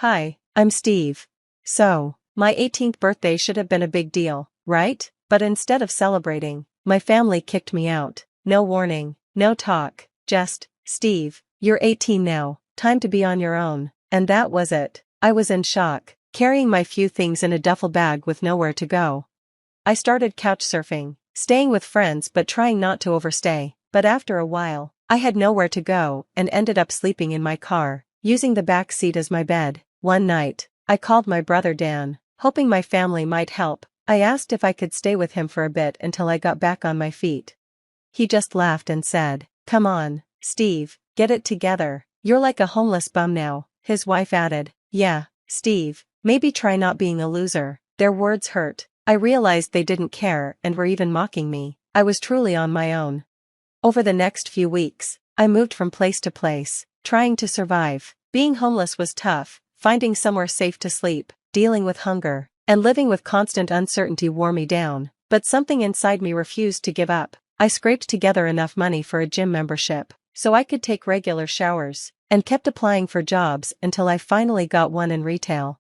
Hi, I'm Steve. So, my 18th birthday should have been a big deal, right? But instead of celebrating, my family kicked me out. No warning, no talk, just, Steve, you're 18 now, time to be on your own. And that was it. I was in shock, carrying my few things in a duffel bag with nowhere to go. I started couch surfing, staying with friends but trying not to overstay. But after a while, I had nowhere to go and ended up sleeping in my car, using the back seat as my bed. One night, I called my brother Dan, hoping my family might help. I asked if I could stay with him for a bit until I got back on my feet. He just laughed and said, "Come on, Steve, get it together. You're like a homeless bum now." His wife added, "Yeah, Steve, maybe try not being a loser." Their words hurt. I realized they didn't care and were even mocking me. I was truly on my own. Over the next few weeks, I moved from place to place, trying to survive. Being homeless was tough. Finding somewhere safe to sleep, dealing with hunger, and living with constant uncertainty wore me down. But something inside me refused to give up. I scraped together enough money for a gym membership, so I could take regular showers, and kept applying for jobs until I finally got one in retail.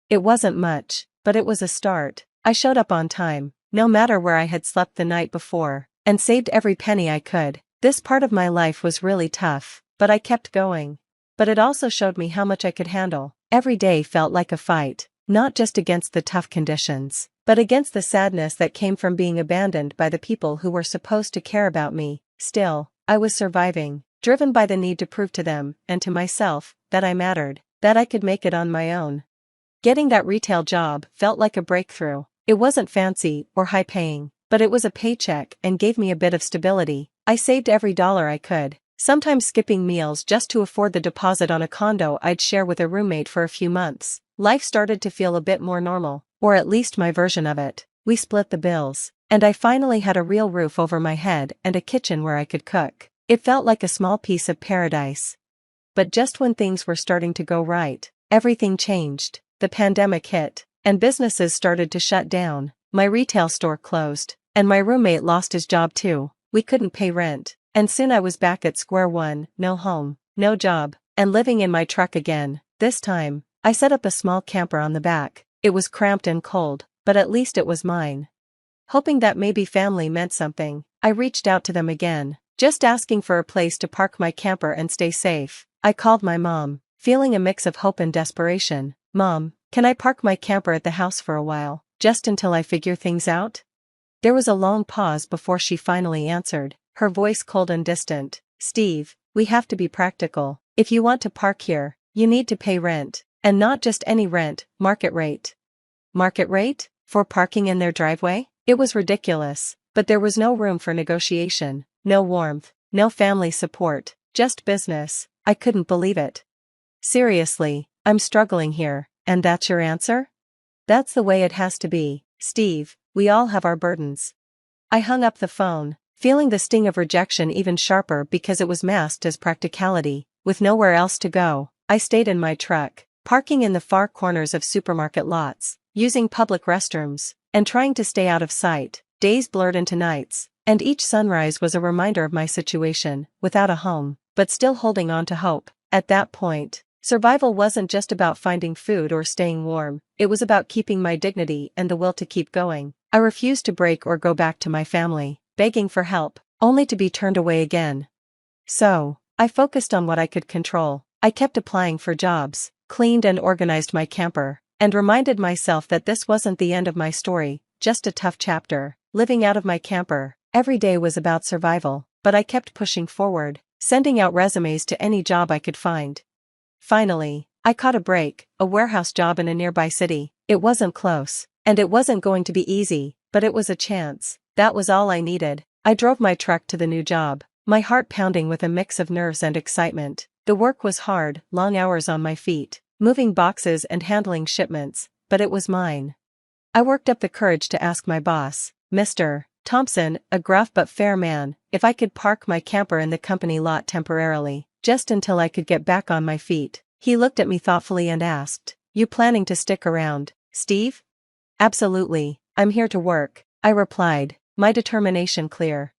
It wasn't much, but it was a start. I showed up on time, no matter where I had slept the night before, and saved every penny I could. This part of my life was really tough, but I kept going. But it also showed me how much I could handle. Every day felt like a fight, not just against the tough conditions, but against the sadness that came from being abandoned by the people who were supposed to care about me. Still, I was surviving, driven by the need to prove to them, and to myself, that I mattered, that I could make it on my own. Getting that retail job felt like a breakthrough. It wasn't fancy or high-paying, but it was a paycheck and gave me a bit of stability. I saved every dollar I could, sometimes skipping meals just to afford the deposit on a condo I'd share with a roommate for a few months. Life started to feel a bit more normal, or at least my version of it. We split the bills, and I finally had a real roof over my head and a kitchen where I could cook. It felt like a small piece of paradise. But just when things were starting to go right, everything changed. The pandemic hit, and businesses started to shut down. My retail store closed, and my roommate lost his job too. We couldn't pay rent. And soon I was back at square one, no home, no job, and living in my truck again. This time, I set up a small camper on the back. It was cramped and cold, but at least it was mine. Hoping that maybe family meant something, I reached out to them again, just asking for a place to park my camper and stay safe. I called my mom, feeling a mix of hope and desperation. "Mom, can I park my camper at the house for a while, just until I figure things out?" There was a long pause before she finally answered, her voice cold and distant. "Steve, we have to be practical. If you want to park here, you need to pay rent, and not just any rent, market rate." Market rate? For parking in their driveway? It was ridiculous, but there was no room for negotiation, no warmth, no family support, just business. I couldn't believe it. "Seriously, I'm struggling here, and that's your answer?" "That's the way it has to be, Steve, we all have our burdens." I hung up the phone, feeling the sting of rejection even sharper because it was masked as practicality. With nowhere else to go, I stayed in my truck, parking in the far corners of supermarket lots, using public restrooms, and trying to stay out of sight. Days blurred into nights, and each sunrise was a reminder of my situation, without a home, but still holding on to hope. At that point, survival wasn't just about finding food or staying warm, it was about keeping my dignity and the will to keep going. I refused to break or go back to my family, begging for help, only to be turned away again. So, I focused on what I could control. I kept applying for jobs, cleaned and organized my camper, and reminded myself that this wasn't the end of my story, just a tough chapter. Living out of my camper, every day was about survival, but I kept pushing forward, sending out resumes to any job I could find. Finally, I caught a break, a warehouse job in a nearby city. It wasn't close, and it wasn't going to be easy, but it was a chance. That was all I needed. I drove my truck to the new job, my heart pounding with a mix of nerves and excitement. The work was hard, long hours on my feet, moving boxes and handling shipments, but it was mine. I worked up the courage to ask my boss, Mr. Thompson, a gruff but fair man, if I could park my camper in the company lot temporarily, just until I could get back on my feet. He looked at me thoughtfully and asked, "You planning to stick around, Steve?" "Absolutely, I'm here to work," I replied, my determination clear.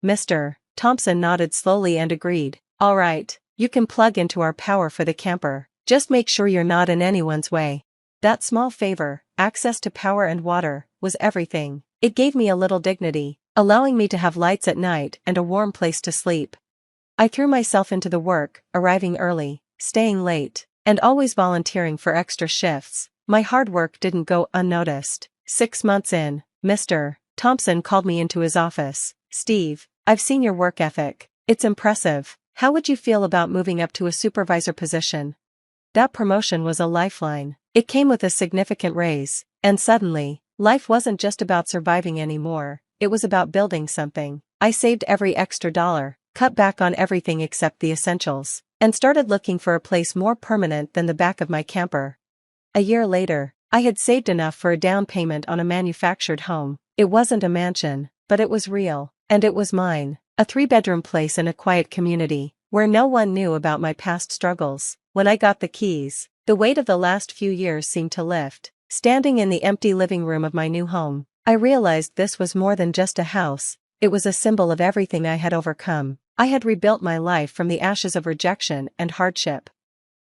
Mr. Thompson nodded slowly and agreed. "All right, you can plug into our power for the camper. Just make sure you're not in anyone's way. That small favor, access to power and water, was everything. It gave me a little dignity, allowing me to have lights at night and a warm place to sleep. I threw myself into the work, arriving early, staying late, and always volunteering for extra shifts. My hard work didn't go unnoticed. 6 months in, Mr. Thompson called me into his office. "Steve, I've seen your work ethic. It's impressive. How would you feel about moving up to a supervisor position?" That promotion was a lifeline. It came with a significant raise, and suddenly, life wasn't just about surviving anymore, it was about building something. I saved every extra dollar, cut back on everything except the essentials, and started looking for a place more permanent than the back of my camper. A year later, I had saved enough for a down payment on a manufactured home. It wasn't a mansion, but it was real, and it was mine. A 3-bedroom place in a quiet community, where no one knew about my past struggles. When I got the keys, the weight of the last few years seemed to lift. Standing in the empty living room of my new home, I realized this was more than just a house, it was a symbol of everything I had overcome. I had rebuilt my life from the ashes of rejection and hardship.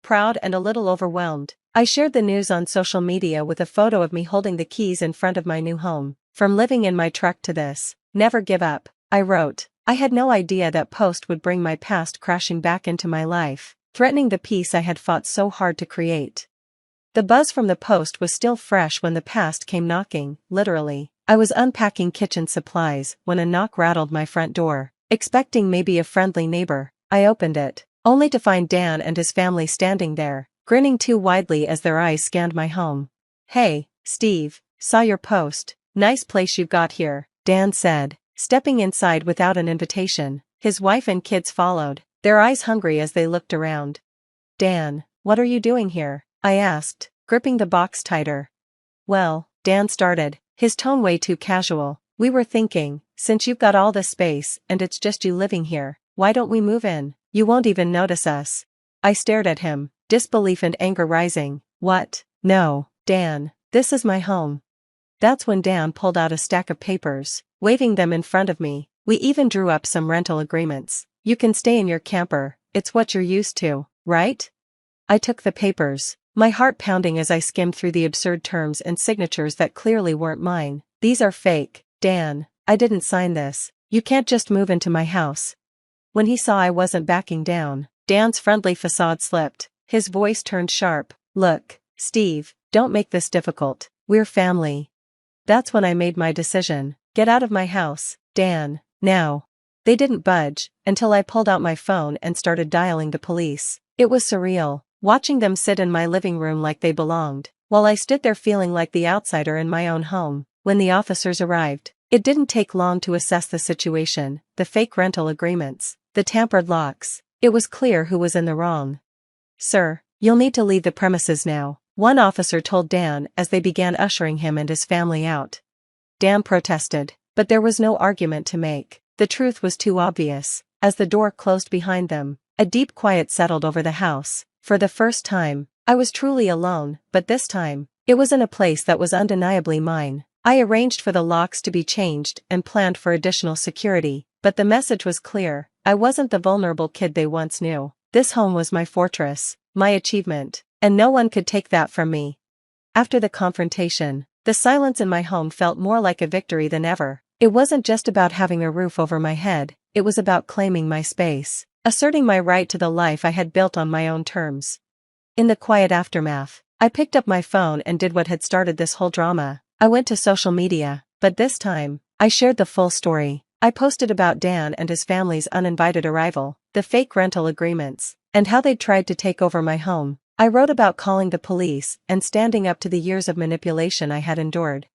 Proud and a little overwhelmed, I shared the news on social media with a photo of me holding the keys in front of my new home. "From living in my truck to this, never give up," I wrote. I had no idea that post would bring my past crashing back into my life, threatening the peace I had fought so hard to create. The buzz from the post was still fresh when the past came knocking, literally. I was unpacking kitchen supplies when a knock rattled my front door. Expecting maybe a friendly neighbor, I opened it, only to find Dan and his family standing there, grinning too widely as their eyes scanned my home. "Hey, Steve, saw your post. Nice place you've got here," Dan said, stepping inside without an invitation. His wife and kids followed, their eyes hungry as they looked around. "Dan, what are you doing here?" I asked, gripping the box tighter. "Well," Dan started, his tone way too casual, "we were thinking, since you've got all this space and it's just you living here, why don't we move in? You won't even notice us." I stared at him, disbelief and anger rising. "What? No, Dan, this is my home." That's when Dan pulled out a stack of papers, waving them in front of me. "We even drew up some rental agreements. You can stay in your camper, it's what you're used to, right?" I took the papers, my heart pounding as I skimmed through the absurd terms and signatures that clearly weren't mine. "These are fake, Dan. I didn't sign this. You can't just move into my house." When he saw I wasn't backing down, Dan's friendly facade slipped, his voice turned sharp. "Look, Steve, don't make this difficult. We're family." That's when I made my decision. "Get out of my house, Dan, now." They didn't budge, until I pulled out my phone and started dialing the police. It was surreal, watching them sit in my living room like they belonged, while I stood there feeling like the outsider in my own home. When the officers arrived, it didn't take long to assess the situation, the fake rental agreements, the tampered locks. It was clear who was in the wrong. "Sir, you'll need to leave the premises now," one officer told Dan as they began ushering him and his family out. Dan protested, but there was no argument to make. The truth was too obvious. As the door closed behind them, a deep quiet settled over the house. For the first time, I was truly alone, but this time, it was in a place that was undeniably mine. I arranged for the locks to be changed and planned for additional security, but the message was clear. I wasn't the vulnerable kid they once knew. This home was my fortress, my achievement, and no one could take that from me. After the confrontation, the silence in my home felt more like a victory than ever. It wasn't just about having a roof over my head, it was about claiming my space, asserting my right to the life I had built on my own terms. In the quiet aftermath, I picked up my phone and did what had started this whole drama. I went to social media, but this time, I shared the full story. I posted about Dan and his family's uninvited arrival, the fake rental agreements, and how they'd tried to take over my home. I wrote about calling the police and standing up to the years of manipulation I had endured.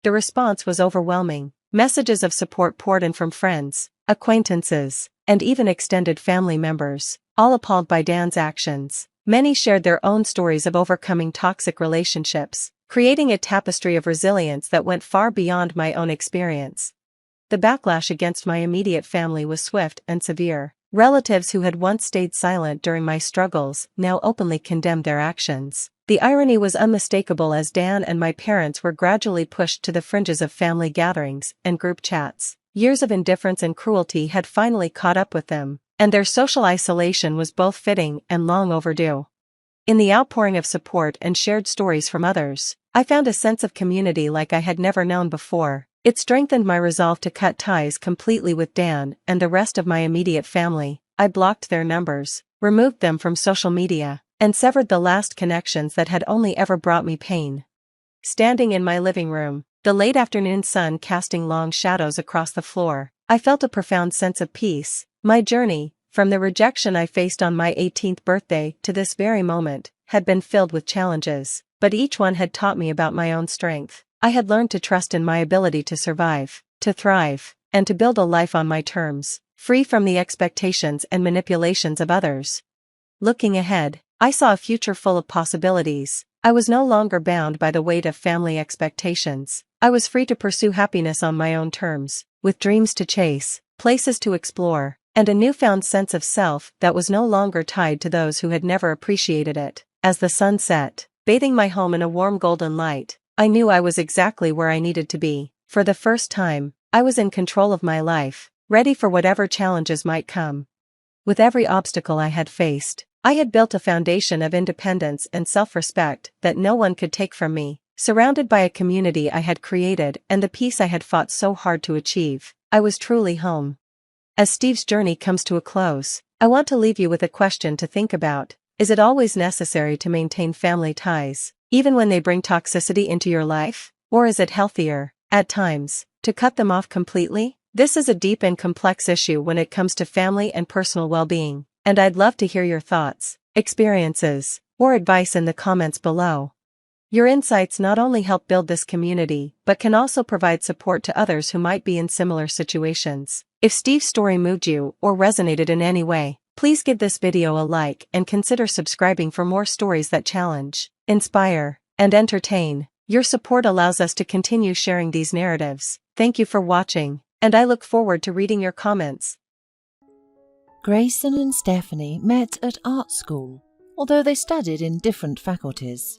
The response was overwhelming. Messages of support poured in from friends, acquaintances, and even extended family members, all appalled by Dan's actions. Many shared their own stories of overcoming toxic relationships, creating a tapestry of resilience that went far beyond my own experience. The backlash against my immediate family was swift and severe. Relatives who had once stayed silent during my struggles now openly condemned their actions. The irony was unmistakable as Dan and my parents were gradually pushed to the fringes of family gatherings and group chats. Years of indifference and cruelty had finally caught up with them, and their social isolation was both fitting and long overdue. In the outpouring of support and shared stories from others, I found a sense of community like I had never known before. It strengthened my resolve to cut ties completely with Dan and the rest of my immediate family. I blocked their numbers, removed them from social media, and severed the last connections that had only ever brought me pain. Standing in my living room, the late afternoon sun casting long shadows across the floor, I felt a profound sense of peace. My journey, from the rejection I faced on my 18th birthday to this very moment, had been filled with challenges, but each one had taught me about my own strength. I had learned to trust in my ability to survive, to thrive, and to build a life on my terms, free from the expectations and manipulations of others. Looking ahead, I saw a future full of possibilities. I was no longer bound by the weight of family expectations. I was free to pursue happiness on my own terms, with dreams to chase, places to explore, and a newfound sense of self that was no longer tied to those who had never appreciated it. As the sun set, bathing my home in a warm golden light, I knew I was exactly where I needed to be. For the first time, I was in control of my life, ready for whatever challenges might come. With every obstacle I had faced, I had built a foundation of independence and self-respect that no one could take from me. Surrounded by a community I had created and the peace I had fought so hard to achieve, I was truly home. As Steve's journey comes to a close, I want to leave you with a question to think about. Is it always necessary to maintain family ties, even when they bring toxicity into your life? Or is it healthier, at times, to cut them off completely? This is a deep and complex issue when it comes to family and personal well-being, and I'd love to hear your thoughts, experiences, or advice in the comments below. Your insights not only help build this community, but can also provide support to others who might be in similar situations. If Steve's story moved you or resonated in any way, please give this video a like and consider subscribing for more stories that challenge, inspire, and entertain. Your support allows us to continue sharing these narratives. Thank you for watching, and I look forward to reading your comments. Grayson and Stephanie met at art school, although they studied in different faculties.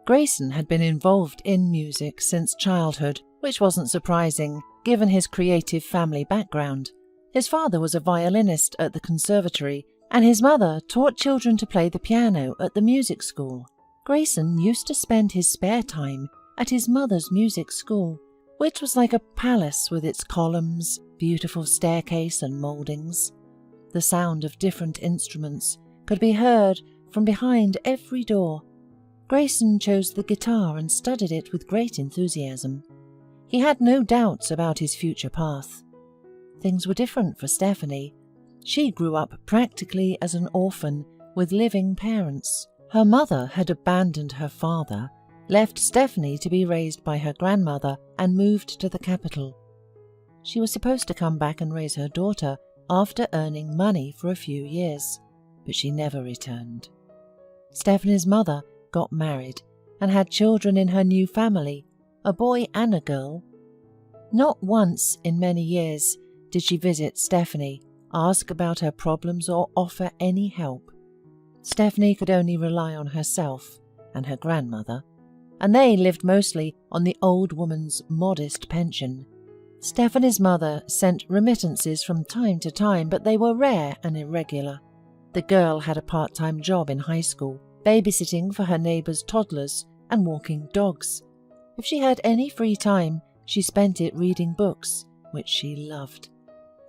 Grayson had been involved in music since childhood, which wasn't surprising given his creative family background. His father was a violinist at the conservatory, and his mother taught children to play the piano at the music school. Grayson used to spend his spare time at his mother's music school, which was like a palace with its columns, beautiful staircase and mouldings. The sound of different instruments could be heard from behind every door. Grayson chose the guitar and studied it with great enthusiasm. He had no doubts about his future path. Things were different for Stephanie. She grew up practically as an orphan with living parents. Her mother had abandoned her father, left Stephanie to be raised by her grandmother, and moved to the capital. She was supposed to come back and raise her daughter after earning money for a few years, but she never returned. Stephanie's mother got married and had children in her new family, a boy and a girl. Not once in many years did she visit Stephanie, ask about her problems, or offer any help. Stephanie could only rely on herself and her grandmother, and they lived mostly on the old woman's modest pension. Stephanie's mother sent remittances from time to time, but they were rare and irregular. The girl had a part-time job in high school, babysitting for her neighbours' toddlers and walking dogs. If she had any free time, she spent it reading books, which she loved.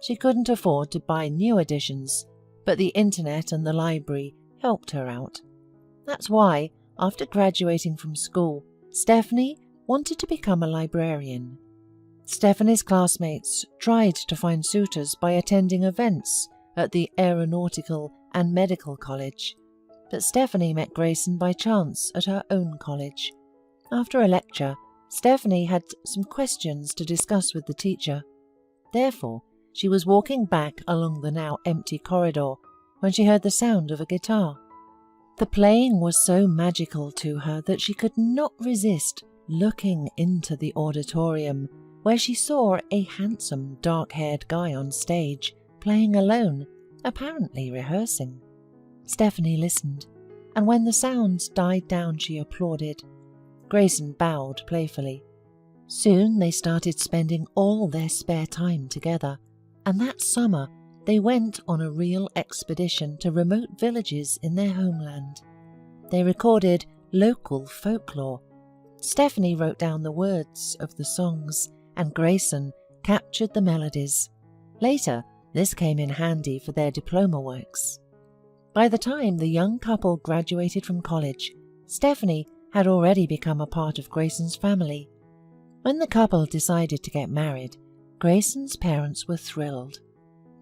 She couldn't afford to buy new editions, but the internet and the library helped her out. That's why, after graduating from school, Stephanie wanted to become a librarian. Stephanie's classmates tried to find suitors by attending events at the Aeronautical and Medical College, but Stephanie met Grayson by chance at her own college. After a lecture, Stephanie had some questions to discuss with the teacher. Therefore, she was walking back along the now empty corridor when she heard the sound of a guitar. The playing was so magical to her that she could not resist looking into the auditorium, where she saw a handsome, dark-haired guy on stage, playing alone, apparently rehearsing. Stephanie listened, and when the sounds died down she applauded. Grayson bowed playfully. Soon they started spending all their spare time together, and that summer they went on a real expedition to remote villages in their homeland. They recorded local folklore. Stephanie wrote down the words of the songs, and Grayson captured the melodies. Later, this came in handy for their diploma works. By the time the young couple graduated from college, Stephanie had already become a part of Grayson's family. When the couple decided to get married, Grayson's parents were thrilled.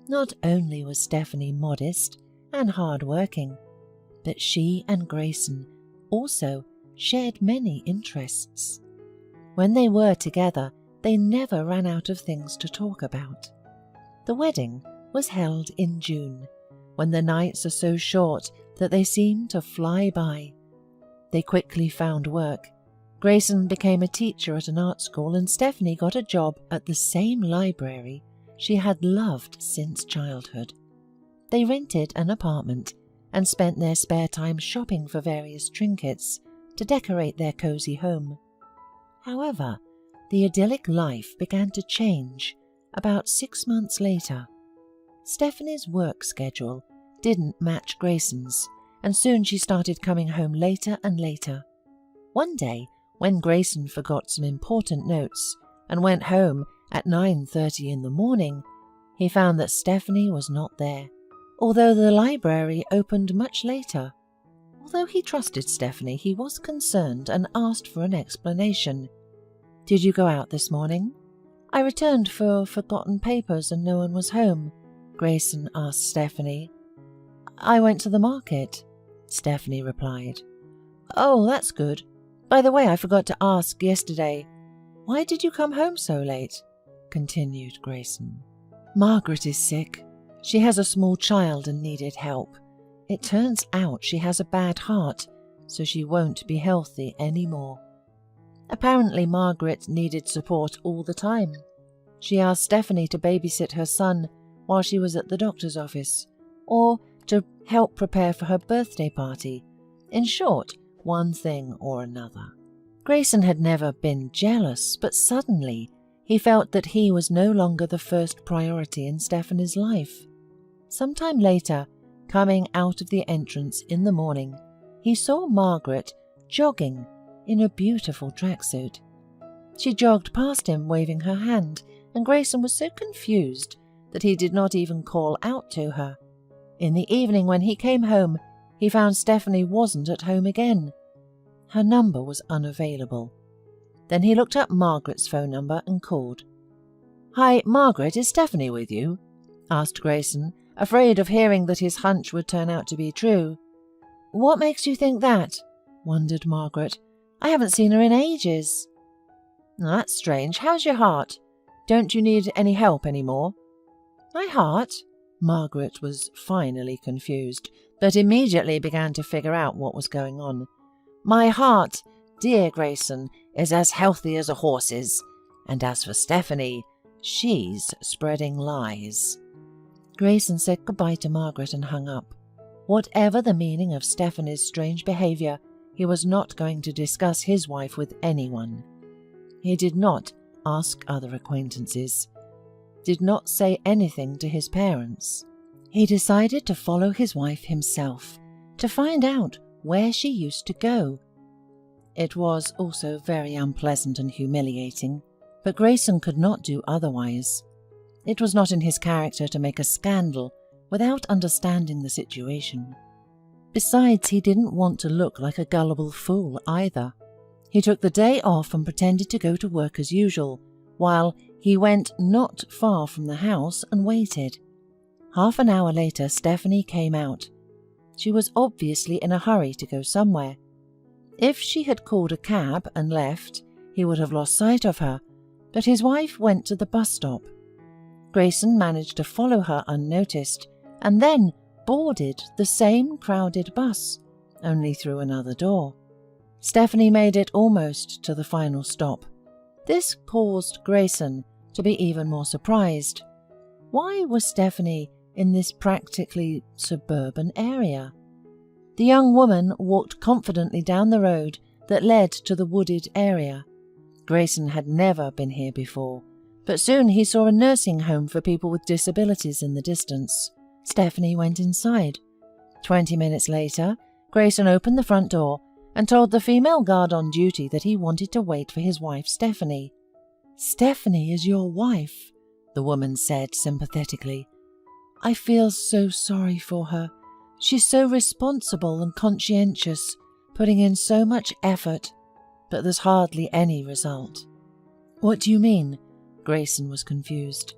Not only was Stephanie modest and hard-working, but she and Grayson also shared many interests. When they were together, they never ran out of things to talk about. The wedding was held in June, when the nights are so short that they seem to fly by. They quickly found work. Grayson became a teacher at an art school, and Stephanie got a job at the same library she had loved since childhood. They rented an apartment and spent their spare time shopping for various trinkets to decorate their cozy home. However, the idyllic life began to change about 6 months later. Stephanie's work schedule didn't match Grayson's, and soon she started coming home later and later. One day, when Grayson forgot some important notes and went home at 9:30 in the morning, he found that Stephanie was not there, although the library opened much later. Although he trusted Stephanie, he was concerned and asked for an explanation. "Did you go out this morning?" "I returned for forgotten papers and no one was home," Grayson asked Stephanie. "I went to the market," Stephanie replied. "Oh, that's good. By the way, I forgot to ask yesterday, why did you come home so late?" continued Grayson. "Margaret is sick. She has a small child and needed help. It turns out she has a bad heart, so she won't be healthy anymore." Apparently, Margaret needed support all the time. She asked Stephanie to babysit her son while she was at the doctor's office, or to help prepare for her birthday party. In short, one thing or another. Grayson had never been jealous, but suddenly he felt that he was no longer the first priority in Stephanie's life. Sometime later, coming out of the entrance in the morning, he saw Margaret jogging in a beautiful tracksuit. She jogged past him waving her hand, and Grayson was so confused that he did not even call out to her. In the evening when he came home, he found Stephanie wasn't at home again. Her number was unavailable. Then he looked up Margaret's phone number and called. "Hi, Margaret, is Stephanie with you?" asked Grayson, afraid of hearing that his hunch would turn out to be true. "What makes you think that?" wondered Margaret. "I haven't seen her in ages." "That's strange. How's your heart? Don't you need any help anymore?" "My heart?" Margaret was finally confused, but immediately began to figure out what was going on. "My heart, dear Grayson, is as healthy as a horse's, and as for Stephanie, she's spreading lies." Grayson said goodbye to Margaret and hung up. Whatever the meaning of Stephanie's strange behavior, he was not going to discuss his wife with anyone. He did not ask other acquaintances, did not say anything to his parents. He decided to follow his wife himself, to find out where she used to go. It was also very unpleasant and humiliating, but Grayson could not do otherwise. It was not in his character to make a scandal without understanding the situation. Besides, he didn't want to look like a gullible fool either. He took the day off and pretended to go to work as usual, while he went not far from the house and waited. Half an hour later, Stephanie came out. She was obviously in a hurry to go somewhere. If she had called a cab and left, he would have lost sight of her, but his wife went to the bus stop. Grayson managed to follow her unnoticed, and then boarded the same crowded bus, only through another door. Stephanie made it almost to the final stop. This caused Grayson to be even more surprised. Why was Stephanie in this practically suburban area? The young woman walked confidently down the road that led to the wooded area. Grayson had never been here before, but soon he saw a nursing home for people with disabilities in the distance. Stephanie went inside. 20 minutes later, Grayson opened the front door and told the female guard on duty that he wanted to wait for his wife Stephanie. "Stephanie is your wife," the woman said sympathetically. "I feel so sorry for her. She's so responsible and conscientious, putting in so much effort, but there's hardly any result." "What do you mean?" Grayson was confused.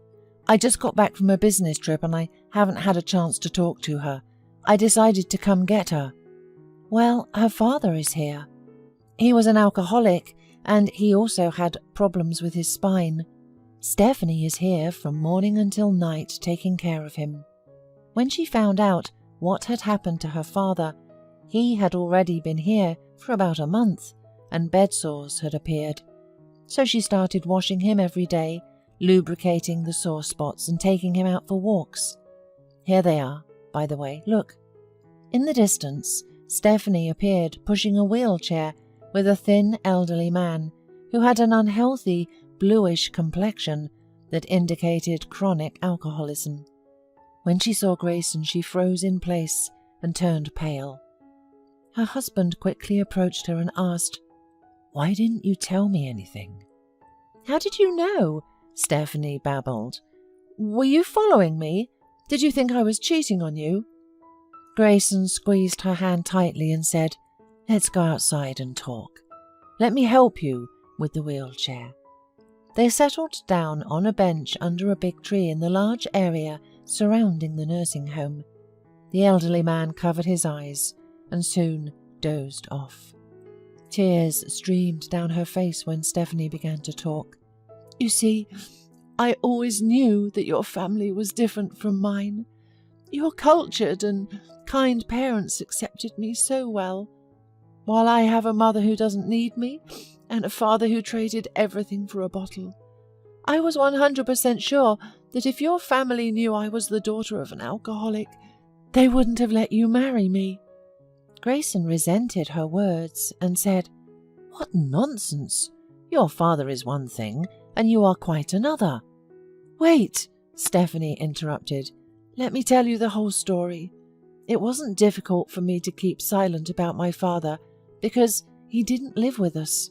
"I just got back from a business trip and I haven't had a chance to talk to her. I decided to come get her." "Well, her father is here. He was an alcoholic and he also had problems with his spine. Stephanie is here from morning until night taking care of him. When she found out what had happened to her father, he had already been here for about a month and bed sores had appeared. So she started washing him every day, lubricating the sore spots and taking him out for walks. Here they are, by the way, look." In the distance, Stephanie appeared pushing a wheelchair with a thin elderly man who had an unhealthy bluish complexion that indicated chronic alcoholism. When she saw Grayson, she froze in place and turned pale. Her husband quickly approached her and asked, "Why didn't you tell me anything?" "How did you know?" Stephanie babbled. "Were you following me? Did you think I was cheating on you?" Grayson squeezed her hand tightly and said, "Let's go outside and talk. Let me help you with the wheelchair." They settled down on a bench under a big tree in the large area surrounding the nursing home. The elderly man covered his eyes and soon dozed off. Tears streamed down her face when Stephanie began to talk. "You see, I always knew that your family was different from mine. Your cultured and kind parents accepted me so well, while I have a mother who doesn't need me and a father who traded everything for a bottle. I was 100% sure that if your family knew I was the daughter of an alcoholic, they wouldn't have let you marry me." Grayson resented her words and said, "What nonsense! Your father is one thing and you are quite another." "Wait," Stephanie interrupted. "Let me tell you the whole story. It wasn't difficult for me to keep silent about my father because he didn't live with us.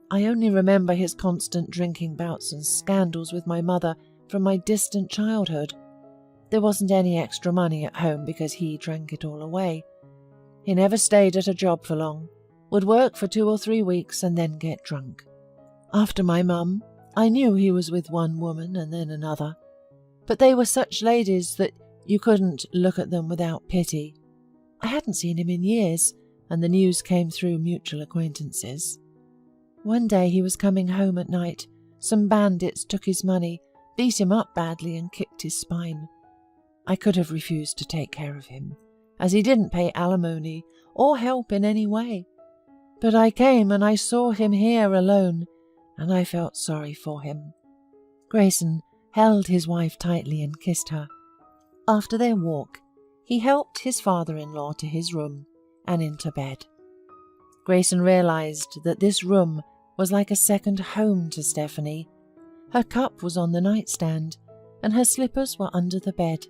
I only remember his constant drinking bouts and scandals with my mother from my distant childhood. There wasn't any extra money at home because he drank it all away. He never stayed at a job for long, would work for 2 or 3 weeks and then get drunk. After my mum, I knew he was with one woman and then another, but they were such ladies that you couldn't look at them without pity. I hadn't seen him in years, and the news came through mutual acquaintances. One day he was coming home at night. Some bandits took his money, beat him up badly and kicked his spine. I could have refused to take care of him, as he didn't pay alimony or help in any way. But I came and I saw him here alone, and I felt sorry for him." Grayson held his wife tightly and kissed her. After their walk, he helped his father-in-law to his room and into bed. Grayson realized that this room was like a second home to Stephanie. Her cup was on the nightstand, and her slippers were under the bed.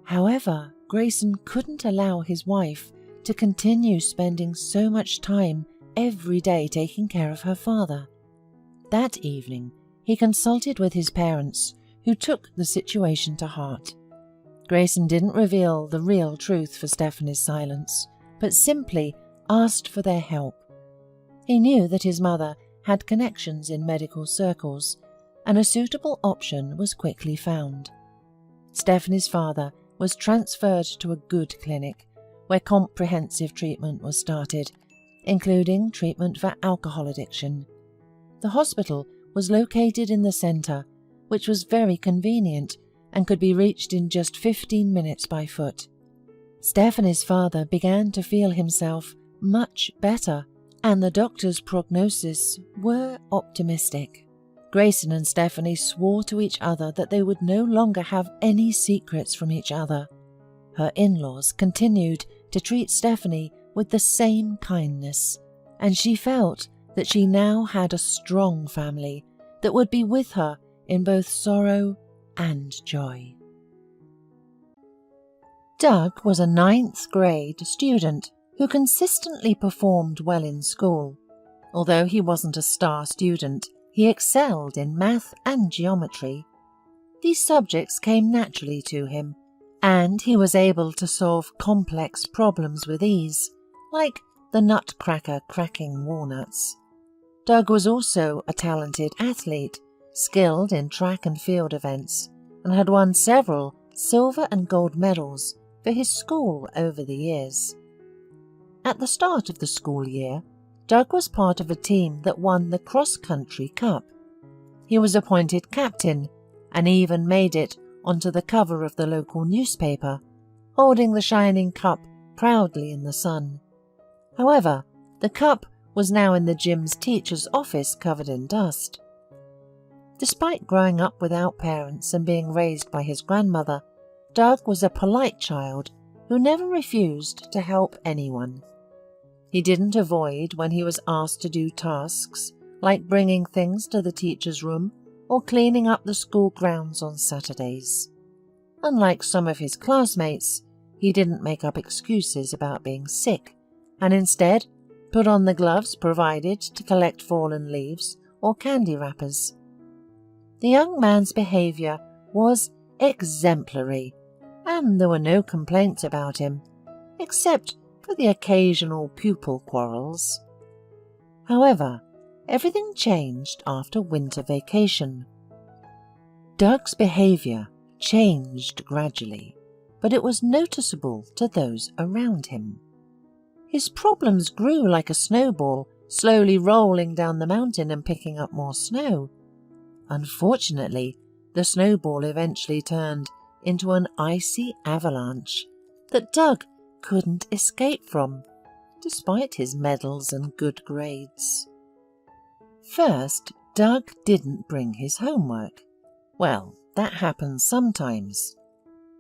However, Grayson couldn't allow his wife to continue spending so much time every day taking care of her father. That evening, he consulted with his parents, who took the situation to heart. Grayson didn't reveal the real truth for Stephanie's silence, but simply asked for their help. He knew that his mother had connections in medical circles, and a suitable option was quickly found. Stephanie's father was transferred to a good clinic, where comprehensive treatment was started, including treatment for alcohol addiction. The hospital was located in the centre, which was very convenient and could be reached in just 15 minutes by foot. Stephanie's father began to feel himself much better, and the doctor's prognosis were optimistic. Grayson and Stephanie swore to each other that they would no longer have any secrets from each other. Her in-laws continued to treat Stephanie with the same kindness, and she felt that she now had a strong family that would be with her in both sorrow and joy. Doug was a 9th grade student who consistently performed well in school. Although he wasn't a star student, he excelled in math and geometry. These subjects came naturally to him, and he was able to solve complex problems with ease, like the nutcracker cracking walnuts. Doug was also a talented athlete, skilled in track and field events, and had won several silver and gold medals for his school over the years. At the start of the school year, Doug was part of a team that won the cross-country cup. He was appointed captain and even made it onto the cover of the local newspaper, holding the shining cup proudly in the sun. However, the cup was now in the gym's teacher's office covered in dust. Despite growing up without parents and being raised by his grandmother, Doug was a polite child who never refused to help anyone. He didn't avoid when he was asked to do tasks like bringing things to the teacher's room or cleaning up the school grounds on Saturdays. Unlike some of his classmates, he didn't make up excuses about being sick and instead put on the gloves provided to collect fallen leaves or candy wrappers. The young man's behaviour was exemplary, and there were no complaints about him, except for the occasional pupil quarrels. However, everything changed after winter vacation. Doug's behaviour changed gradually, but it was noticeable to those around him. His problems grew like a snowball, slowly rolling down the mountain and picking up more snow. Unfortunately, the snowball eventually turned into an icy avalanche that Doug couldn't escape from, despite his medals and good grades. First, Doug didn't bring his homework. Well, that happens sometimes,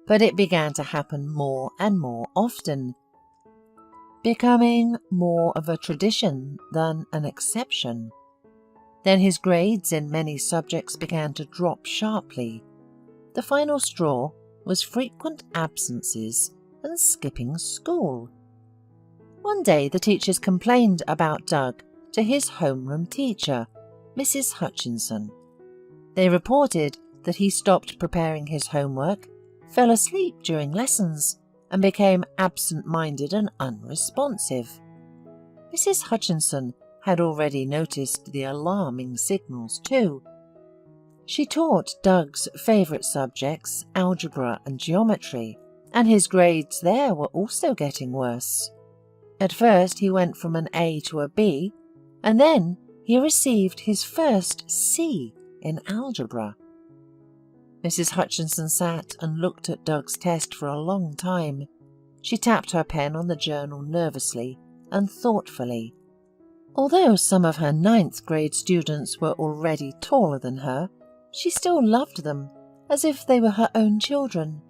but it began to happen more and more often, becoming more of a tradition than an exception. Then his grades in many subjects began to drop sharply. The final straw was frequent absences and skipping school. One day the teachers complained about Doug to his homeroom teacher, Mrs. Hutchinson. They reported that he stopped preparing his homework, fell asleep during lessons, and became absent-minded and unresponsive. Mrs. Hutchinson had already noticed the alarming signals too. She taught Doug's favourite subjects, algebra and geometry, and his grades there were also getting worse. At first he went from an A to a B, and then he received his first C in algebra. Mrs. Hutchinson sat and looked at Doug's test for a long time. She tapped her pen on the journal nervously and thoughtfully. Although some of her 9th grade students were already taller than her, she still loved them as if they were her own children.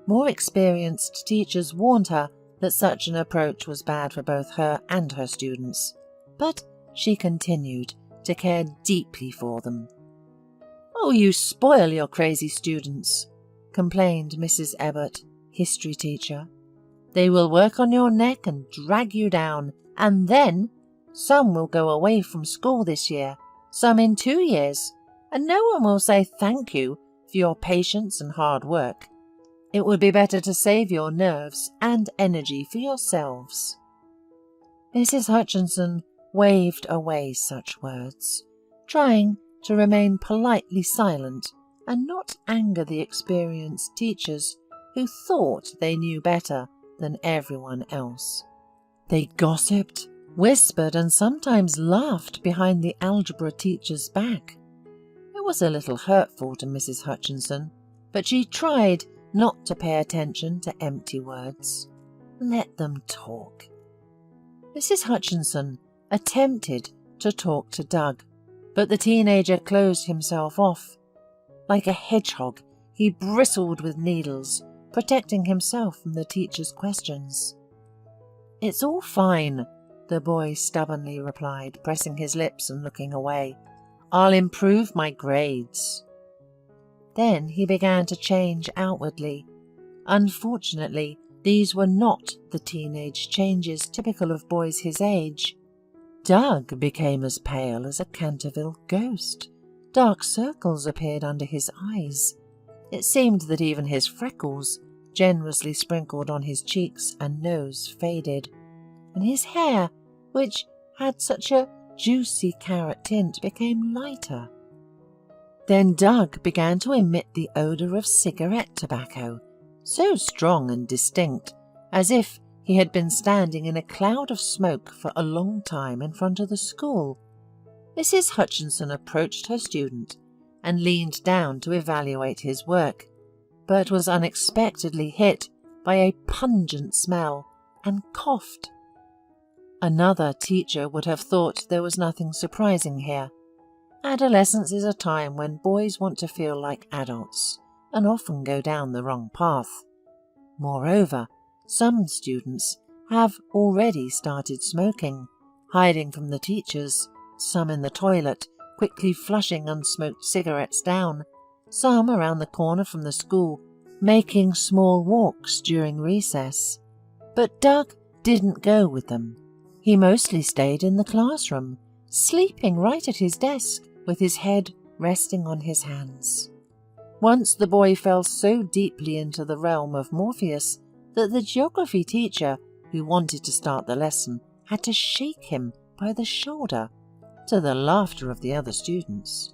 More experienced teachers warned her that such an approach was bad for both her and her students, but she continued to care deeply for them. "Oh, you spoil your crazy students," complained Mrs. Ebbott, history teacher. "They will work on your neck and drag you down, and then some will go away from school this year, some in 2 years, and no one will say thank you for your patience and hard work. It would be better to save your nerves and energy for yourselves." Mrs. Hutchinson waved away such words, trying to remain politely silent and not anger the experienced teachers who thought they knew better than everyone else. They gossiped, whispered, and sometimes laughed behind the algebra teacher's back. It was a little hurtful to Mrs. Hutchinson, but she tried not to pay attention to empty words. Let them talk. Mrs. Hutchinson attempted to talk to Doug, but the teenager closed himself off. Like a hedgehog, he bristled with needles, protecting himself from the teacher's questions. "It's all fine," the boy stubbornly replied, pressing his lips and looking away. "I'll improve my grades." Then he began to change outwardly. Unfortunately, These were not the teenage changes typical of boys his age. Doug became as pale as a Canterville ghost. Dark circles appeared under his eyes. It seemed that even his freckles, generously sprinkled on his cheeks and nose, faded, and his hair, which had such a juicy carrot tint, became lighter. Then Doug began to emit the odour of cigarette tobacco, so strong and distinct, as if he had been standing in a cloud of smoke for a long time in front of the school. Mrs. Hutchinson approached her student and leaned down to evaluate his work, but was unexpectedly hit by a pungent smell and coughed. Another teacher would have thought there was nothing surprising here. Adolescence is a time when boys want to feel like adults and often go down the wrong path. Moreover, some students have already started smoking, hiding from the teachers, some in the toilet, quickly flushing unsmoked cigarettes down, some around the corner from the school, making small walks during recess. But Doug didn't go with them. He mostly stayed in the classroom, sleeping right at his desk, with his head resting on his hands. Once the boy fell so deeply into the realm of Morpheus that the geography teacher, who wanted to start the lesson, had to shake him by the shoulder, to the laughter of the other students.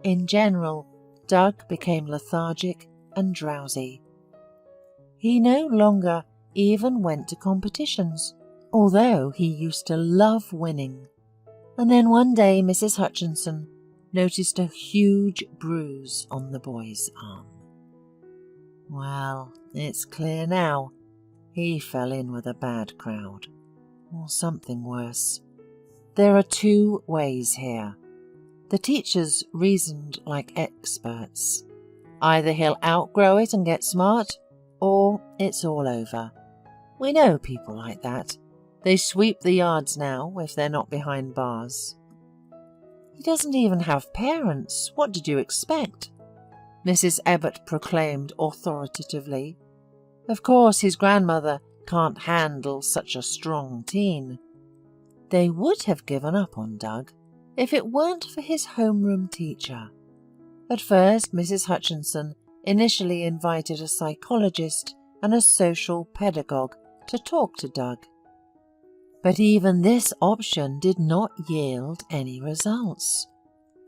In general, Doug became lethargic and drowsy. He no longer even went to competitions, although he used to love winning. And then one day Mrs. Hutchinson noticed a huge bruise on the boy's arm. Well, it's clear now. He fell in with a bad crowd, or something worse. There are two ways here. The teachers reasoned like experts. Either he'll outgrow it and get smart, or it's all over. We know people like that. They sweep the yards now if they're not behind bars. He doesn't even have parents. What did you expect? Mrs. Ebbott proclaimed authoritatively. Of course his grandmother can't handle such a strong teen. They would have given up on Doug if it weren't for his homeroom teacher. At first, Mrs. Hutchinson initially invited a psychologist and a social pedagogue to talk to Doug. But even this option did not yield any results.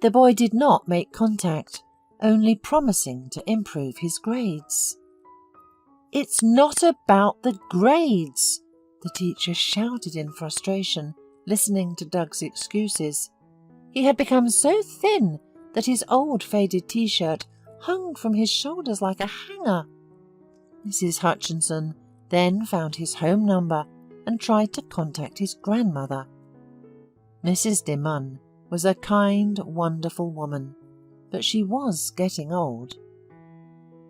The boy did not make contact, only promising to improve his grades. "It's not about the grades," the teacher shouted in frustration, listening to Doug's excuses. He had become so thin that his old faded t-shirt hung from his shoulders like a hanger. Mrs. Hutchinson then found his home number and tried to contact his grandmother. Mrs. DeMunn was a kind, wonderful woman, but she was getting old.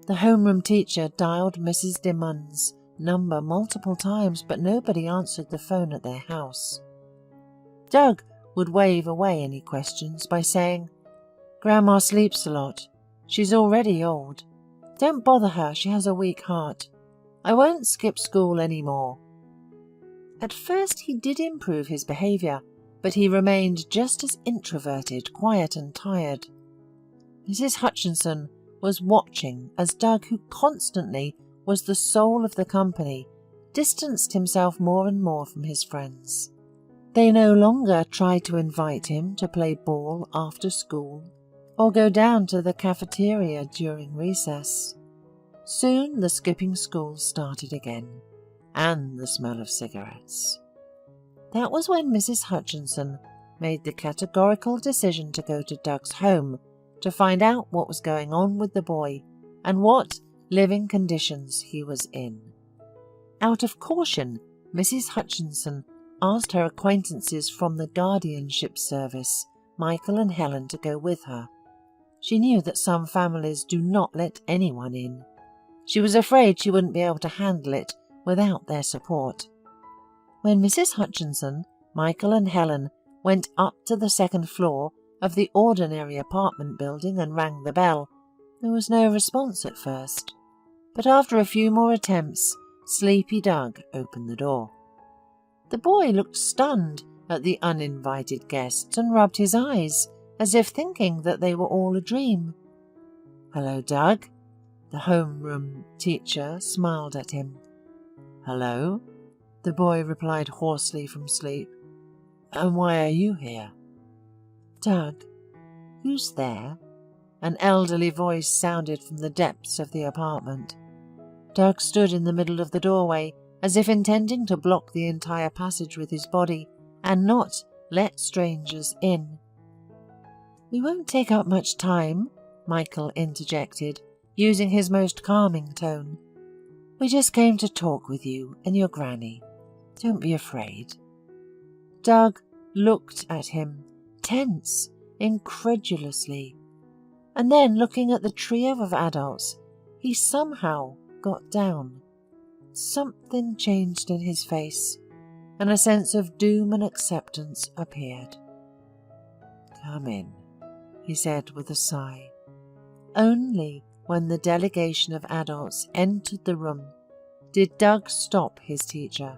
The homeroom teacher dialed Mrs. DeMunn's number multiple times, but nobody answered the phone at their house. Doug would wave away any questions by saying, "Grandma sleeps a lot. She's already old. Don't bother her, she has a weak heart. I won't skip school any more." At first he did improve his behaviour, but he remained just as introverted, quiet and tired. Mrs. Hutchinson was watching as Doug, who constantly was the soul of the company, distanced himself more and more from his friends. They no longer tried to invite him to play ball after school or go down to the cafeteria during recess. Soon the skipping school started again, and the smell of cigarettes. That was when Mrs. Hutchinson made the categorical decision to go to Doug's home to find out what was going on with the boy and what living conditions he was in. Out of caution, Mrs. Hutchinson asked her acquaintances from the guardianship service, Michael and Helen, to go with her. She knew that some families do not let anyone in. She was afraid she wouldn't be able to handle it without their support. When Mrs. Hutchinson, Michael and Helen went up to the second floor of the ordinary apartment building and rang the bell, there was no response at first. But after a few more attempts, Sleepy Doug opened the door. The boy looked stunned at the uninvited guests and rubbed his eyes, as if thinking that they were all a dream. "Hello, Doug." The homeroom teacher smiled at him. "Hello," the boy replied hoarsely from sleep. "And why are you here?" "Doug, who's there?" An elderly voice sounded from the depths of the apartment. Doug stood in the middle of the doorway, as if intending to block the entire passage with his body and not let strangers in. "We won't take up much time," Michael interjected, using his most calming tone. "We just came to talk with you and your granny. Don't be afraid." Doug looked at him, tense, incredulously, and then, looking at the trio of adults, he somehow got down. Something changed in his face, and a sense of doom and acceptance appeared. "Come in," he said with a sigh. Only when the delegation of adults entered the room did Doug stop his teacher.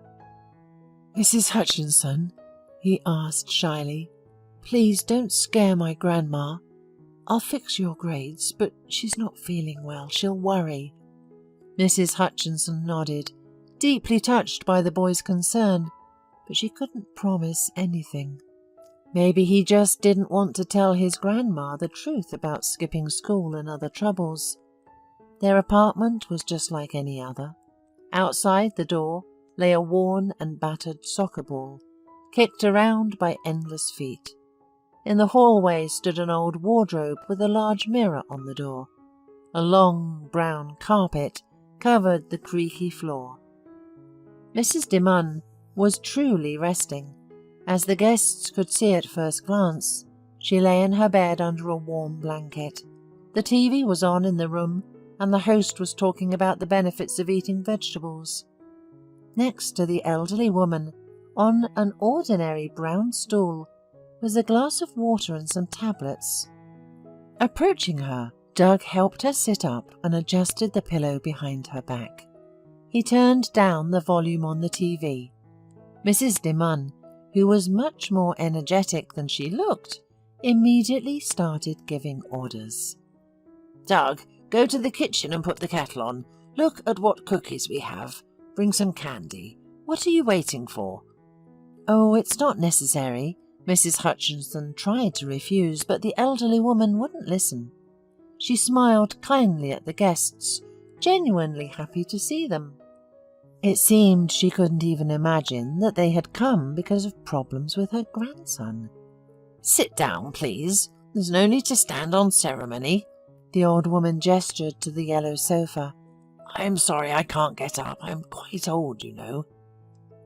"Mrs. Hutchinson," he asked shyly, "please don't scare my grandma. I'll fix your grades, but she's not feeling well. She'll worry." Mrs. Hutchinson nodded, deeply touched by the boy's concern, but she couldn't promise anything. Maybe he just didn't want to tell his grandma the truth about skipping school and other troubles. Their apartment was just like any other. Outside the door lay a worn and battered soccer ball, kicked around by endless feet. In the hallway stood an old wardrobe with a large mirror on the door. A long brown carpet covered the creaky floor. Mrs. DeMunn was truly resting. As the guests could see at first glance, she lay in her bed under a warm blanket. The TV was on in the room, and the host was talking about the benefits of eating vegetables. Next to the elderly woman, on an ordinary brown stool, was a glass of water and some tablets. Approaching her, Doug helped her sit up and adjusted the pillow behind her back. He turned down the volume on the TV. Mrs. DeMunn, who was much more energetic than she looked, immediately started giving orders. "Doug, go to the kitchen and put the kettle on. Look at what cookies we have. Bring some candy. What are you waiting for?" "Oh, it's not necessary." Mrs. Hutchinson tried to refuse, but the elderly woman wouldn't listen. She smiled kindly at the guests, genuinely happy to see them. It seemed she couldn't even imagine that they had come because of problems with her grandson. "Sit down, please. There's no need to stand on ceremony." The old woman gestured to the yellow sofa. "I'm sorry I can't get up. I'm quite old, you know."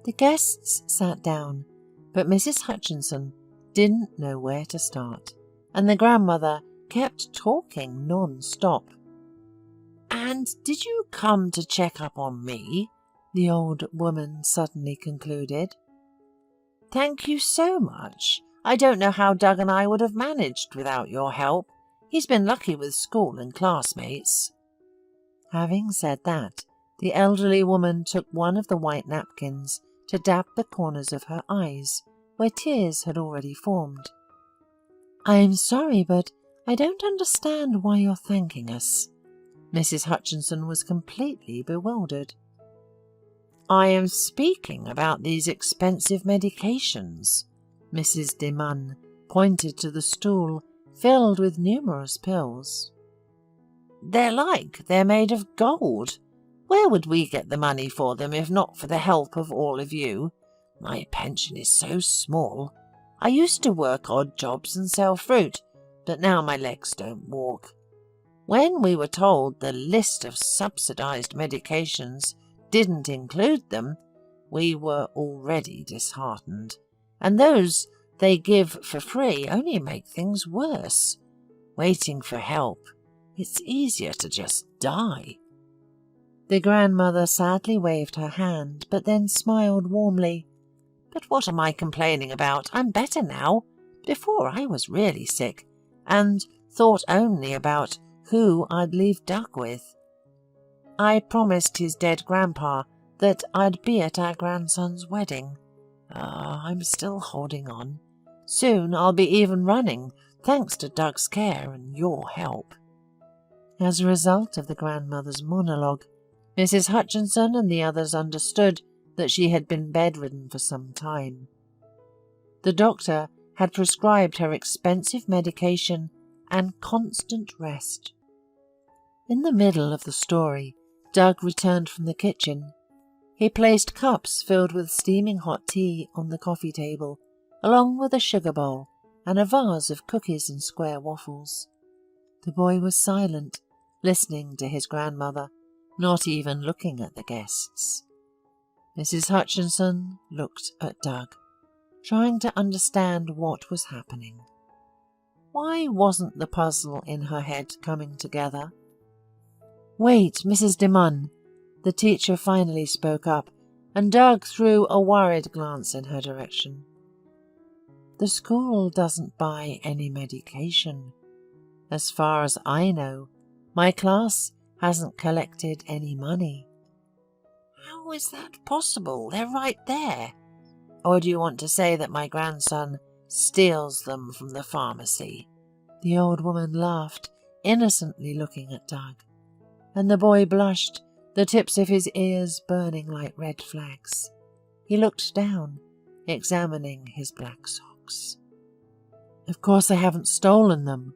The guests sat down, but Mrs. Hutchinson didn't know where to start, and the grandmother kept talking non-stop. "And did you come to check up on me?" the old woman suddenly concluded. "Thank you so much. I don't know how Doug and I would have managed without your help. He's been lucky with school and classmates." Having said that, the elderly woman took one of the white napkins to dab the corners of her eyes, where tears had already formed. "I'm sorry, but I don't understand why you're thanking us." Mrs. Hutchinson was completely bewildered. "I am speaking about these expensive medications." Mrs. DeMunn pointed to the stool filled with numerous pills. They're made of gold. Where would we get the money for them if not for the help of all of you? My pension is so small. I used to work odd jobs and sell fruit, but now my legs don't walk. When we were told the list of subsidized medications didn't include them, we were already disheartened, and those they give for free only make things worse. Waiting for help, it's easier to just die." The grandmother sadly waved her hand, but then smiled warmly. "But what am I complaining about? I'm better now. Before I was really sick, and thought only about who I'd leave Doug with. I promised his dead grandpa that I'd be at our grandson's wedding. I'm still holding on. Soon I'll be even running, thanks to Doug's care and your help." As a result of the grandmother's monologue, Mrs. Hutchinson and the others understood that she had been bedridden for some time. The doctor had prescribed her expensive medication and constant rest. In the middle of the story, Doug returned from the kitchen. He placed cups filled with steaming hot tea on the coffee table, along with a sugar bowl and a vase of cookies and square waffles. The boy was silent, listening to his grandmother, not even looking at the guests. Mrs. Hutchinson looked at Doug, trying to understand what was happening. Why wasn't the puzzle in her head coming together? "Wait, Mrs. DeMunn," the teacher finally spoke up, and Doug threw a worried glance in her direction. "The school doesn't buy any medication. As far as I know, my class hasn't collected any money." "How is that possible? They're right there. Or do you want to say that my grandson steals them from the pharmacy?" The old woman laughed, innocently looking at Doug, and the boy blushed, the tips of his ears burning like red flags. He looked down, examining his black socks. "Of course I haven't stolen them,"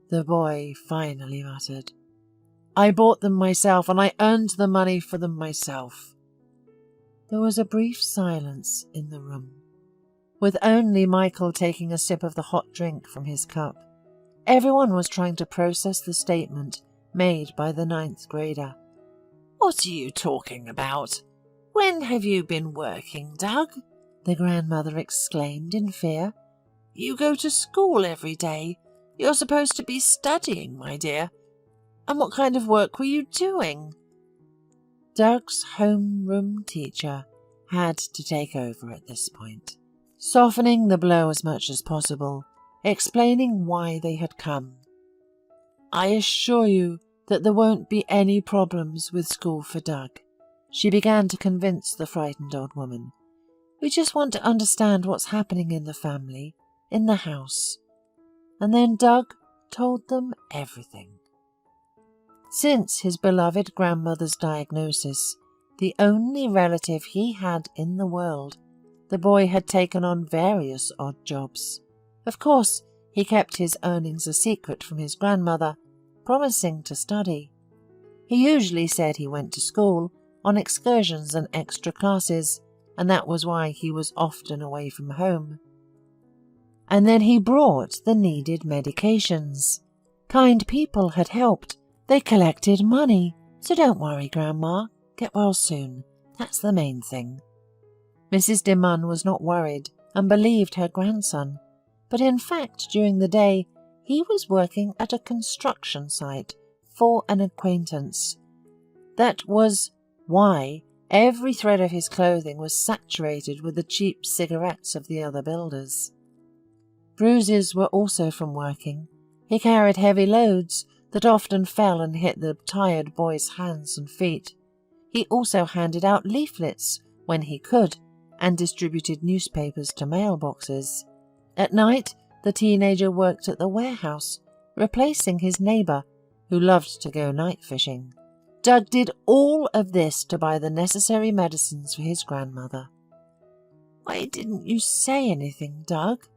the boy finally muttered. "I bought them myself, and I earned the money for them myself." There was a brief silence in the room, with only Michael taking a sip of the hot drink from his cup. Everyone was trying to process the statement made by the 9th grader. "What are you talking about? When have you been working, Doug?" the grandmother exclaimed in fear. "You go to school every day. You're supposed to be studying, my dear. And what kind of work were you doing?" Doug's homeroom teacher had to take over at this point, softening the blow as much as possible, explaining why they had come. "I assure you that there won't be any problems with school for Doug," she began to convince the frightened old woman. "We just want to understand what's happening in the family, in the house." And then Doug told them everything. Since his beloved grandmother's diagnosis, the only relative he had in the world, the boy had taken on various odd jobs. Of course, he kept his earnings a secret from his grandmother, promising to study. He usually said he went to school, on excursions and extra classes, and that was why he was often away from home. And then he brought the needed medications. Kind people had helped. They collected money. So don't worry, Grandma. Get well soon. That's the main thing. Mrs. DeMunn was not worried and believed her grandson. But in fact, during the day, he was working at a construction site for an acquaintance. That was why every thread of his clothing was saturated with the cheap cigarettes of the other builders. Bruises were also from working. He carried heavy loads that often fell and hit the tired boy's hands and feet. He also handed out leaflets when he could and distributed newspapers to mailboxes. At night, the teenager worked at the warehouse, replacing his neighbour, who loved to go night fishing. Doug did all of this to buy the necessary medicines for his grandmother. "Why didn't you say anything, Doug?"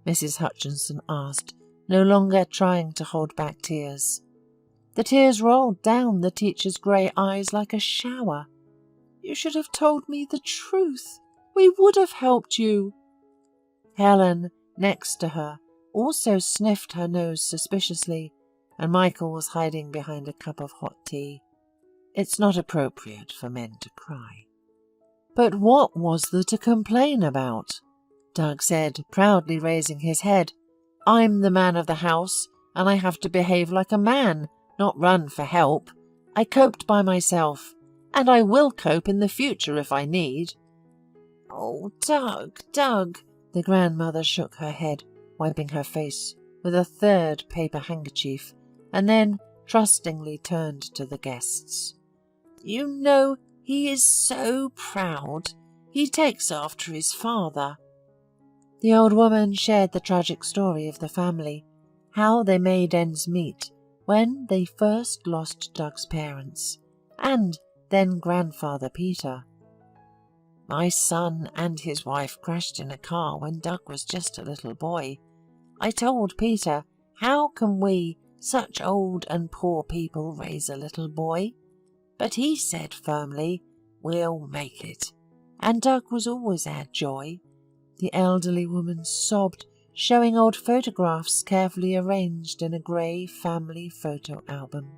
Mrs. Hutchinson asked, no longer trying to hold back tears. The tears rolled down the teacher's grey eyes like a shower. "You should have told me the truth. We would have helped you." Helen, next to her, also sniffed her nose suspiciously, and Michael was hiding behind a cup of hot tea. It's not appropriate for men to cry. "But what was there to complain about?" Doug said, proudly raising his head. "I'm the man of the house, and I have to behave like a man, not run for help. I coped by myself, and I will cope in the future if I need." "Oh, Doug," the grandmother shook her head, wiping her face with a third paper handkerchief, and then trustingly turned to the guests. "You know He is so proud. He takes after his father." The old woman shared the tragic story of the family, how they made ends meet when they first lost Doug's parents, and then grandfather Peter. "My son and his wife crashed in a car when Doug was just a little boy. I told Peter, how can we, such old and poor people, raise a little boy? But he said firmly, we'll make it. And Doug was always our joy." The elderly woman sobbed, showing old photographs carefully arranged in a grey family photo album.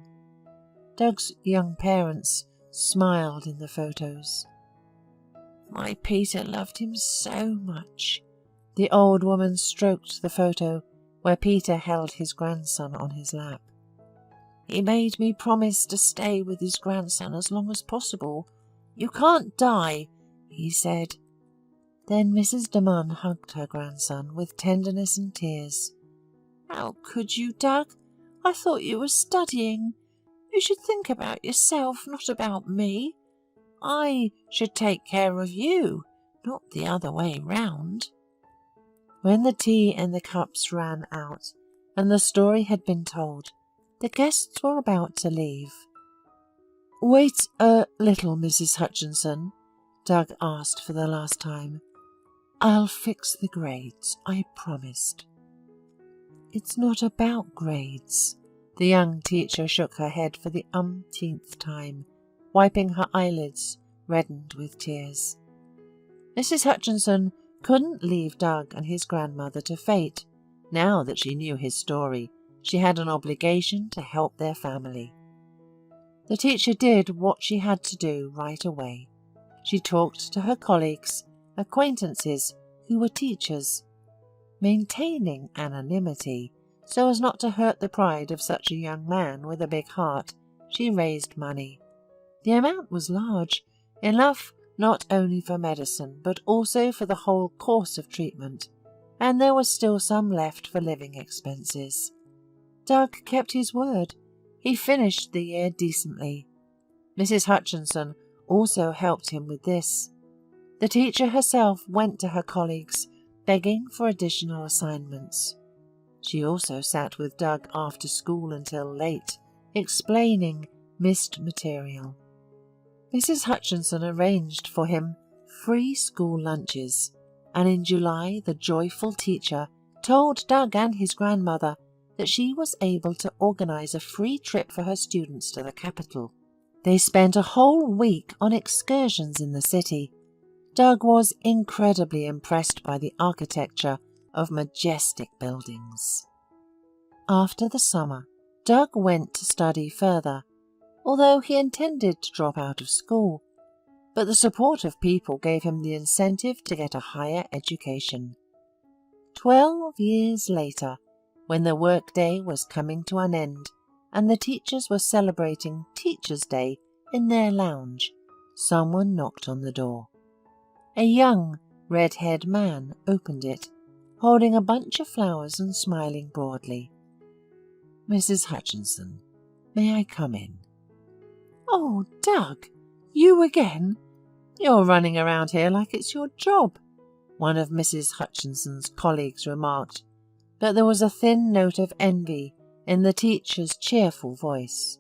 Doug's young parents smiled in the photos. "My Peter loved him so much." The old woman stroked the photo where Peter held his grandson on his lap. "He made me promise to stay with his grandson as long as possible. 'You can't die,' he said." Then Mrs. de Man hugged her grandson with tenderness and tears. "How could you, Doug? I thought you were studying. You should think about yourself, not about me. I should take care of you, not the other way round." When the tea and the cups ran out, and the story had been told, the guests were about to leave. "Wait a little, Mrs. Hutchinson," Doug asked for the last time. "I'll fix the grades, I promised." "It's not about grades." The young teacher shook her head for the umpteenth time, wiping her eyelids reddened with tears. Mrs. Hutchinson couldn't leave Doug and his grandmother to fate. Now that she knew his story, she had an obligation to help their family. The teacher did what she had to do right away. She talked to her colleagues, acquaintances who were teachers, maintaining anonymity so as not to hurt the pride of such a young man with a big heart. She raised money. The amount was large, enough not only for medicine but also for the whole course of treatment, and there was still some left for living expenses. Doug kept his word. He finished the year decently. Mrs. Hutchinson also helped him with this. The teacher herself went to her colleagues, begging for additional assignments. She also sat with Doug after school until late, explaining missed material. Mrs. Hutchinson arranged for him free school lunches, and in July the joyful teacher told Doug and his grandmother that she was able to organize a free trip for her students to the capital. They spent a whole week on excursions in the city. Doug was incredibly impressed by the architecture of majestic buildings. After the summer, Doug went to study further, although he intended to drop out of school, but the support of people gave him the incentive to get a higher education. 12 years later, when the workday was coming to an end and the teachers were celebrating Teachers' Day in their lounge, someone knocked on the door. A young, red-haired man opened it, holding a bunch of flowers and smiling broadly. "Mrs. Hutchinson, may I come in?" "Oh, Doug, you again? You're running around here like it's your job," one of Mrs. Hutchinson's colleagues remarked, but there was a thin note of envy in the teacher's cheerful voice.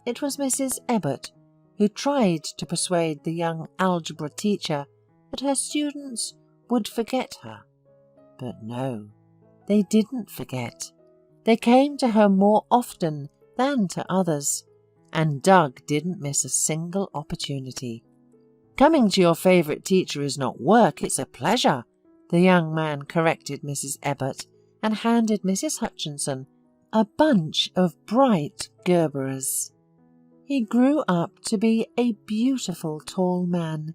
It was Mrs. Ebbott, who tried to persuade the young algebra teacher that her students would forget her. But no, they didn't forget. They came to her more often than to others, and Doug didn't miss a single opportunity. "Coming to your favourite teacher is not work, it's a pleasure," the young man corrected Mrs. Ebbott and handed Mrs. Hutchinson a bunch of bright Gerberas. He grew up to be a beautiful tall man.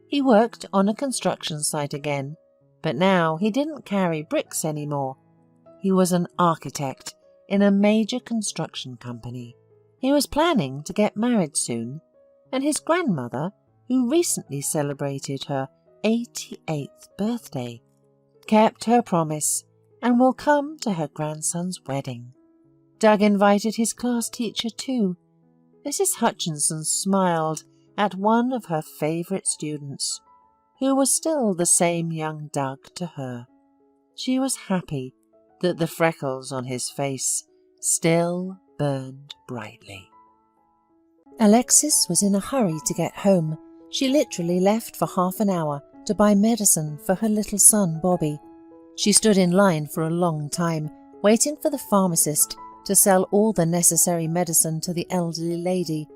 He worked on a construction site again, but now he didn't carry bricks anymore. He was an architect in a major construction company. He was planning to get married soon, and his grandmother, who recently celebrated her 88th birthday, kept her promise and will come to her grandson's wedding. Doug invited his class teacher too. Mrs. Hutchinson smiled at one of her favourite students, who was still the same young Doug to her. She was happy that the freckles on his face still burned brightly. Alexis was in a hurry to get home. She literally left for half an hour to buy medicine for her little son Bobby. She stood in line for a long time, waiting for the pharmacist to sell all the necessary medicine to the elderly lady.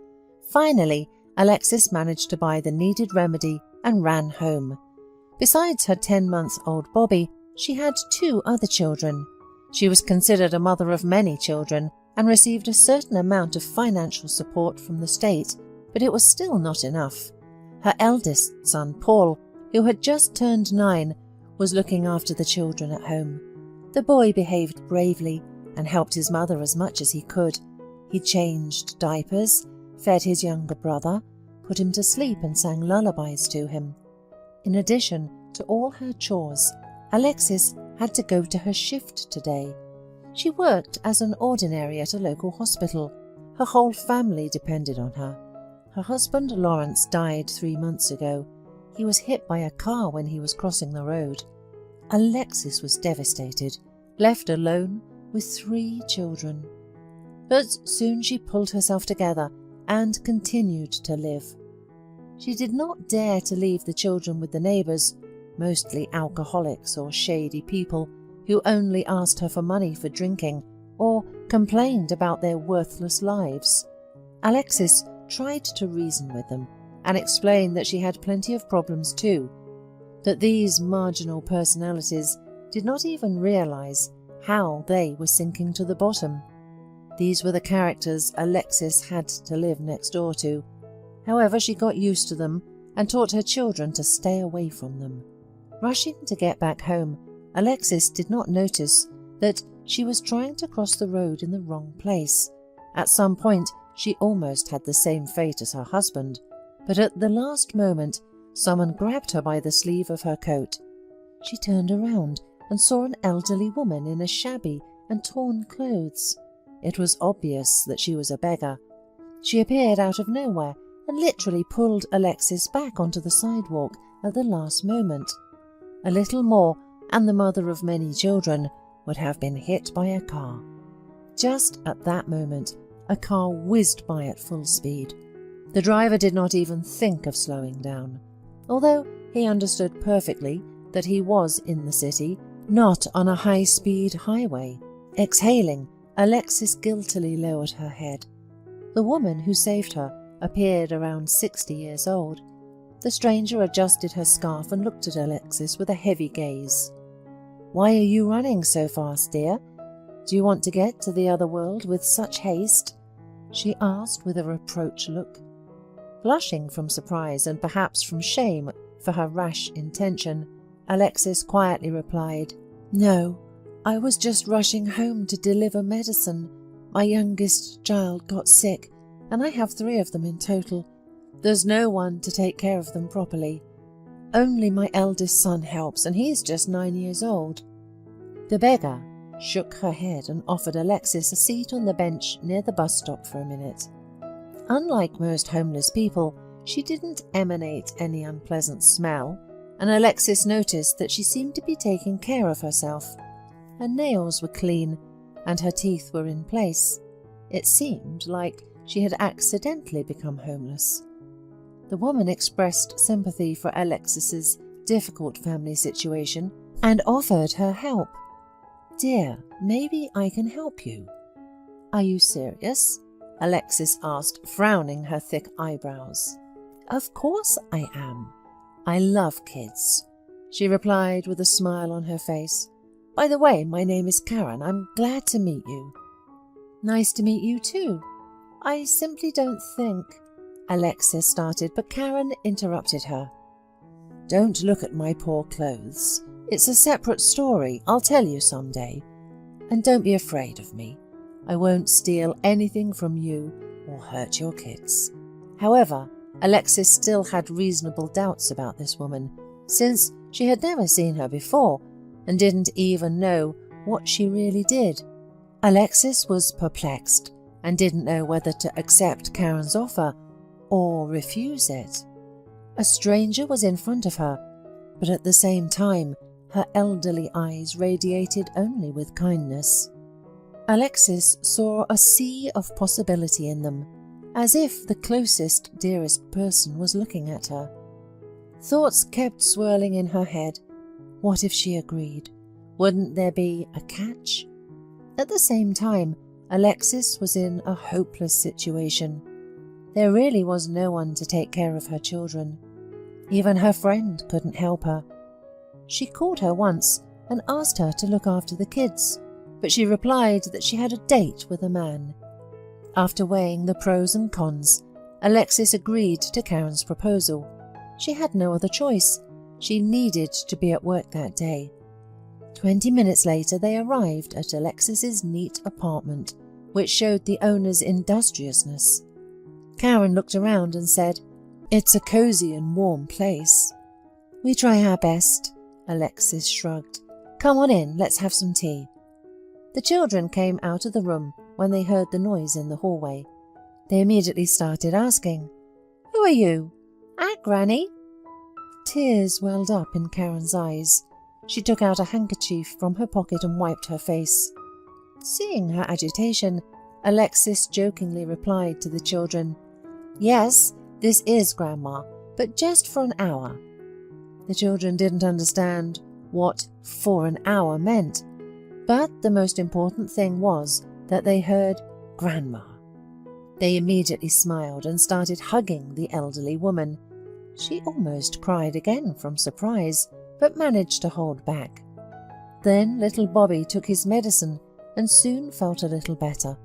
Finally, Alexis managed to buy the needed remedy and ran home. Besides her 10-month-old Bobby, she had 2 other children. She was considered a mother of many children and received a certain amount of financial support from the state, but it was still not enough. Her eldest son, Paul, who had just turned 9, was looking after the children at home. The boy behaved bravely and helped his mother as much as he could. He changed diapers, fed his younger brother, put him to sleep and sang lullabies to him. In addition to all her chores, Alexis had to go to her shift today. She worked as an ordinary at a local hospital. Her whole family depended on her. Her husband Lawrence died 3 months ago. He was hit by a car when he was crossing the road. Alexis was devastated, left alone with 3 children. But soon she pulled herself together and continued to live. She did not dare to leave the children with the neighbours, mostly alcoholics or shady people who only asked her for money for drinking or complained about their worthless lives. Alexis tried to reason with them and explain that she had plenty of problems too, that these marginal personalities did not even realise how they were sinking to the bottom. These were the characters Alexis had to live next door to. However, she got used to them and taught her children to stay away from them. Rushing to get back home, Alexis did not notice that she was trying to cross the road in the wrong place. At some point, she almost had the same fate as her husband, but at the last moment, someone grabbed her by the sleeve of her coat. She turned around and saw an elderly woman in a shabby and torn clothes. It was obvious that she was a beggar. She appeared out of nowhere and literally pulled Alexis back onto the sidewalk at the last moment. A little more, and the mother of many children would have been hit by a car. Just at that moment, a car whizzed by at full speed. The driver did not even think of slowing down, although he understood perfectly that he was in the city, not on a high-speed highway. Exhaling, Alexis guiltily lowered her head. The woman who saved her appeared around 60 years old. The stranger adjusted her scarf and looked at Alexis with a heavy gaze. "Why are you running so fast, dear? Do you want to get to the other world with such haste?" she asked with a reproach look. Blushing from surprise and perhaps from shame for her rash intention, Alexis quietly replied, "No, I was just rushing home to deliver medicine. My youngest child got sick, and I have 3 of them in total. There's no one to take care of them properly. Only my eldest son helps, and he's just 9 years old." The beggar shook her head and offered Alexis a seat on the bench near the bus stop for a minute. Unlike most homeless people, she didn't emanate any unpleasant smell, and Alexis noticed that she seemed to be taking care of herself. Her nails were clean, and her teeth were in place. It seemed like she had accidentally become homeless. The woman expressed sympathy for Alexis's difficult family situation and offered her help. "Dear, maybe I can help you." "Are you serious?" Alexis asked, frowning her thick eyebrows. "Of course I am. I love kids," she replied with a smile on her face. "By the way, my name is Karen. I'm glad to meet you." "Nice to meet you too. I simply don't think—" Alexis started, but Karen interrupted her. "Don't look at my poor clothes. It's a separate story. I'll tell you someday. And don't be afraid of me. I won't steal anything from you or hurt your kids." However, Alexis still had reasonable doubts about this woman, since she had never seen her before and didn't even know what she really did. Alexis was perplexed and didn't know whether to accept Karen's offer or refuse it. A stranger was in front of her, but at the same time, her elderly eyes radiated only with kindness. Alexis saw a sea of possibility in them, as if the closest, dearest person was looking at her. Thoughts kept swirling in her head. What if she agreed? Wouldn't there be a catch? At the same time, Alexis was in a hopeless situation. There really was no one to take care of her children. Even her friend couldn't help her. She called her once and asked her to look after the kids, but she replied that she had a date with a man. After weighing the pros and cons, Alexis agreed to Karen's proposal. She had no other choice. She needed to be at work that day. 20 minutes later they arrived at Alexis's neat apartment, which showed the owner's industriousness. Karen looked around and said, "It's a cozy and warm place." "We try our best," Alexis shrugged. "Come on in, let's have some tea." The children came out of the room when they heard the noise in the hallway. They immediately started asking, "Who are you?" "Aunt Granny." Tears welled up in Karen's eyes. She took out a handkerchief from her pocket and wiped her face. Seeing her agitation, Alexis jokingly replied to the children, "Yes, this is Grandma, but just for an hour." The children didn't understand what "for an hour" meant, but the most important thing was that they heard Grandma. They immediately smiled and started hugging the elderly woman. She almost cried again from surprise, but managed to hold back. Then little Bobby took his medicine and soon felt a little better.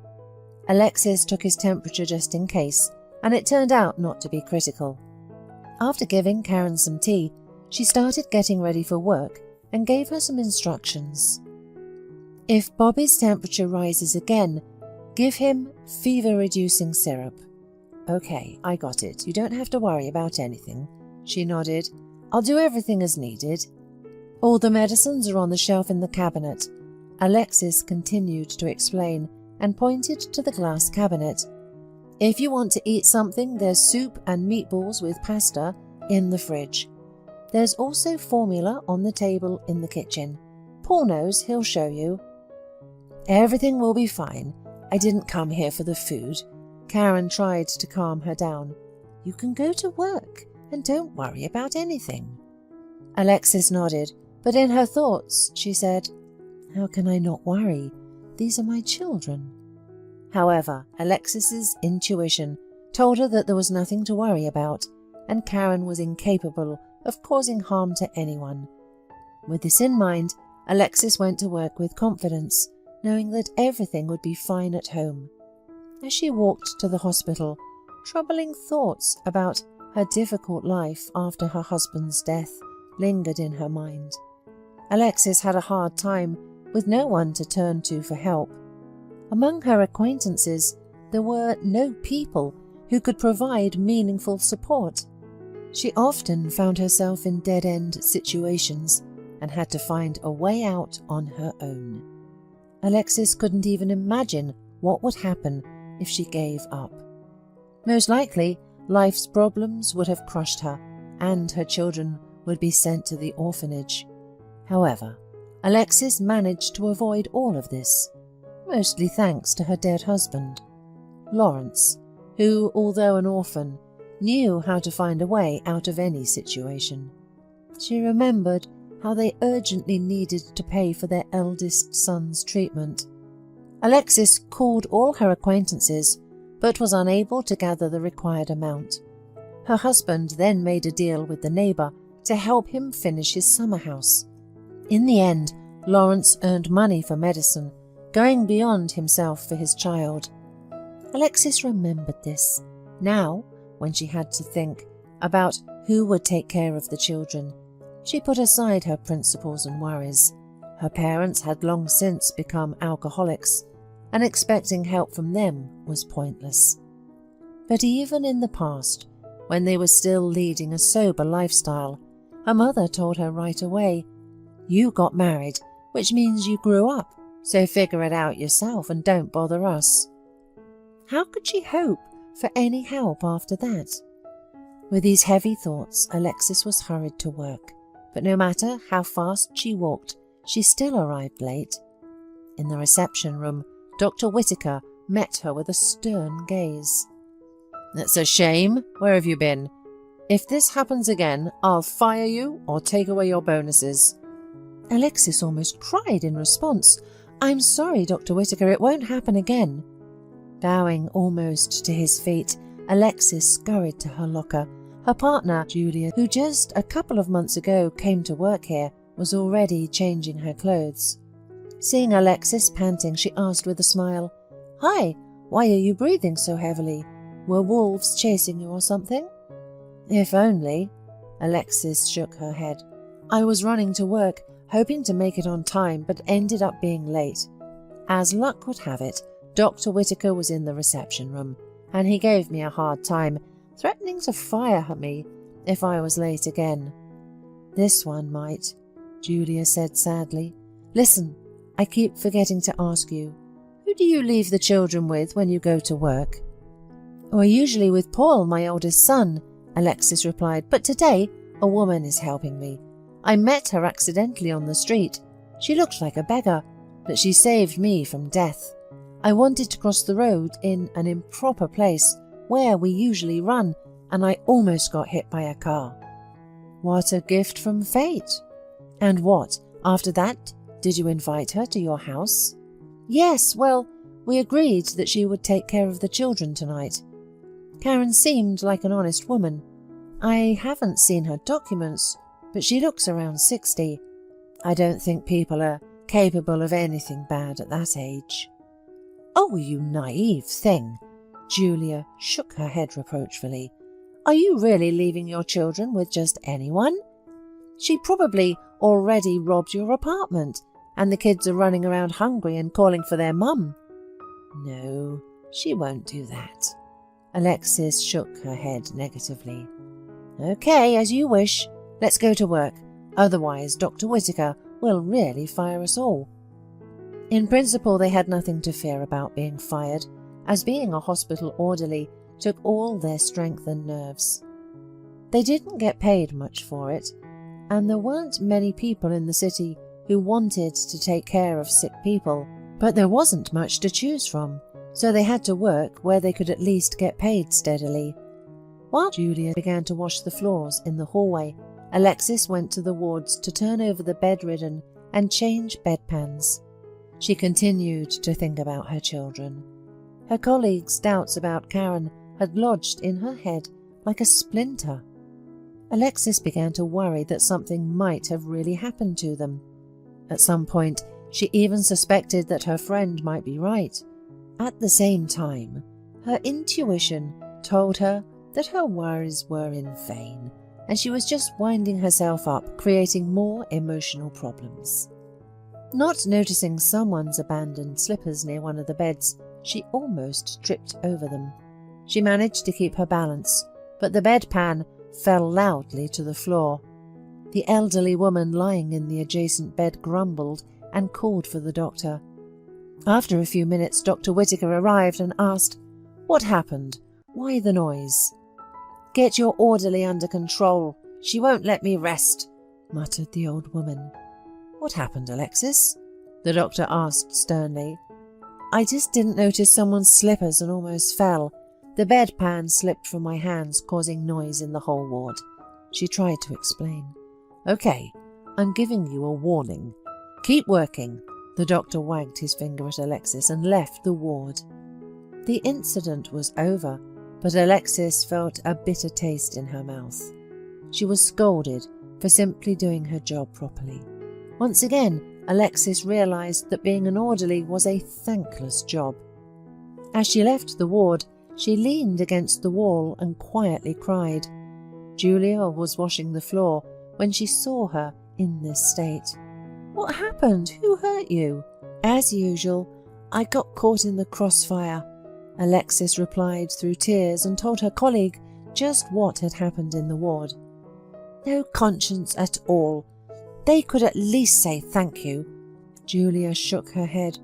Alexis took his temperature just in case, and it turned out not to be critical. After giving Karen some tea, she started getting ready for work and gave her some instructions. "If Bobby's temperature rises again, give him fever-reducing syrup." "Okay, I got it. You don't have to worry about anything," she nodded. "I'll do everything as needed." "All the medicines are on the shelf in the cabinet," Alexis continued to explain and pointed to the glass cabinet. "If you want to eat something, there's soup and meatballs with pasta in the fridge. There's also formula on the table in the kitchen. Paul knows, he'll show you." "Everything will be fine. I didn't come here for the food." Karen tried to calm her down. "You can go to work and don't worry about anything." Alexis nodded, but in her thoughts she said, "How can I not worry? These are my children." However, Alexis's intuition told her that there was nothing to worry about, and Karen was incapable of causing harm to anyone. With this in mind, Alexis went to work with confidence, knowing that everything would be fine at home. As she walked to the hospital, troubling thoughts about her difficult life after her husband's death lingered in her mind. Alexis had a hard time with no one to turn to for help. Among her acquaintances, there were no people who could provide meaningful support. She often found herself in dead-end situations and had to find a way out on her own. Alexis couldn't even imagine what would happen if she gave up. Most likely, life's problems would have crushed her, and her children would be sent to the orphanage. However, Alexis managed to avoid all of this, mostly thanks to her dead husband, Lawrence, who, although an orphan, knew how to find a way out of any situation. She remembered how they urgently needed to pay for their eldest son's treatment. Alexis called all her acquaintances, but was unable to gather the required amount. Her husband then made a deal with the neighbour to help him finish his summer house. In the end, Lawrence earned money for medicine, going beyond himself for his child. Alexis remembered this. Now, when she had to think about who would take care of the children, she put aside her principles and worries. Her parents had long since become alcoholics, and expecting help from them was pointless. But even in the past, when they were still leading a sober lifestyle, her mother told her right away, "You got married, which means you grew up, so figure it out yourself and don't bother us." How could she hope for any help after that. With these heavy thoughts, Alexis was hurried to work, but no matter how fast she walked, she still arrived late. In the reception room, Dr. Whittaker met her with a stern gaze. "That's a shame. Where have you been? If this happens again, I'll fire you or take away your bonuses." Alexis almost cried in response. "I'm sorry, Dr. Whittaker, it won't happen again." Bowing almost to his feet, Alexis scurried to her locker. Her partner, Julia, who just a couple of months ago came to work here, was already changing her clothes. Seeing Alexis panting, she asked with a smile, "Hi, why are you breathing so heavily? Were wolves chasing you or something?" "If only." Alexis shook her head. "I was running to work, hoping to make it on time, but ended up being late. As luck would have it, Dr. Whittaker was in the reception room, and he gave me a hard time, threatening to fire me if I was late again." "This one might," Julia said sadly. "Listen, I keep forgetting to ask you, who do you leave the children with when you go to work?" "Well, usually with Paul, my oldest son," Alexis replied, "but today a woman is helping me. I met her accidentally on the street. She looked like a beggar, but she saved me from death. I wanted to cross the road in an improper place where we usually run, and I almost got hit by a car." "What a gift from fate! And what, after that, did you invite her to your house?" "Yes, well, we agreed that she would take care of the children tonight. Karen seemed like an honest woman. I haven't seen her documents, but she looks around 60. I don't think people are capable of anything bad at that age." "Oh, you naive thing!" Julia shook her head reproachfully. "Are you really leaving your children with just anyone? She probably already robbed your apartment, and the kids are running around hungry and calling for their mum." "No, she won't do that." Alexis shook her head negatively. "Okay, as you wish. Let's go to work. Otherwise, Dr. Whittaker will really fire us all." In principle, they had nothing to fear about being fired, as being a hospital orderly took all their strength and nerves. They didn't get paid much for it, and there weren't many people in the city who wanted to take care of sick people, but there wasn't much to choose from, so they had to work where they could at least get paid steadily. While Julia began to wash the floors in the hallway, Alexis went to the wards to turn over the bedridden and change bedpans. She continued to think about her children. Her colleagues' doubts about Karen had lodged in her head like a splinter. Alexis began to worry that something might have really happened to them. At some point, she even suspected that her friend might be right. At the same time, her intuition told her that her worries were in vain, and she was just winding herself up, creating more emotional problems. Not noticing someone's abandoned slippers near one of the beds, she almost tripped over them. She managed to keep her balance, but the bedpan fell loudly to the floor. The elderly woman lying in the adjacent bed grumbled and called for the doctor. After a few minutes, Dr. Whittaker arrived and asked, "What happened? Why the noise?" "Get your orderly under control. She won't let me rest," muttered the old woman. "What happened, Alexis?" the doctor asked sternly. "I just didn't notice someone's slippers and almost fell. The bedpan slipped from my hands, causing noise in the whole ward," she tried to explain. "Okay, I'm giving you a warning. Keep working." The doctor wagged his finger at Alexis and left the ward. The incident was over, but Alexis felt a bitter taste in her mouth. She was scolded for simply doing her job properly. Once again, Alexis realized that being an orderly was a thankless job. As she left the ward, she leaned against the wall and quietly cried. Julia was washing the floor when she saw her in this state. "What happened? Who hurt you?" "As usual, I got caught in the crossfire," Alexis replied through tears and told her colleague just what had happened in the ward. "No conscience at all. They could at least say thank you." Julia shook her head.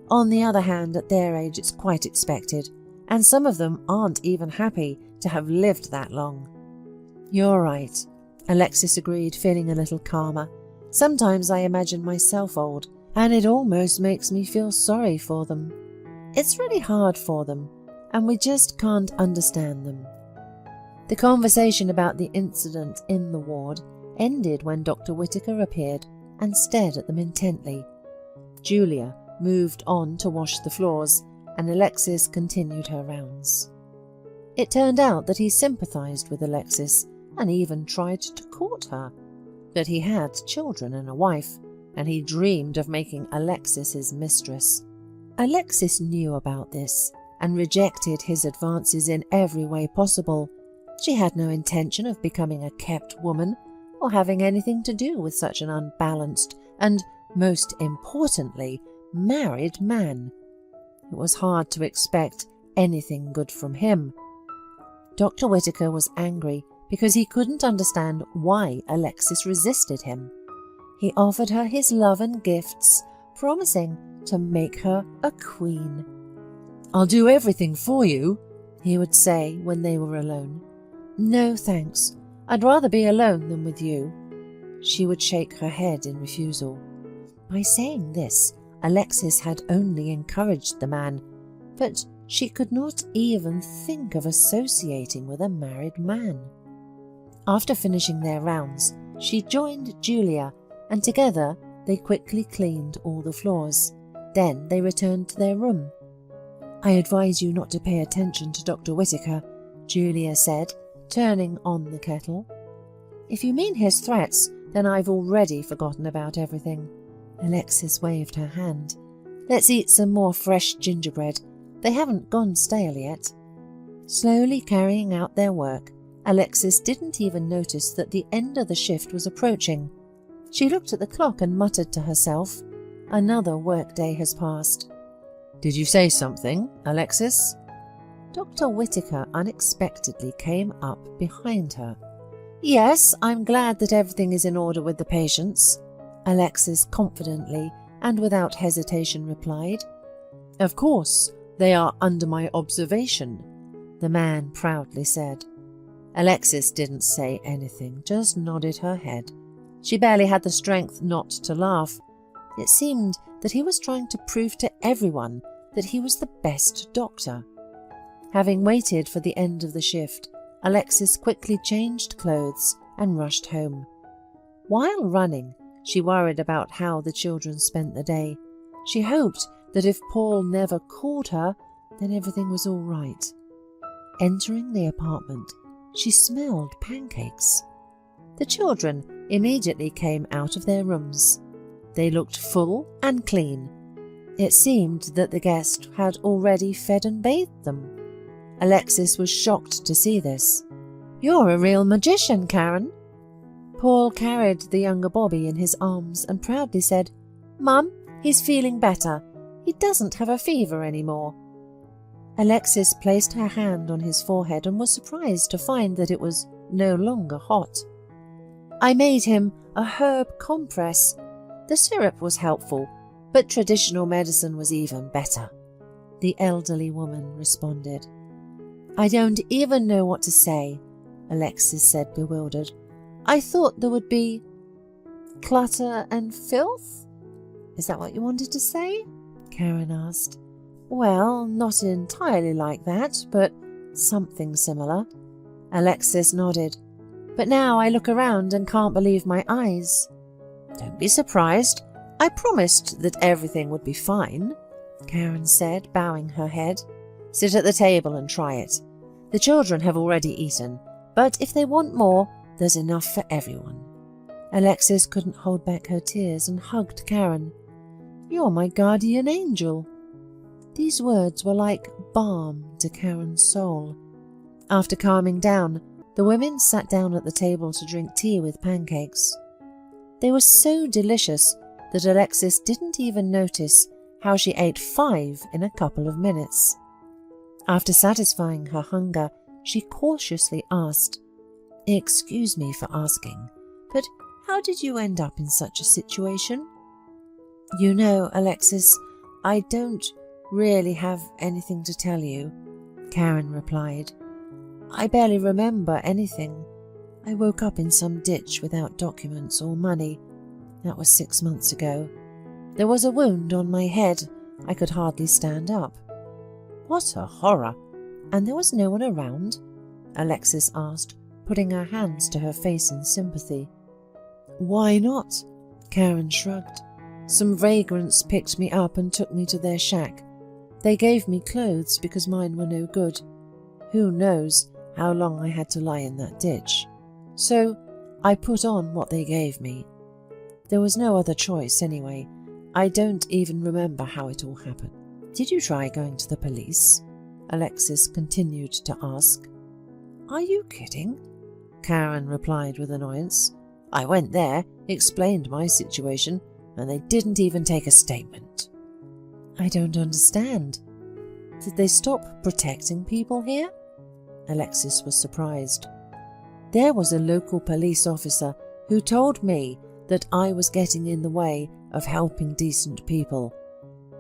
"On the other hand, at their age it's quite expected. and some of them aren't even happy to have lived that long. You're right, Alexis agreed, feeling a little calmer. Sometimes I imagine myself old, and it almost makes me feel sorry for them. It's really hard for them, and we just can't understand them. The conversation about the incident in the ward ended when Dr. Whittaker appeared and stared at them intently. Julia moved on to wash the floors, and Alexis continued her rounds. It turned out that he sympathised with Alexis and even tried to court her, but he had children and a wife, and he dreamed of making Alexis his mistress. Alexis knew about this and rejected his advances in every way possible. She had no intention of becoming a kept woman or having anything to do with such an unbalanced and, most importantly, married man. It was hard to expect anything good from him. Dr. Whittaker was angry because he couldn't understand why Alexis resisted him. He offered her his love and gifts, promising to make her a queen. "I'll do everything for you," he would say when they were alone. "No, thanks. I'd rather be alone than with you." She would shake her head in refusal. By saying this, Alexis had only encouraged the man, but she could not even think of associating with a married man. After finishing their rounds, she joined Julia, and together they quickly cleaned all the floors. Then they returned to their room. "I advise you not to pay attention to Dr. Whittaker," Julia said, turning on the kettle. "If you mean his threats, then I've already forgotten about everything." Alexis waved her hand. "Let's eat some more fresh gingerbread. They haven't gone stale yet." Slowly carrying out their work, Alexis didn't even notice that the end of the shift was approaching. She looked at the clock and muttered to herself, "Another workday has passed." "Did you say something, Alexis?" Dr. Whittaker unexpectedly came up behind her. "Yes, I'm glad that everything is in order with the patients," Alexis confidently and without hesitation replied. "Of course, they are under my observation," the man proudly said. Alexis didn't say anything, just nodded her head. She barely had the strength not to laugh. It seemed that he was trying to prove to everyone that he was the best doctor. Having waited for the end of the shift, Alexis quickly changed clothes and rushed home. While running, she worried about how the children spent the day. She hoped that if Paul never called her, then everything was all right. Entering the apartment, she smelled pancakes. The children immediately came out of their rooms. They looked full and clean. It seemed that the guest had already fed and bathed them. Alexis was shocked to see this. "You're a real magician, Karen." Paul carried the younger Bobby in his arms and proudly said, "Mum, he's feeling better. He doesn't have a fever anymore." Alexis placed her hand on his forehead and was surprised to find that it was no longer hot. "I made him a herb compress. The syrup was helpful, but traditional medicine was even better," the elderly woman responded. "I don't even know what to say," Alexis said, bewildered. "I thought there would be clutter and filth." "Is that what you wanted to say?" Karen asked. "Well, not entirely like that, but something similar." Alexis nodded. "But now I look around and can't believe my eyes." "Don't be surprised. I promised that everything would be fine," Karen said, bowing her head. "Sit at the table and try it. The children have already eaten, but if they want more, there's enough for everyone." Alexis couldn't hold back her tears and hugged Karen. "You're my guardian angel." These words were like balm to Karen's soul. After calming down, the women sat down at the table to drink tea with pancakes. They were so delicious that Alexis didn't even notice how she ate 5 in a couple of minutes. After satisfying her hunger, she cautiously asked, "Excuse me for asking, but how did you end up in such a situation?" "You know, Alexis, I don't really have anything to tell you," Karen replied. I barely remember anything. I woke up in some ditch without documents or money. That was 6 months ago. There was a wound on my head. I could hardly stand up. What a horror! And there was no one around? Alexis asked, putting her hands to her face in sympathy. Why not? Karen shrugged. Some vagrants picked me up and took me to their shack. They gave me clothes because mine were no good. Who knows how long I had to lie in that ditch. So I put on what they gave me. There was no other choice anyway. I don't even remember how it all happened. Did you try going to the police? Alexis continued to ask. Are you kidding? Karen replied with annoyance. I went there, explained my situation, and they didn't even take a statement. I don't understand. Did they stop protecting people here? Alexis was surprised. There was a local police officer who told me that I was getting in the way of helping decent people.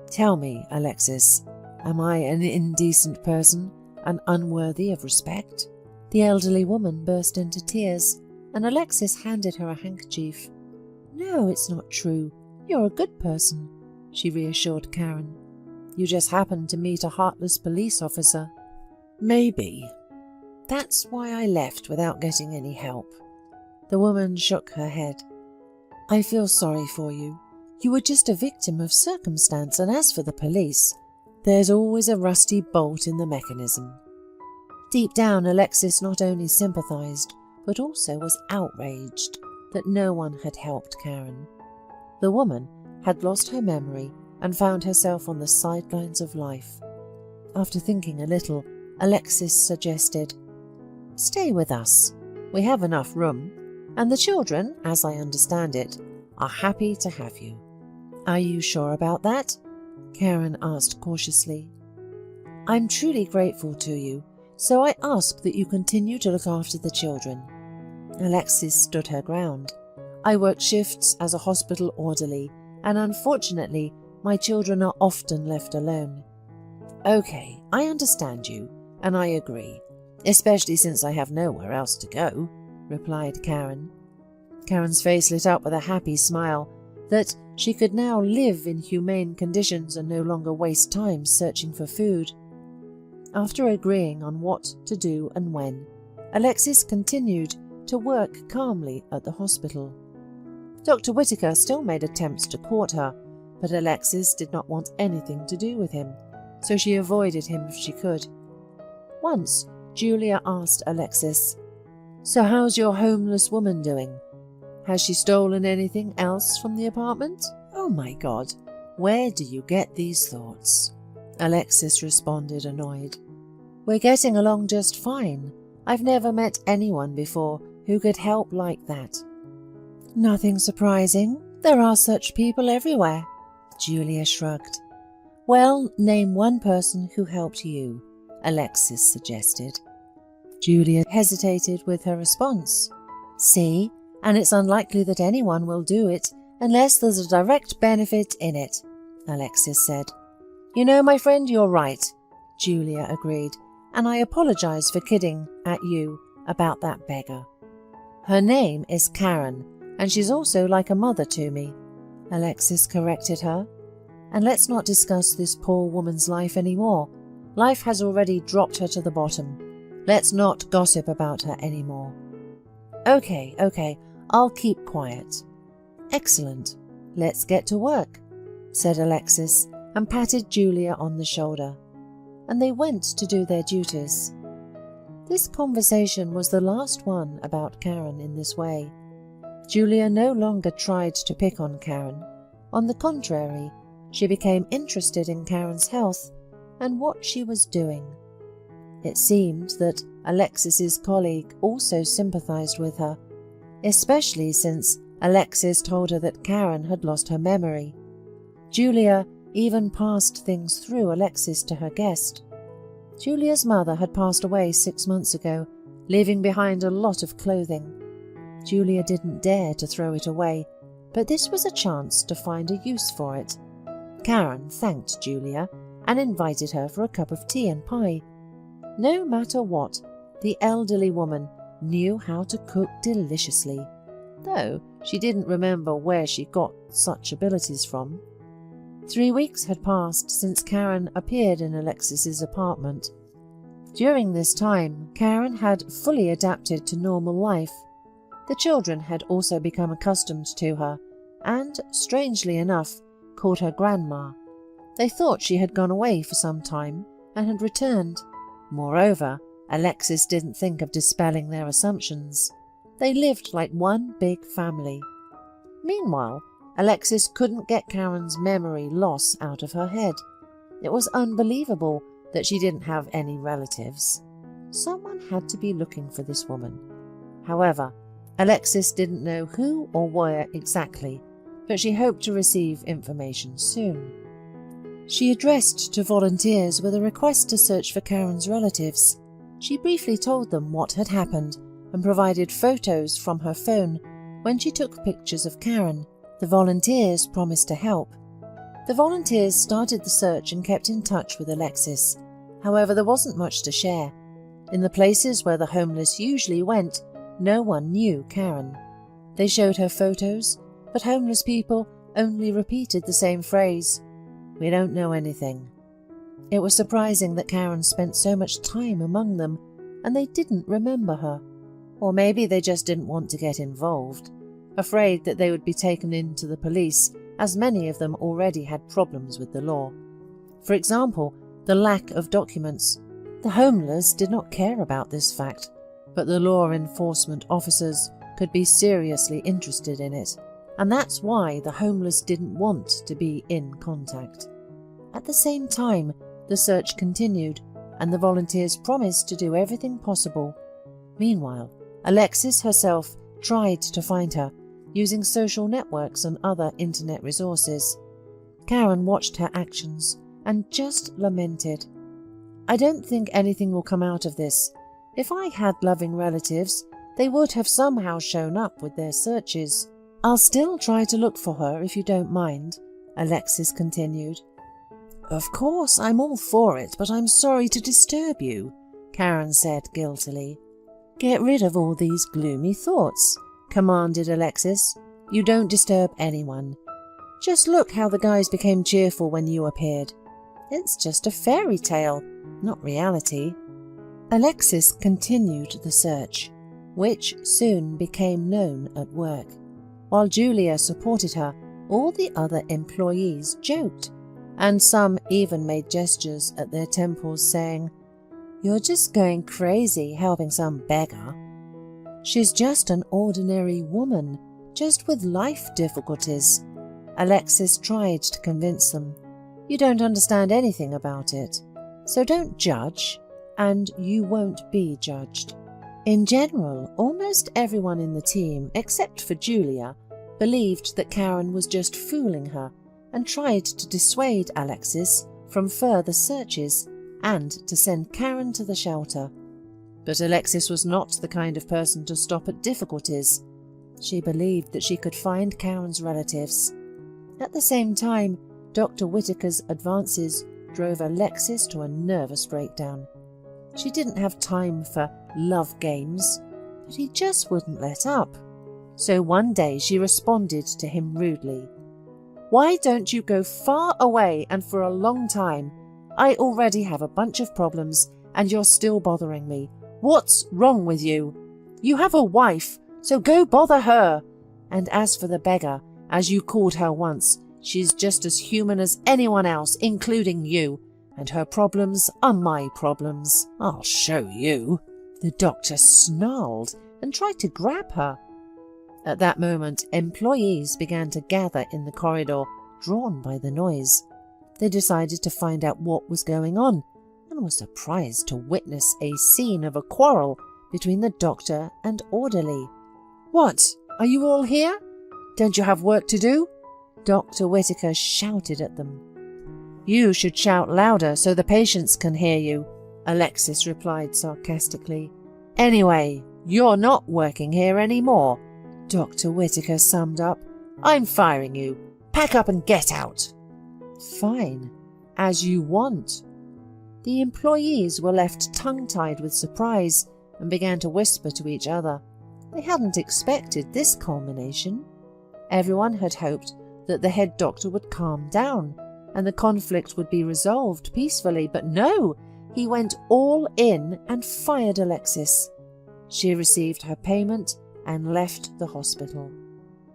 Tell me, Alexis, am I an indecent person and unworthy of respect? The elderly woman burst into tears, and Alexis handed her a handkerchief. No, it's not true. You're a good person, she reassured Karen. You just happened to meet a heartless police officer. Maybe. That's why I left without getting any help. The woman shook her head. I feel sorry for you. You were just a victim of circumstance, and as for the police, there's always a rusty bolt in the mechanism. Deep down, Alexis not only sympathized, but also was outraged that no one had helped Karen. The woman had lost her memory and found herself on the sidelines of life. After thinking a little, Alexis suggested, Stay with us. We have enough room, and the children, as I understand it, are happy to have you. Are you sure about that? Karen asked cautiously. I'm truly grateful to you, so I ask that you continue to look after the children. Alexis stood her ground. I work shifts as a hospital orderly, and unfortunately, my children are often left alone. Okay, I understand you, and I agree, especially since I have nowhere else to go, replied Karen. Karen's face lit up with a happy smile that she could now live in humane conditions and no longer waste time searching for food. After agreeing on what to do and when, Alexis continued to work calmly at the hospital. Dr. Whittaker still made attempts to court her, but Alexis did not want anything to do with him, so she avoided him if she could. Once, Julia asked Alexis, So how's your homeless woman doing? Has she stolen anything else from the apartment? Oh my God, where do you get these thoughts? Alexis responded, annoyed. We're getting along just fine. I've never met anyone before who could help like that. Nothing surprising. There are such people everywhere. Julia shrugged. Well, name one person who helped you, Alexis suggested. Julia hesitated with her response. See? And it's unlikely that anyone will do it unless there's a direct benefit in it, Alexis said. You know, my friend, you're right, Julia agreed, and I apologize for kidding at you about that beggar. Her name is Karen, and she's also like a mother to me, Alexis corrected her. And let's not discuss this poor woman's life anymore. Life has already dropped her to the bottom. Let's not gossip about her anymore. Okay, I'll keep quiet. Excellent. Let's get to work, said Alexis, and patted Julia on the shoulder. And they went to do their duties. This conversation was the last one about Karen in this way. Julia no longer tried to pick on Karen. On the contrary, she became interested in Karen's health and what she was doing. It seemed that Alexis's colleague also sympathized with her, especially since Alexis told her that Karen had lost her memory. Julia even passed things through Alexis to her guest. Julia's mother had passed away 6 months ago, leaving behind a lot of clothing. Julia didn't dare to throw it away, but this was a chance to find a use for it. Karen thanked Julia and invited her for a cup of tea and pie. No matter what, the elderly woman knew how to cook deliciously, though she didn't remember where she got such abilities from. 3 weeks had passed since Karen appeared in Alexis's apartment. During this time, Karen had fully adapted to normal life. The children had also become accustomed to her and, strangely enough, called her grandma. They thought she had gone away for some time and had returned. Moreover, Alexis didn't think of dispelling their assumptions. They lived like one big family. Meanwhile, Alexis couldn't get Karen's memory loss out of her head. It was unbelievable that she didn't have any relatives. Someone had to be looking for this woman. However, Alexis didn't know who or where exactly, but she hoped to receive information soon. She addressed to volunteers with a request to search for Karen's relatives. She briefly told them what had happened and provided photos from her phone. When she took pictures of Karen, the volunteers promised to help. The volunteers started the search and kept in touch with Alexis. However, there wasn't much to share. In the places where the homeless usually went, no one knew Karen. They showed her photos, but homeless people only repeated the same phrase, "We don't know anything." It was surprising that Karen spent so much time among them and they didn't remember her. Or maybe they just didn't want to get involved, afraid that they would be taken into the police, as many of them already had problems with the law. For example, the lack of documents. The homeless did not care about this fact, but the law enforcement officers could be seriously interested in it, and that's why the homeless didn't want to be in contact. At the same time, the search continued, and the volunteers promised to do everything possible. Meanwhile, Alexis herself tried to find her, using social networks and other internet resources. Karen watched her actions and just lamented. "I don't think anything will come out of this. If I had loving relatives, they would have somehow shown up with their searches. I'll still try to look for her if you don't mind," Alexis continued. "Of course, I'm all for it, but I'm sorry to disturb you," Karen said guiltily. "Get rid of all these gloomy thoughts," commanded Alexis. "You don't disturb anyone. Just look how the guys became cheerful when you appeared. It's just a fairy tale, not reality." Alexis continued the search, which soon became known at work. While Julia supported her, all the other employees joked, and some even made gestures at their temples saying, "You're just going crazy helping some beggar. She's just an ordinary woman, just with life difficulties." Alexis tried to convince them. "You don't understand anything about it, so don't judge, and you won't be judged." In general, almost everyone in the team, except for Julia, believed that Karen was just fooling her and tried to dissuade Alexis from further searches and to send Karen to the shelter. But Alexis was not the kind of person to stop at difficulties. She believed that she could find Karen's relatives. At the same time, Dr. Whitaker's advances drove Alexis to a nervous breakdown. She didn't have time for love games, but he just wouldn't let up. So one day she responded to him rudely. "Why don't you go far away and for a long time? I already have a bunch of problems and you're still bothering me. What's wrong with you? You have a wife, so go bother her. And as for the beggar, as you called her once, she's just as human as anyone else, including you, and her problems are my problems. I'll show you." The doctor snarled and tried to grab her. At that moment, employees began to gather in the corridor, drawn by the noise. They decided to find out what was going on and were surprised to witness a scene of a quarrel between the doctor and orderly. "What? Are you all here? Don't you have work to do?" Dr. Whitaker shouted at them. "You should shout louder so the patients can hear you," Alexis replied sarcastically. "Anyway, you're not working here anymore," Dr. Whitaker summed up. "I'm firing you. Pack up and get out." "Fine, as you want." The employees were left tongue-tied with surprise and began to whisper to each other. They hadn't expected this culmination. Everyone had hoped that the head doctor would calm down and the conflict would be resolved peacefully, but no, he went all in and fired Alexis. She received her payment and left the hospital.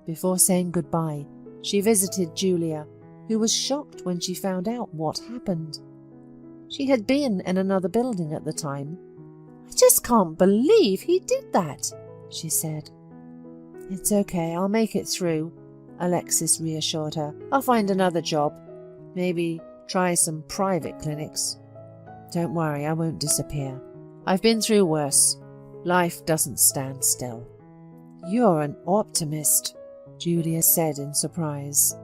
Before saying goodbye, she visited Julia, who was shocked when she found out what happened. She had been in another building at the time. "I just can't believe he did that," she said. "It's okay, I'll make it through," Alexis reassured her. "I'll find another job. Maybe try some private clinics. Don't worry, I won't disappear. I've been through worse. Life doesn't stand still." "You're an optimist," Julia said in surprise.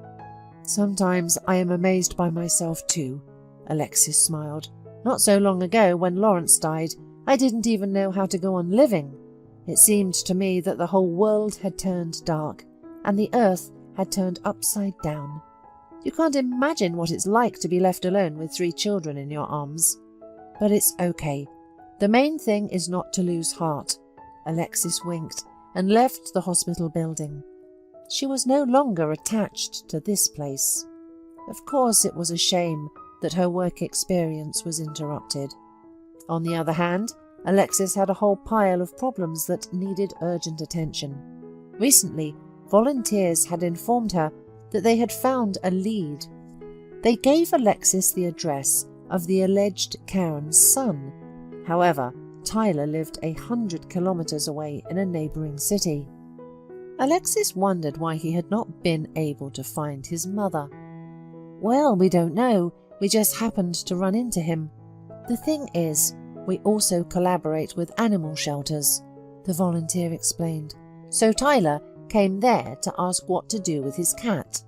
"Sometimes I am amazed by myself too," Alexis smiled. "Not so long ago, when Lawrence died, I didn't even know how to go on living. It seemed to me that the whole world had turned dark, and the earth had turned upside down. You can't imagine what it's like to be left alone with 3 children in your arms. But it's okay. The main thing is not to lose heart." Alexis winked and left the hospital building. She was no longer attached to this place. Of course, it was a shame that her work experience was interrupted. On the other hand, Alexis had a whole pile of problems that needed urgent attention. Recently, volunteers had informed her that they had found a lead. They gave Alexis the address of the alleged Karen's son. However, Tyler lived 100 kilometers away in a neighboring city. Alexis wondered why he had not been able to find his mother. "Well, we don't know. We just happened to run into him. The thing is, we also collaborate with animal shelters," the volunteer explained. "So Tyler came there to ask what to do with his cat.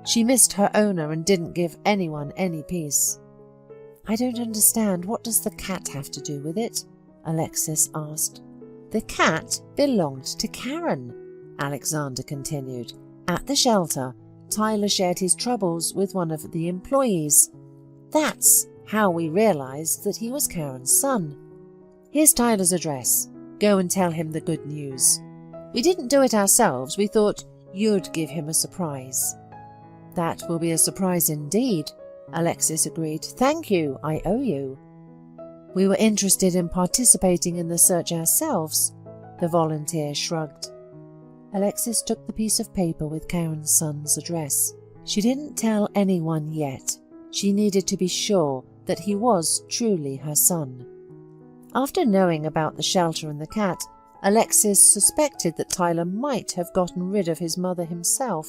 She missed her owner and didn't give anyone any peace." "I don't understand. What does the cat have to do with it?" Alexis asked. "The cat belonged to Karen," Alexander continued. "At the shelter, Tyler shared his troubles with one of the employees. That's how we realized that he was Karen's son. Here's Tyler's address. Go and tell him the good news. We didn't do it ourselves. We thought you'd give him a surprise." "That will be a surprise indeed," Alexis agreed. "Thank you, I owe you." "We were interested in participating in the search ourselves," the volunteer shrugged. Alexis took the piece of paper with Karen's son's address. She didn't tell anyone yet. She needed to be sure that he was truly her son. After knowing about the shelter and the cat, Alexis suspected that Tyler might have gotten rid of his mother himself.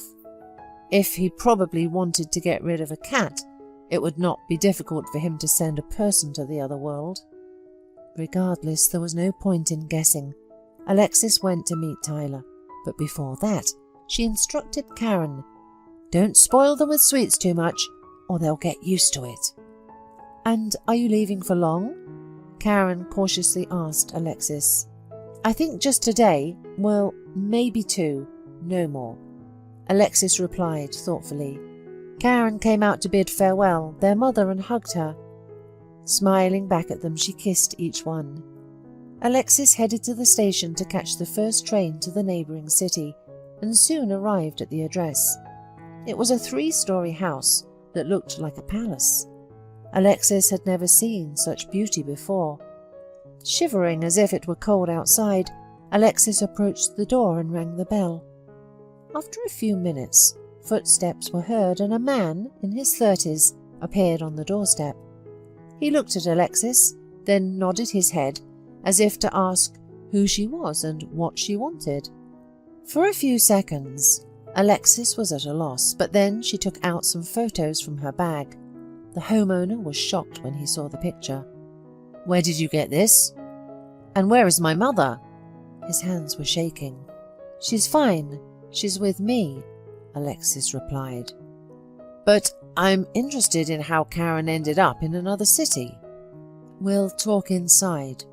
If he probably wanted to get rid of a cat, it would not be difficult for him to send a person to the other world. Regardless, there was no point in guessing. Alexis went to meet Tyler, but before that, she instructed Karen, "Don't spoil them with sweets too much, or they'll get used to it." "And are you leaving for long?" Karen cautiously asked Alexis. "I think just today. Well, maybe 2, no more," Alexis replied thoughtfully. Karen came out to bid farewell their mother and hugged her. Smiling back at them, she kissed each one. Alexis headed to the station to catch the first train to the neighbouring city and soon arrived at the address. It was a 3-story house that looked like a palace. Alexis had never seen such beauty before. Shivering as if it were cold outside, Alexis approached the door and rang the bell. After a few minutes, footsteps were heard and a man in his 30s appeared on the doorstep. He looked at Alexis, then nodded his head as if to ask who she was and what she wanted. For a few seconds, Alexis was at a loss, but then she took out some photos from her bag. The homeowner was shocked when he saw the picture. "Where did you get this? And where is my mother?" His hands were shaking. "She's fine. She's with me," Alexis replied. "But I'm interested in how Karen ended up in another city." "We'll talk inside."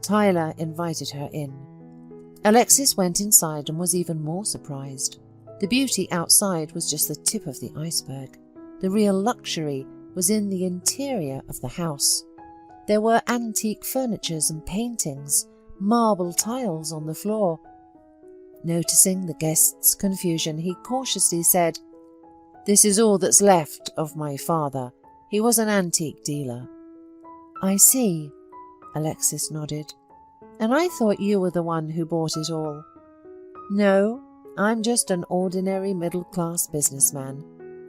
Tyler invited her in. Alexis went inside and was even more surprised. The beauty outside was just the tip of the iceberg. The real luxury was in the interior of the house. There were antique furnitures and paintings, marble tiles on the floor. Noticing the guests' confusion, he cautiously said, "This is all that's left of my father. He was an antique dealer." "I see," Alexis nodded. "And I thought you were the one who bought it all." "No, I'm just an ordinary middle-class businessman."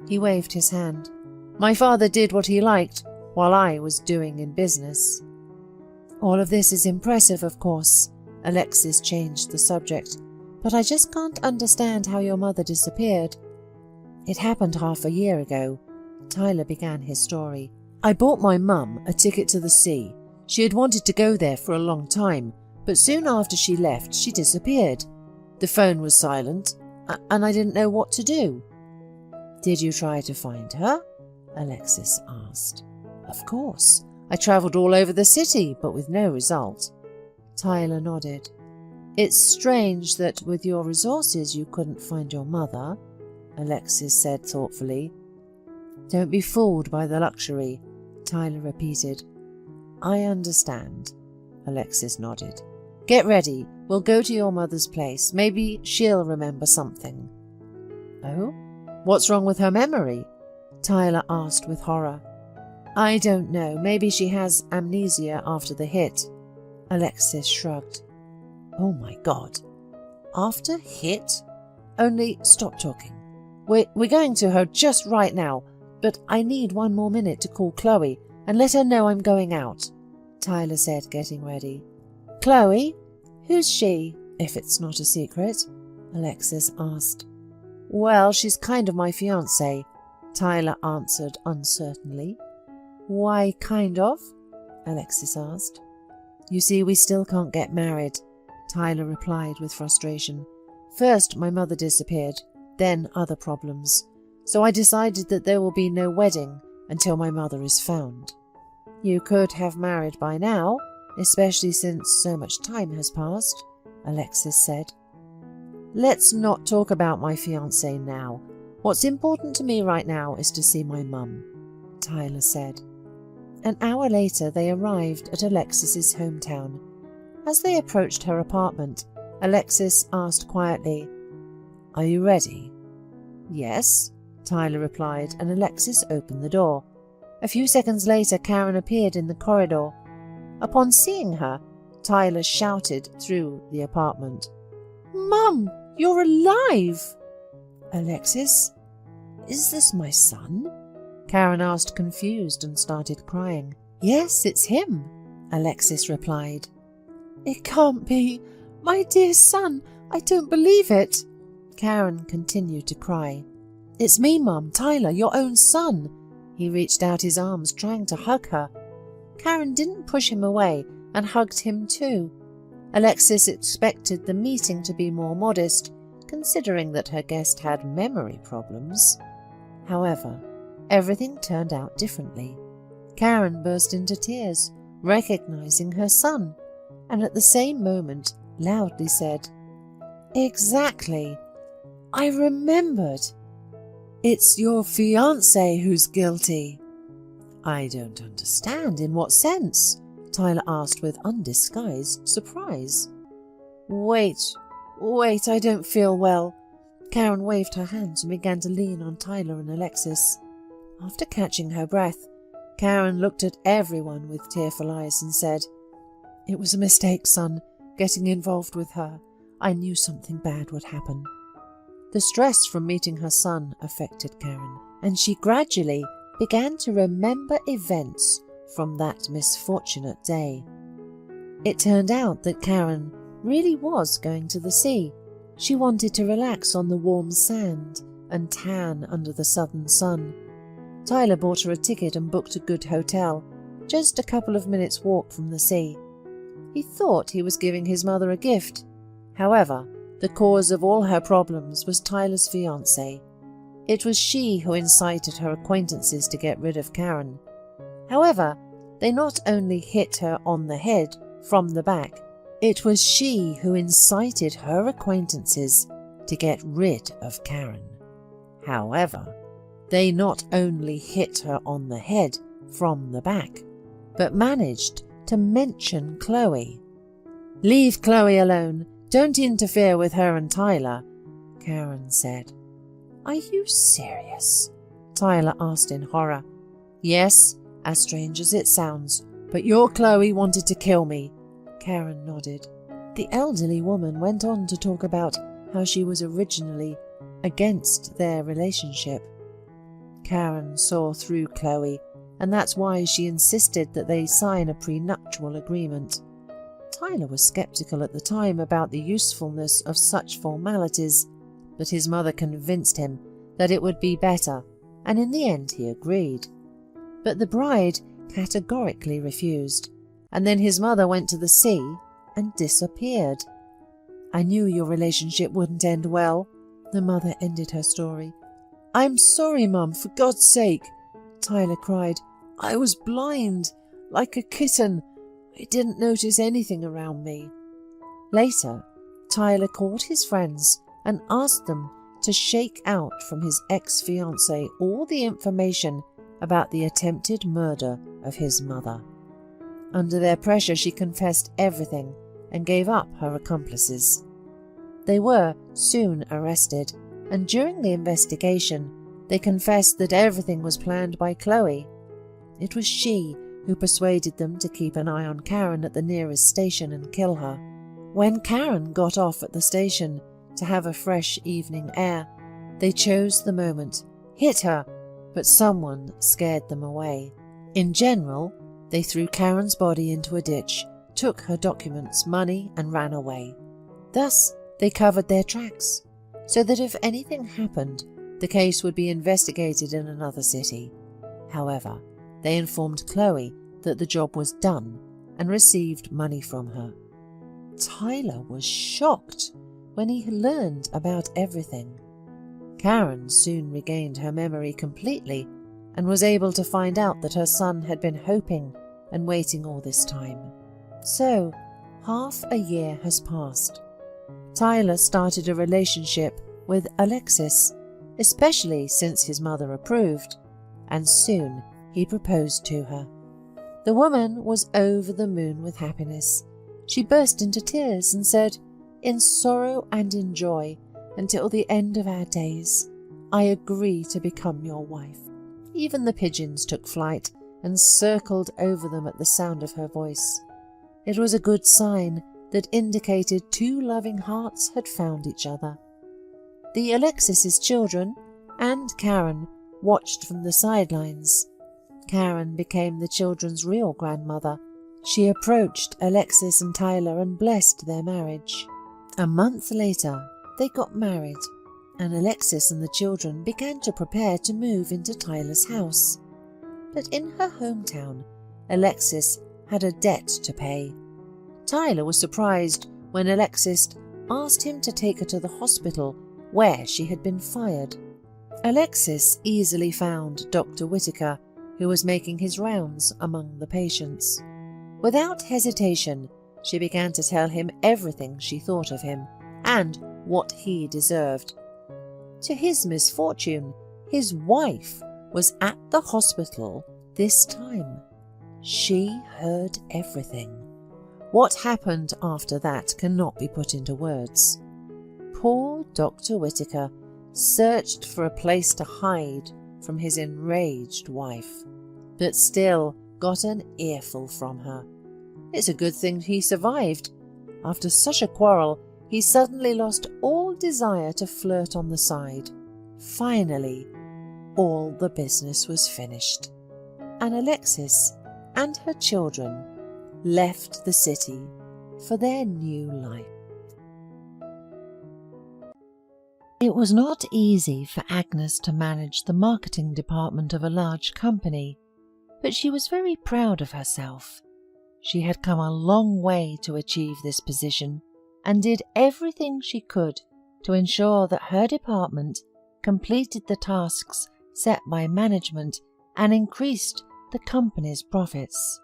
He waved his hand. "My father did what he liked while I was doing in business." "All of this is impressive, of course." Alexis changed the subject. "But I just can't understand how your mother disappeared." "It happened half a year ago." Tyler began his story. "I bought my mum a ticket to the sea. She had wanted to go there for a long time, but soon after she left, she disappeared. The phone was silent, and I didn't know what to do." "Did you try to find her?" Alexis asked. "Of course. I travelled all over the city, but with no result." Tyler nodded. "It's strange that with your resources you couldn't find your mother," Alexis said thoughtfully. "Don't be fooled by the luxury," Tyler repeated. "I understand," Alexis nodded. "Get ready. We'll go to your mother's place. Maybe she'll remember something." "Oh? What's wrong with her memory?" Tyler asked with horror. "I don't know. Maybe she has amnesia after the hit." Alexis shrugged. "Oh my God. After hit? Only stop talking. We're going to her just right now, but I need one more minute to call Chloe and let her know I'm going out," Tyler said, getting ready. "Chloe? Who's she, if it's not a secret?" Alexis asked. "Well, she's kind of my fiancée," Tyler answered uncertainly. "Why kind of?" Alexis asked. "You see, we still can't get married," Tyler replied with frustration. "First, my mother disappeared, then other problems. So I decided that there will be no wedding until my mother is found." "You could have married by now, especially since so much time has passed," Alexis said. "Let's not talk about my fiancé now. What's important to me right now is to see my mum," Tyler said. An hour later they arrived at Alexis's hometown. As they approached her apartment, Alexis asked quietly, "Are you ready?" "Yes," Tyler replied, and Alexis opened the door. A few seconds later, Karen appeared in the corridor. Upon seeing her, Tyler shouted through the apartment, "Mum, you're alive!" "Alexis, is this my son?" Karen asked, confused, and started crying. "Yes, it's him," Alexis replied. "It can't be! My dear son, I don't believe it!" Karen continued to cry. "It's me, Mum, Tyler, your own son." He reached out his arms, trying to hug her. Karen didn't push him away and hugged him too. Alexis expected the meeting to be more modest, considering that her guest had memory problems. However, everything turned out differently. Karen burst into tears, recognizing her son, and at the same moment loudly said, "Exactly! I remembered! It's your fiancé who's guilty." "I don't understand. In what sense?" Tyler asked with undisguised surprise. Wait, I don't feel well." Karen waved her hands and began to lean on Tyler and Alexis. After catching her breath, Karen looked at everyone with tearful eyes and said, "It was a mistake, son, getting involved with her. I knew something bad would happen." The stress from meeting her son affected Karen, and she gradually began to remember events from that misfortunate day. It turned out that Karen really was going to the sea. She wanted to relax on the warm sand and tan under the southern sun. Tyler bought her a ticket and booked a good hotel, just a couple of minutes' walk from the sea. He thought he was giving his mother a gift. However, the cause of all her problems was Tyler's fiancée. It was she who incited her acquaintances to get rid of Karen. However, they not only hit her on the head from the back, it was she who incited her acquaintances to get rid of Karen. However, They not only hit her on the head from the back, but managed to mention Chloe. "Leave Chloe alone. Don't interfere with her and Tyler," Karen said. "Are you serious?" Tyler asked in horror. "Yes, as strange as it sounds, but your Chloe wanted to kill me," Karen nodded. The elderly woman went on to talk about how she was originally against their relationship. Karen saw through Chloe, and that's why she insisted that they sign a prenuptial agreement. Tyler was skeptical at the time about the usefulness of such formalities, but his mother convinced him that it would be better, and in the end he agreed. But the bride categorically refused, and then his mother went to the sea and disappeared. "I knew your relationship wouldn't end well," the mother ended her story. "I'm sorry, Mum, for God's sake," Tyler cried. "I was blind, like a kitten. I didn't notice anything around me." Later, Tyler called his friends and asked them to shake out from his ex-fiancée all the information about the attempted murder of his mother. Under their pressure, she confessed everything and gave up her accomplices. They were soon arrested, and during the investigation, they confessed that everything was planned by Chloe. It was she who persuaded them to keep an eye on Karen at the nearest station and kill her. When Karen got off at the station to have a fresh evening air, they chose the moment, hit her, but someone scared them away. In general, they threw Karen's body into a ditch, took her documents, money, and ran away. Thus, they covered their tracks, so that if anything happened, the case would be investigated in another city. However, they informed Chloe that the job was done and received money from her. Tyler was shocked when he learned about everything. Karen soon regained her memory completely and was able to find out that her son had been hoping and waiting all this time. So, half a year has passed. Tyler started a relationship with Alexis, especially since his mother approved, and soon he proposed to her. The woman was over the moon with happiness. She burst into tears and said, "In sorrow and in joy, until the end of our days, I agree to become your wife." Even the pigeons took flight and circled over them at the sound of her voice. It was a good sign that indicated two loving hearts had found each other. The Alexis's children and Karen watched from the sidelines. Karen became the children's real grandmother. She approached Alexis and Tyler and blessed their marriage. A month later, they got married, and Alexis and the children began to prepare to move into Tyler's house. But in her hometown, Alexis had a debt to pay. Tyler was surprised when Alexis asked him to take her to the hospital where she had been fired. Alexis easily found Dr. Whitaker, who was making his rounds among the patients. Without hesitation, she began to tell him everything she thought of him and what he deserved. To his misfortune, his wife was at the hospital this time. She heard everything. What happened after that cannot be put into words. Poor Dr. Whitaker searched for a place to hide from his enraged wife, but still got an earful from her. It's a good thing he survived. After such a quarrel, he suddenly lost all desire to flirt on the side. Finally, all the business was finished, and Alexis and her children left the city for their new life. It was not easy for Agnes to manage the marketing department of a large company, but she was very proud of herself. She had come a long way to achieve this position and did everything she could to ensure that her department completed the tasks set by management and increased the company's profits.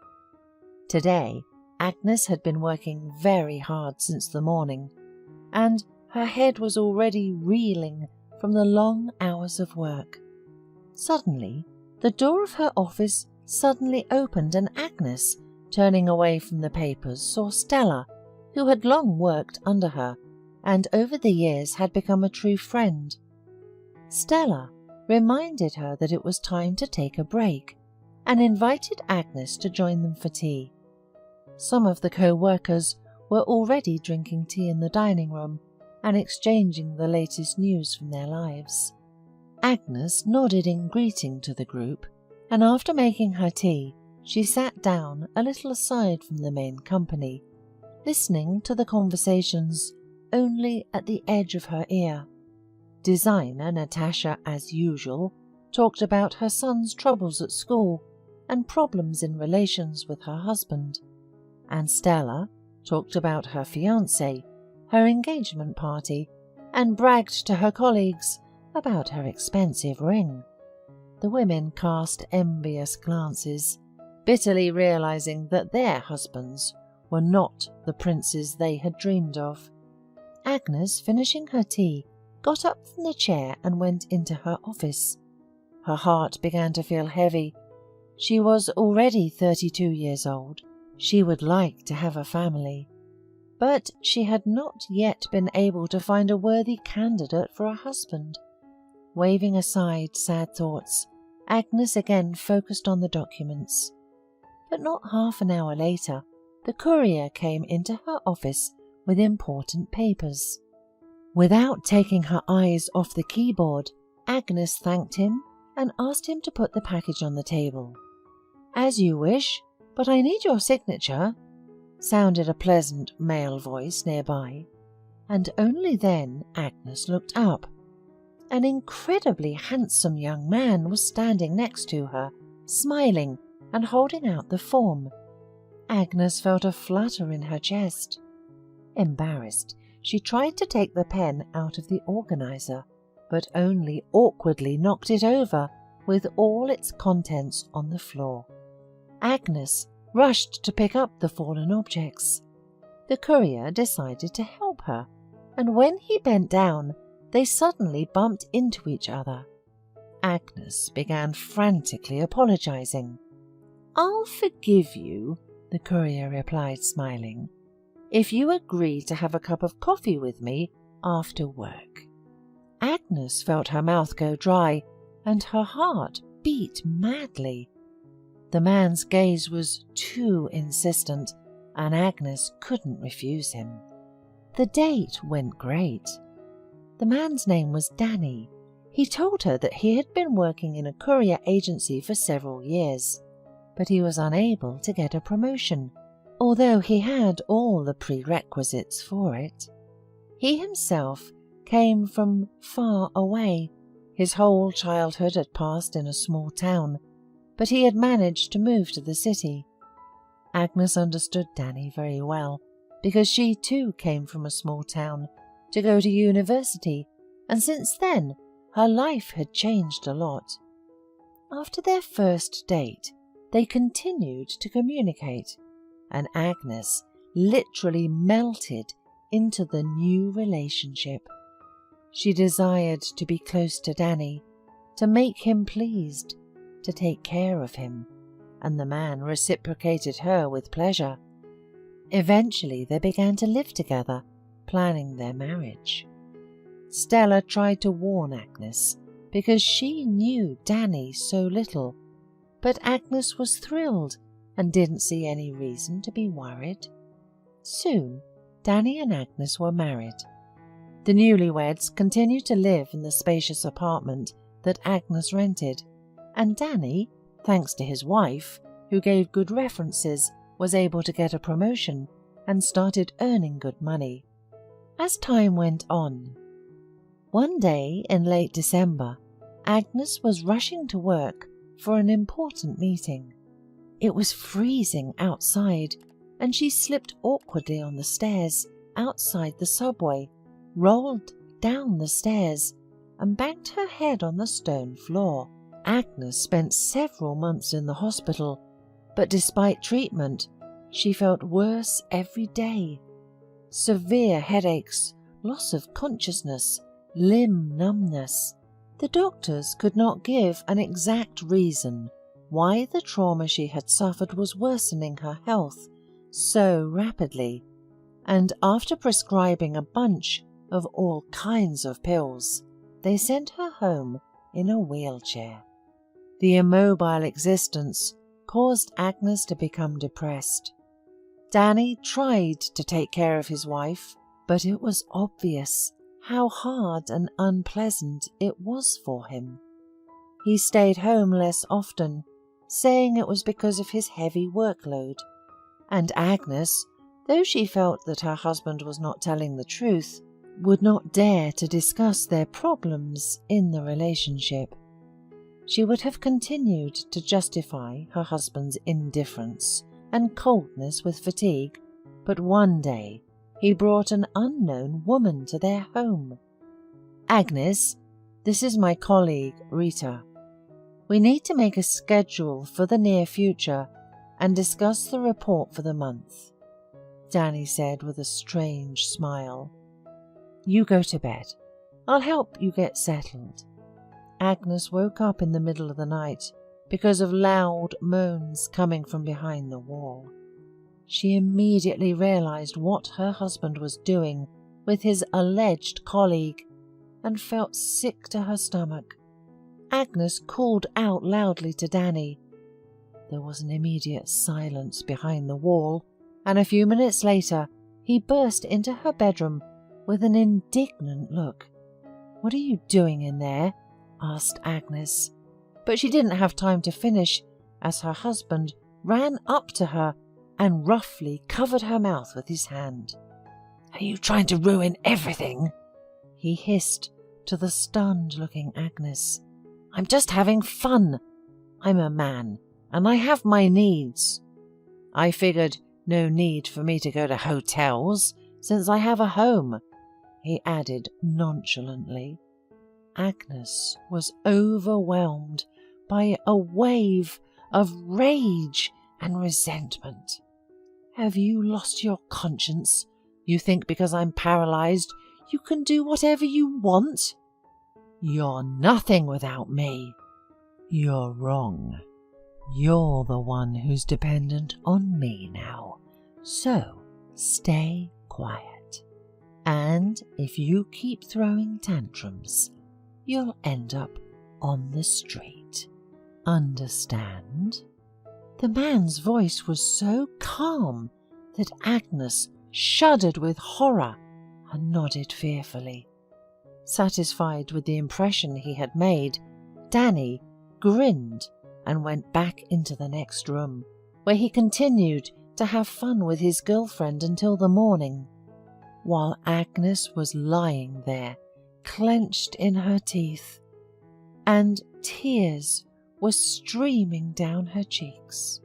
Today, Agnes had been working very hard since the morning, and her head was already reeling from the long hours of work. Suddenly, the door of her office suddenly opened and Agnes, turning away from the papers, saw Stella, who had long worked under her and over the years had become a true friend. Stella reminded her that it was time to take a break and invited Agnes to join them for tea. Some of the co-workers were already drinking tea in the dining room and exchanging the latest news from their lives. Agnes nodded in greeting to the group, and after making her tea, she sat down a little aside from the main company, listening to the conversations only at the edge of her ear. Designer Natasha, as usual, talked about her son's troubles at school and problems in relations with her husband, and Stella talked about her fiancé, her engagement party, and bragged to her colleagues about her expensive ring. The women cast envious glances, bitterly realizing that their husbands were not the princes they had dreamed of. Agnes, finishing her tea, got up from the chair and went into her office. Her heart began to feel heavy. She was already 32 years old. She would like to have a family. But she had not yet been able to find a worthy candidate for a husband. Waving aside sad thoughts, Agnes again focused on the documents. But not half an hour later, the courier came into her office with important papers. Without taking her eyes off the keyboard, Agnes thanked him and asked him to put the package on the table. "As you wish, but I need your signature," sounded a pleasant male voice nearby, and only then Agnes looked up. An incredibly handsome young man was standing next to her, smiling and holding out the form. Agnes felt a flutter in her chest. Embarrassed, she tried to take the pen out of the organizer, but only awkwardly knocked it over with all its contents on the floor. Agnes rushed to pick up the fallen objects. The courier decided to help her, and when he bent down, they suddenly bumped into each other. Agnes began frantically apologizing. "I'll forgive you," the courier replied, smiling, "if you agree to have a cup of coffee with me after work." Agnes felt her mouth go dry and her heart beat madly. The man's gaze was too insistent, and Agnes couldn't refuse him. The date went great. The man's name was Danny. He told her that he had been working in a courier agency for several years, but he was unable to get a promotion, although he had all the prerequisites for it. He himself came from far away. His whole childhood had passed in a small town, but he had managed to move to the city. Agnes understood Danny very well, because she too came from a small town to go to university, and since then her life had changed a lot. After their first date, they continued to communicate, and Agnes literally melted into the new relationship. She desired to be close to Danny, to make him pleased, to take care of him, and the man reciprocated her with pleasure. Eventually they began to live together, planning their marriage. Stella tried to warn Agnes because she knew Danny so little, but Agnes was thrilled and didn't see any reason to be worried. Soon, Danny and Agnes were married. The newlyweds continued to live in the spacious apartment that Agnes rented, and Danny, thanks to his wife, who gave good references, was able to get a promotion and started earning good money. As time went on, one day in late December, Agnes was rushing to work for an important meeting. It was freezing outside, and she slipped awkwardly on the stairs outside the subway, rolled down the stairs, and banged her head on the stone floor. Agnes spent several months in the hospital, but despite treatment, she felt worse every day. Severe headaches, loss of consciousness, limb numbness. The doctors could not give an exact reason why the trauma she had suffered was worsening her health so rapidly, and after prescribing a bunch of all kinds of pills, they sent her home in a wheelchair. The immobile existence caused Agnes to become depressed. Danny tried to take care of his wife, but it was obvious how hard and unpleasant it was for him. He stayed home less often, saying it was because of his heavy workload, and Agnes, though she felt that her husband was not telling the truth, would not dare to discuss their problems in the relationship. She would have continued to justify her husband's indifference and coldness with fatigue, but one day he brought an unknown woman to their home. "Agnes, this is my colleague, Rita. We need to make a schedule for the near future and discuss the report for the month," Danny said with a strange smile. "You go to bed. I'll help you get settled." Agnes woke up in the middle of the night because of loud moans coming from behind the wall. She immediately realized what her husband was doing with his alleged colleague and felt sick to her stomach. Agnes called out loudly to Danny. There was an immediate silence behind the wall, and a few minutes later he burst into her bedroom with an indignant look. "What are you doing in there?" asked Agnes, but she didn't have time to finish as her husband ran up to her and roughly covered her mouth with his hand. "Are you trying to ruin everything?" he hissed to the stunned-looking Agnes. "I'm just having fun. I'm a man, and I have my needs. I figured no need for me to go to hotels since I have a home," he added nonchalantly. Agnes was overwhelmed by a wave of rage and resentment. "Have you lost your conscience? You think because I'm paralyzed you can do whatever you want? You're nothing without me." "You're wrong. You're the one who's dependent on me now. So stay quiet. And if you keep throwing tantrums, you'll end up on the street. Understand?" The man's voice was so calm that Agnes shuddered with horror and nodded fearfully. Satisfied with the impression he had made, Danny grinned and went back into the next room, where he continued to have fun with his girlfriend until the morning, while Agnes was lying there, clenched in her teeth, and tears were streaming down her cheeks.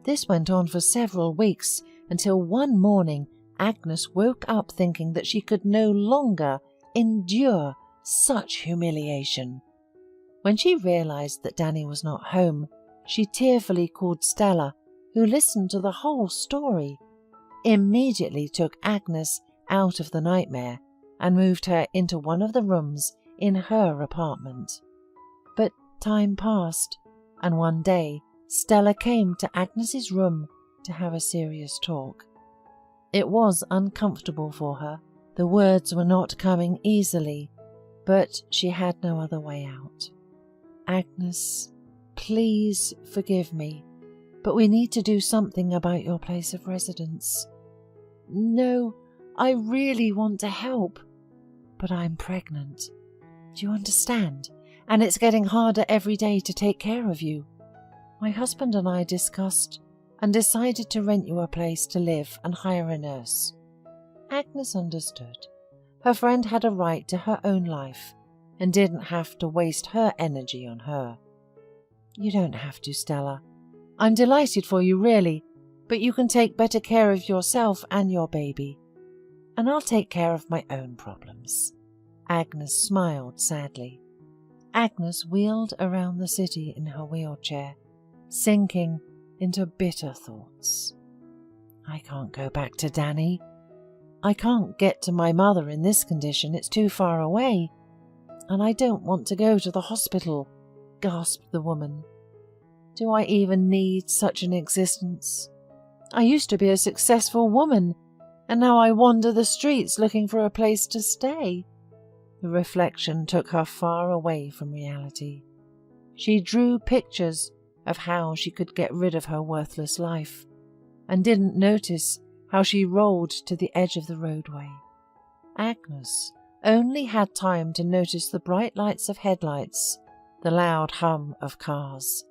This went on for several weeks until one morning Agnes woke up thinking that she could no longer endure such humiliation. When she realized that Danny was not home, she tearfully called Stella, who listened to the whole story, immediately took Agnes out of the nightmare and moved her into one of the rooms in her apartment. But time passed, and one day Stella came to Agnes's room to have a serious talk. It was uncomfortable for her. The words were not coming easily, but she had no other way out. "Agnes, please forgive me, but we need to do something about your place of residence." "No, I really want to help, but I'm pregnant. Do you understand? And it's getting harder every day to take care of you. My husband and I discussed and decided to rent you a place to live and hire a nurse." Agnes understood. Her friend had a right to her own life and didn't have to waste her energy on her. "You don't have to, Stella. I'm delighted for you, really, but you can take better care of yourself and your baby, and I'll take care of my own problems." Agnes smiled sadly. Agnes wheeled around the city in her wheelchair, sinking into bitter thoughts. "I can't go back to Danny. I can't get to my mother in this condition, it's too far away. and I don't want to go to the hospital," gasped the woman. "Do I even need such an existence? I used to be a successful woman, and now I wander the streets looking for a place to stay." The reflection took her far away from reality. She drew pictures of how she could get rid of her worthless life, and didn't notice how she rolled to the edge of the roadway. Agnes only had time to notice the bright lights of headlights, the loud hum of cars,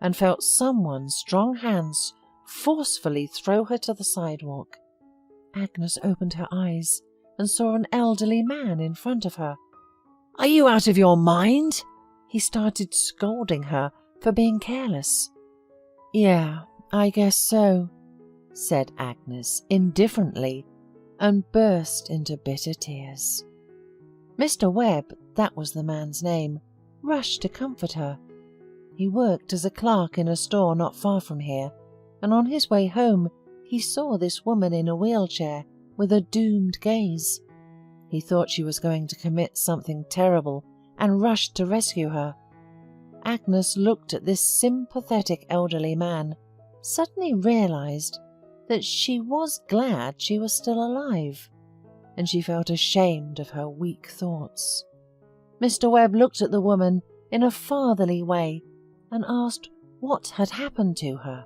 and felt someone's strong hands forcefully throw her to the sidewalk. Agnes opened her eyes and saw an elderly man in front of her. "Are you out of your mind?" He started scolding her for being careless. "Yeah, I guess so," said Agnes indifferently, and burst into bitter tears. Mr. Webb, that was the man's name, rushed to comfort her. He worked as a clerk in a store not far from here, and on his way home he saw this woman in a wheelchair with a doomed gaze. He thought she was going to commit something terrible and rushed to rescue her. Agnes looked at this sympathetic elderly man, suddenly realized that she was glad she was still alive, and she felt ashamed of her weak thoughts. Mr. Webb looked at the woman in a fatherly way and asked what had happened to her,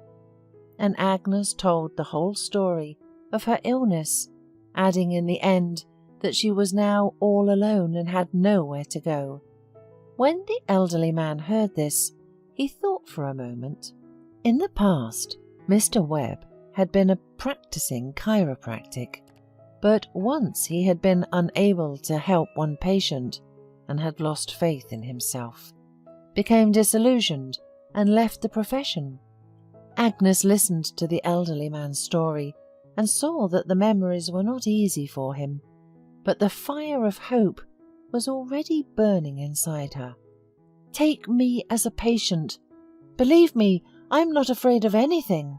and Agnes told the whole story of her illness, adding in the end that she was now all alone and had nowhere to go. When the elderly man heard this, he thought for a moment. In the past, Mr. Webb had been a practicing chiropractic, but once he had been unable to help one patient and had lost faith in himself, became disillusioned and left the profession. Agnes listened to the elderly man's story and saw that the memories were not easy for him, but the fire of hope was already burning inside her. "Take me as a patient. Believe me, I'm not afraid of anything,"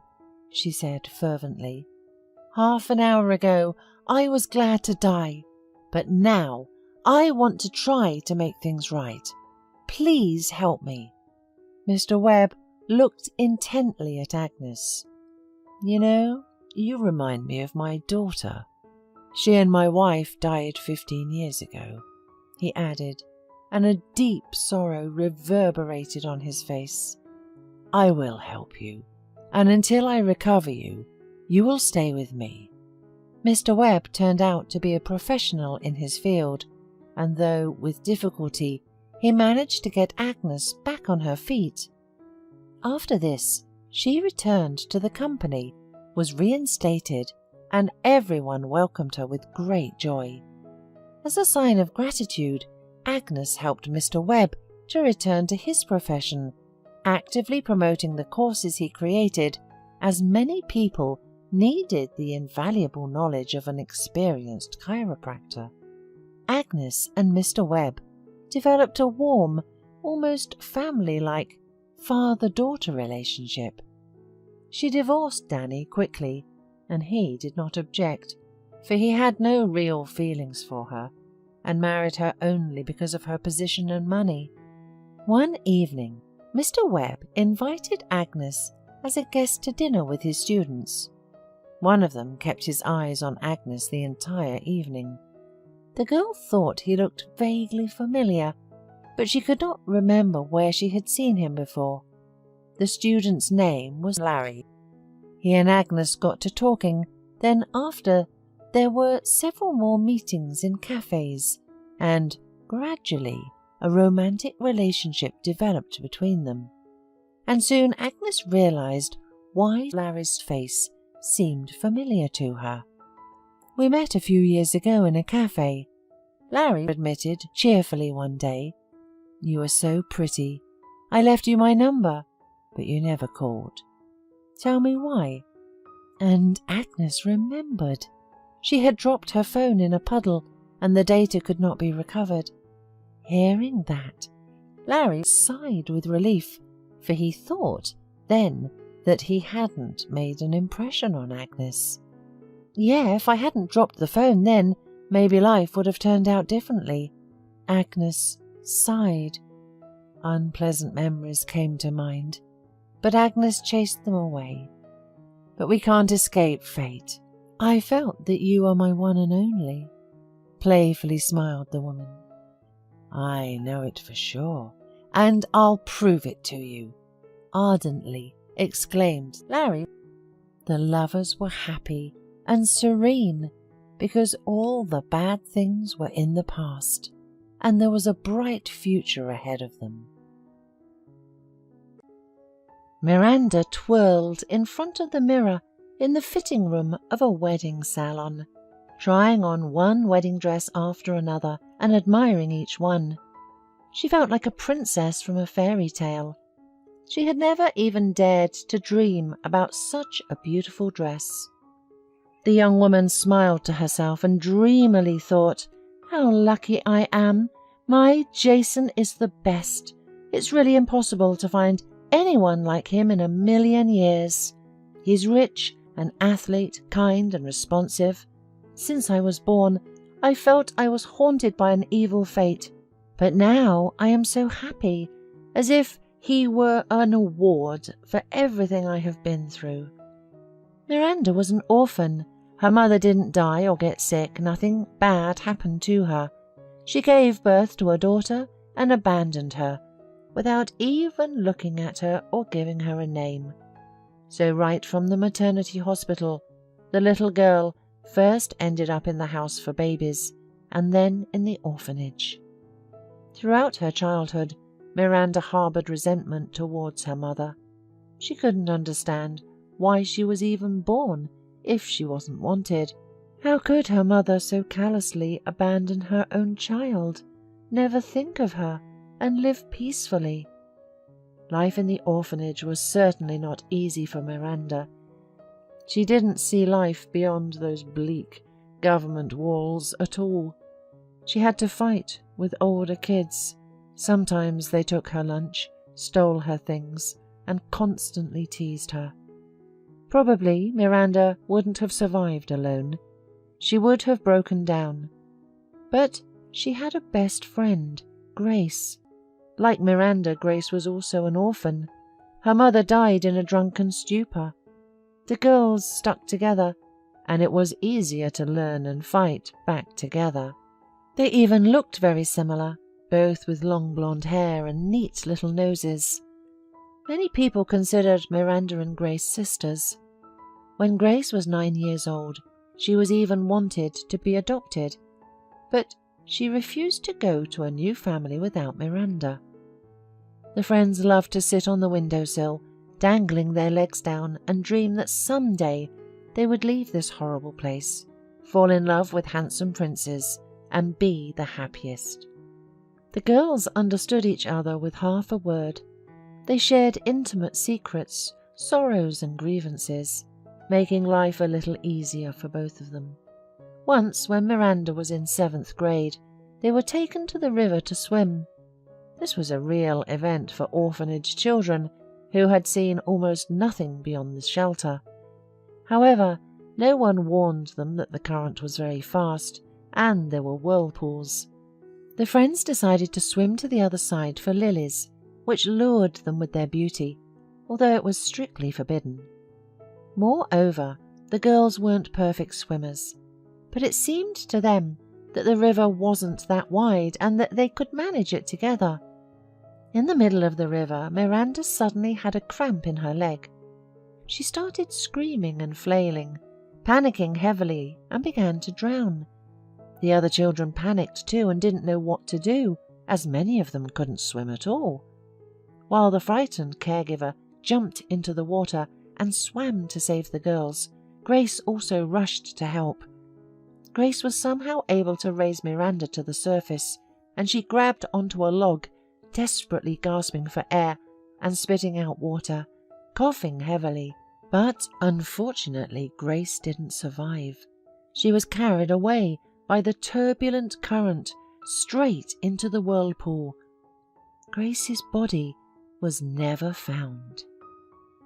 she said fervently. "Half an hour ago I was glad to die, but now I want to try to make things right. Please help me." Mr. Webb looked intently at Agnes. "You know, you remind me of my daughter. She and my wife died 15 years ago," he added, and a deep sorrow reverberated on his face. "I will help you, and until I recover you, you will stay with me." Mr. Webb turned out to be a professional in his field, and though with difficulty, he managed to get Agnes back on her feet. After this, she returned to the company, was reinstated, and everyone welcomed her with great joy. As a sign of gratitude, Agnes helped Mr. Webb to return to his profession, actively promoting the courses he created, as many people needed the invaluable knowledge of an experienced chiropractor. Agnes and Mr. Webb developed a warm, almost family-like father-daughter relationship. She divorced Danny quickly, and he did not object, for he had no real feelings for her, and married her only because of her position and money. One evening, Mr. Webb invited Agnes as a guest to dinner with his students. One of them kept his eyes on Agnes the entire evening. The girl thought he looked vaguely familiar, but she could not remember where she had seen him before. The student's name was Larry. He and Agnes got to talking, then after, there were several more meetings in cafes, and gradually a romantic relationship developed between them. And soon Agnes realized why Larry's face seemed familiar to her. "We met a few years ago in a cafe," Larry admitted cheerfully one day. "You were so pretty. I left you my number, but you never called. Tell me why." And Agnes remembered. She had dropped her phone in a puddle, and the data could not be recovered. Hearing that, Larry sighed with relief, for he thought then that he hadn't made an impression on Agnes. "Yeah, if I hadn't dropped the phone then, maybe life would have turned out differently," Agnes sighed. Unpleasant memories came to mind, but Agnes chased them away. But we can't escape fate. I felt that you are my one and only, playfully smiled the woman. I know it for sure, and I'll prove it to you, ardently exclaimed Larry. The lovers were happy and serene because all the bad things were in the past, and there was a bright future ahead of them. Miranda twirled in front of the mirror in the fitting room of a wedding salon, trying on one wedding dress after another and admiring each one. She felt like a princess from a fairy tale. She had never even dared to dream about such a beautiful dress. The young woman smiled to herself and dreamily thought, "How lucky I am! My Jason is the best. It's really impossible to find anyone like him in a million years. He's rich, an athlete, kind and responsive. Since I was born, I felt I was haunted by an evil fate, but now I am so happy, as if he were an award for everything I have been through." Miranda was an orphan. Her mother didn't die or get sick. Nothing bad happened to her. She gave birth to a daughter and abandoned her, without even looking at her or giving her a name. So right from the maternity hospital, the little girl first ended up in the house for babies and then in the orphanage. Throughout her childhood, Miranda harbored resentment towards her mother. She couldn't understand why she was even born if she wasn't wanted. How could her mother so callously abandon her own child, never think of her, and live peacefully? Life in the orphanage was certainly not easy for Miranda. She didn't see life beyond those bleak government walls at all. She had to fight with older kids. Sometimes they took her lunch, stole her things, and constantly teased her. Probably Miranda wouldn't have survived alone. She would have broken down. But she had a best friend, Grace. Like Miranda, Grace was also an orphan. Her mother died in a drunken stupor. The girls stuck together, and it was easier to learn and fight back together. They even looked very similar, both with long blonde hair and neat little noses. Many people considered Miranda and Grace sisters. When Grace was 9 years old, she was even wanted to be adopted, but she refused to go to a new family without Miranda. The friends loved to sit on the windowsill, dangling their legs down, and dream that someday they would leave this horrible place, fall in love with handsome princes, and be the happiest. The girls understood each other with half a word. They shared intimate secrets, sorrows and grievances, making life a little easier for both of them. Once, when Miranda was in 7th grade, they were taken to the river to swim. This was a real event for orphanage children who had seen almost nothing beyond the shelter. However, no one warned them that the current was very fast and there were whirlpools. The friends decided to swim to the other side for lilies, which lured them with their beauty, although it was strictly forbidden. Moreover, the girls weren't perfect swimmers, but it seemed to them that the river wasn't that wide and that they could manage it together. In the middle of the river, Miranda suddenly had a cramp in her leg. She started screaming and flailing, panicking heavily, and began to drown. The other children panicked too and didn't know what to do, as many of them couldn't swim at all. While the frightened caregiver jumped into the water and swam to save the girls, Grace also rushed to help. Grace was somehow able to raise Miranda to the surface, and she grabbed onto a log, desperately gasping for air and spitting out water, coughing heavily. But unfortunately, Grace didn't survive. She was carried away by the turbulent current straight into the whirlpool. Grace's body was never found.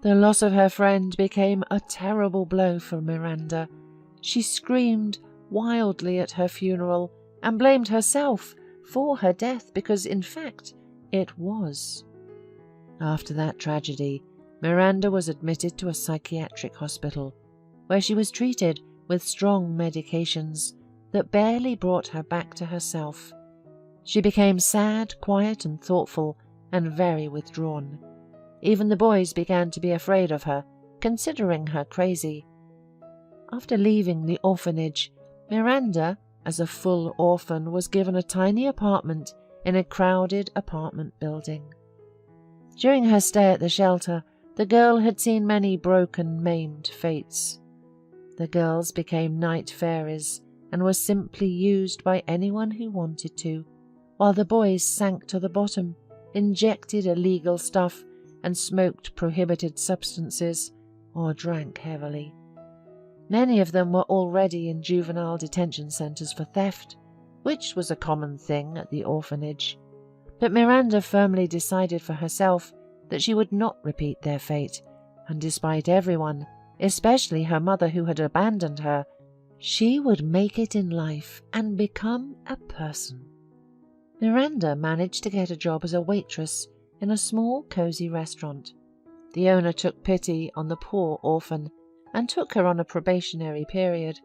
The loss of her friend became a terrible blow for Miranda. She screamed wildly at her funeral and blamed herself for her death because, in fact, it was. After that tragedy, Miranda was admitted to a psychiatric hospital, where she was treated with strong medications that barely brought her back to herself. She became sad, quiet and thoughtful, and very withdrawn. Even the boys began to be afraid of her, considering her crazy. After leaving the orphanage, Miranda, as a full orphan, was given a tiny apartment in a crowded apartment building. During her stay at the shelter, the girl had seen many broken, maimed fates. The girls became night fairies and were simply used by anyone who wanted to, while the boys sank to the bottom, injected illegal stuff, and smoked prohibited substances, or drank heavily. Many of them were already in juvenile detention centres for theft, which was a common thing at the orphanage. But Miranda firmly decided for herself that she would not repeat their fate, and despite everyone, especially her mother who had abandoned her, she would make it in life and become a person. Miranda managed to get a job as a waitress in a small, cosy restaurant. The owner took pity on the poor orphan and took her on a probationary period.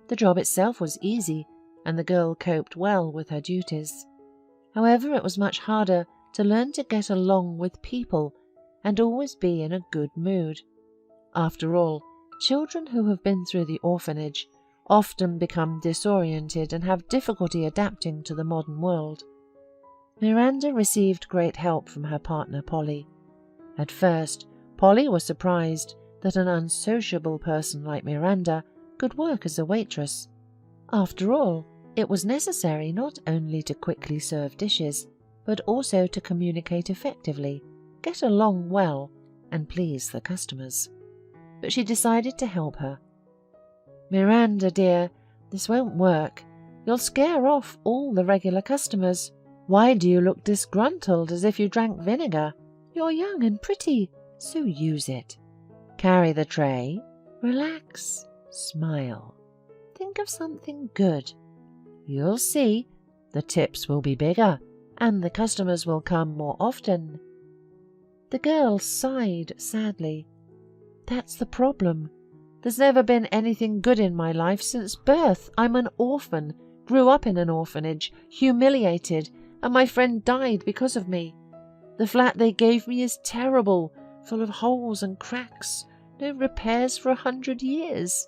The job itself was easy, and the girl coped well with her duties. However, it was much harder to learn to get along with people and always be in a good mood. After all, children who have been through the orphanage often become disoriented and have difficulty adapting to the modern world. Miranda received great help from her partner Polly. At first, Polly was surprised that an unsociable person like Miranda could work as a waitress. After all, it was necessary not only to quickly serve dishes, but also to communicate effectively, get along well, and please the customers. But she decided to help her. "Miranda, dear, this won't work. You'll scare off all the regular customers. Why do you look disgruntled as if you drank vinegar? You're young and pretty, so use it. Carry the tray, relax, smile. Think of something good. You'll see, the tips will be bigger, and the customers will come more often." The girl sighed sadly. "That's the problem. There's never been anything good in my life since birth. I'm an orphan, grew up in an orphanage, humiliated, and my friend died because of me. The flat they gave me is terrible, full of holes and cracks, no repairs for 100 years.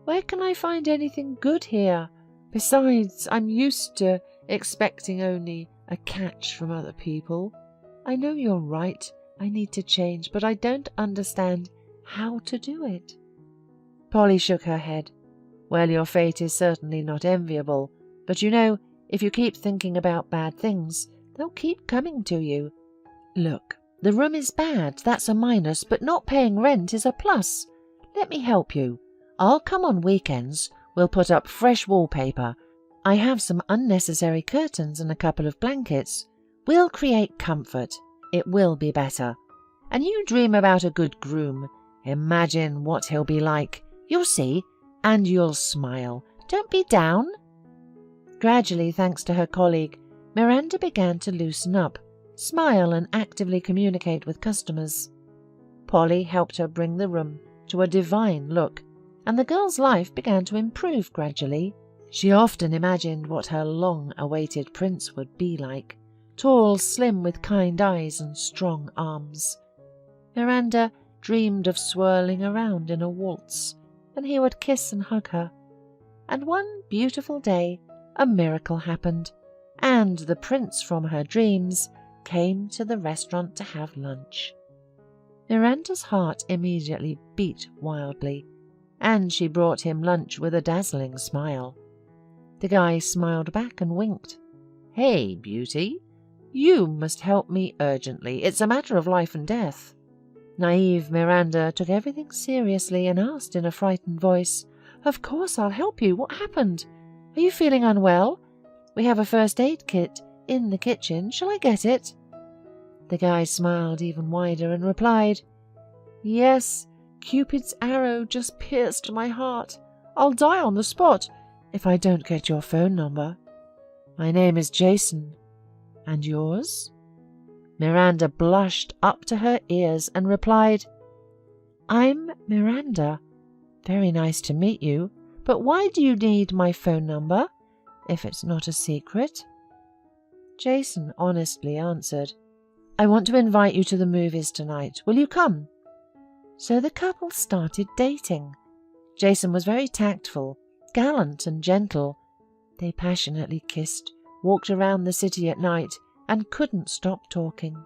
Where can I find anything good here? Besides, I'm used to expecting only a catch from other people. I know you're right, I need to change, but I don't understand how to do it." Polly shook her head. "Well, your fate is certainly not enviable, but you know, if you keep thinking about bad things, they'll keep coming to you. Look, the room is bad, that's a minus, but not paying rent is a plus. Let me help you. I'll come on weekends. We'll put up fresh wallpaper. I have some unnecessary curtains and a couple of blankets. We'll create comfort. It will be better. And you dream about a good groom. Imagine what he'll be like. You'll see, and you'll smile. Don't be down." Gradually, thanks to her colleague, Miranda began to loosen up, smile and actively communicate with customers. Polly helped her bring the room to a divine look, and the girl's life began to improve gradually. She often imagined what her long-awaited prince would be like, tall, slim, with kind eyes and strong arms. Miranda dreamed of swirling around in a waltz, and he would kiss and hug her. And one beautiful day, a miracle happened, and the prince from her dreams came to the restaurant to have lunch. Miranda's heart immediately beat wildly, and she brought him lunch with a dazzling smile. The guy smiled back and winked. "Hey, beauty, you must help me urgently. It's a matter of life and death." Naive Miranda took everything seriously and asked in a frightened voice, "Of course I'll help you. What happened? Are you feeling unwell? We have a first aid kit in the kitchen. Shall I get it?" The guy smiled even wider and replied, "Yes, Cupid's arrow just pierced my heart. I'll die on the spot if I don't get your phone number." My name is Jason. And yours? Miranda blushed up to her ears and replied, I'm Miranda. Very nice to meet you, but why do you need my phone number, if it's not a secret? Jason honestly answered, I want to invite you to the movies tonight. Will you come? So the couple started dating. Jason was very tactful, gallant and gentle. They passionately kissed, walked around the city at night, and couldn't stop talking.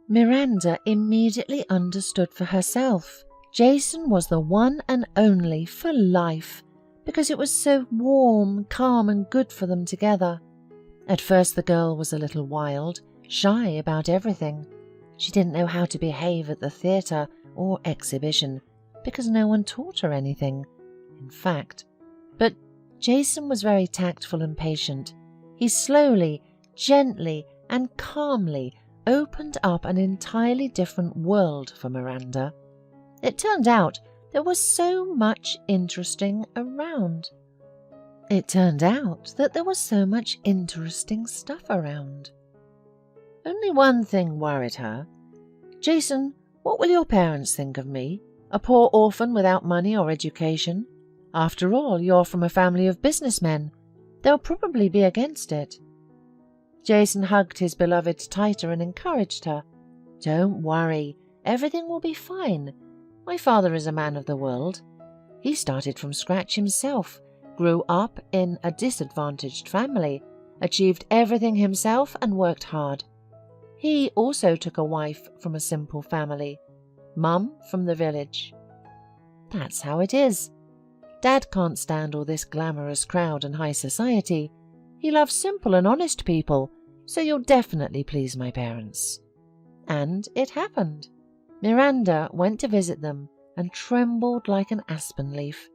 Miranda immediately understood for herself. Jason was the one and only for life, because it was so warm, calm and good for them together. At first the girl was a little wild, shy about everything. She didn't know how to behave at the theatre or exhibition, because no one taught her anything, in fact. But Jason was very tactful and patient. He slowly, gently and calmly opened up an entirely different world for Miranda. It turned out there was so much interesting around. It turned out that there was so much interesting stuff around. Only one thing worried her. Jason, what will your parents think of me? A poor orphan without money or education? After all, you're from a family of businessmen. They'll probably be against it. Jason hugged his beloved tighter and encouraged her. Don't worry, everything will be fine. My father is a man of the world. He started from scratch himself, grew up in a disadvantaged family, achieved everything himself and worked hard. He also took a wife from a simple family, Mum from the village. That's how it is. Dad can't stand all this glamorous crowd and high society. He loves simple and honest people, so you'll definitely please my parents. And it happened. Miranda went to visit them and trembled like an aspen leaf.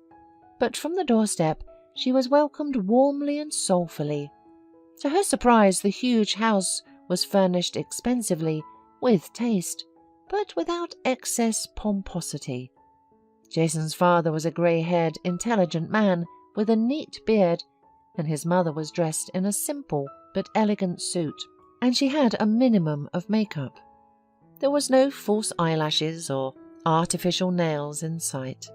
But from the doorstep she was welcomed warmly and soulfully. To her surprise, the huge house was furnished expensively, with taste, but without excess pomposity. Jason's father was a grey-haired, intelligent man with a neat beard, and his mother was dressed in a simple but elegant suit, and she had a minimum of makeup. There was no false eyelashes or artificial nails in sight.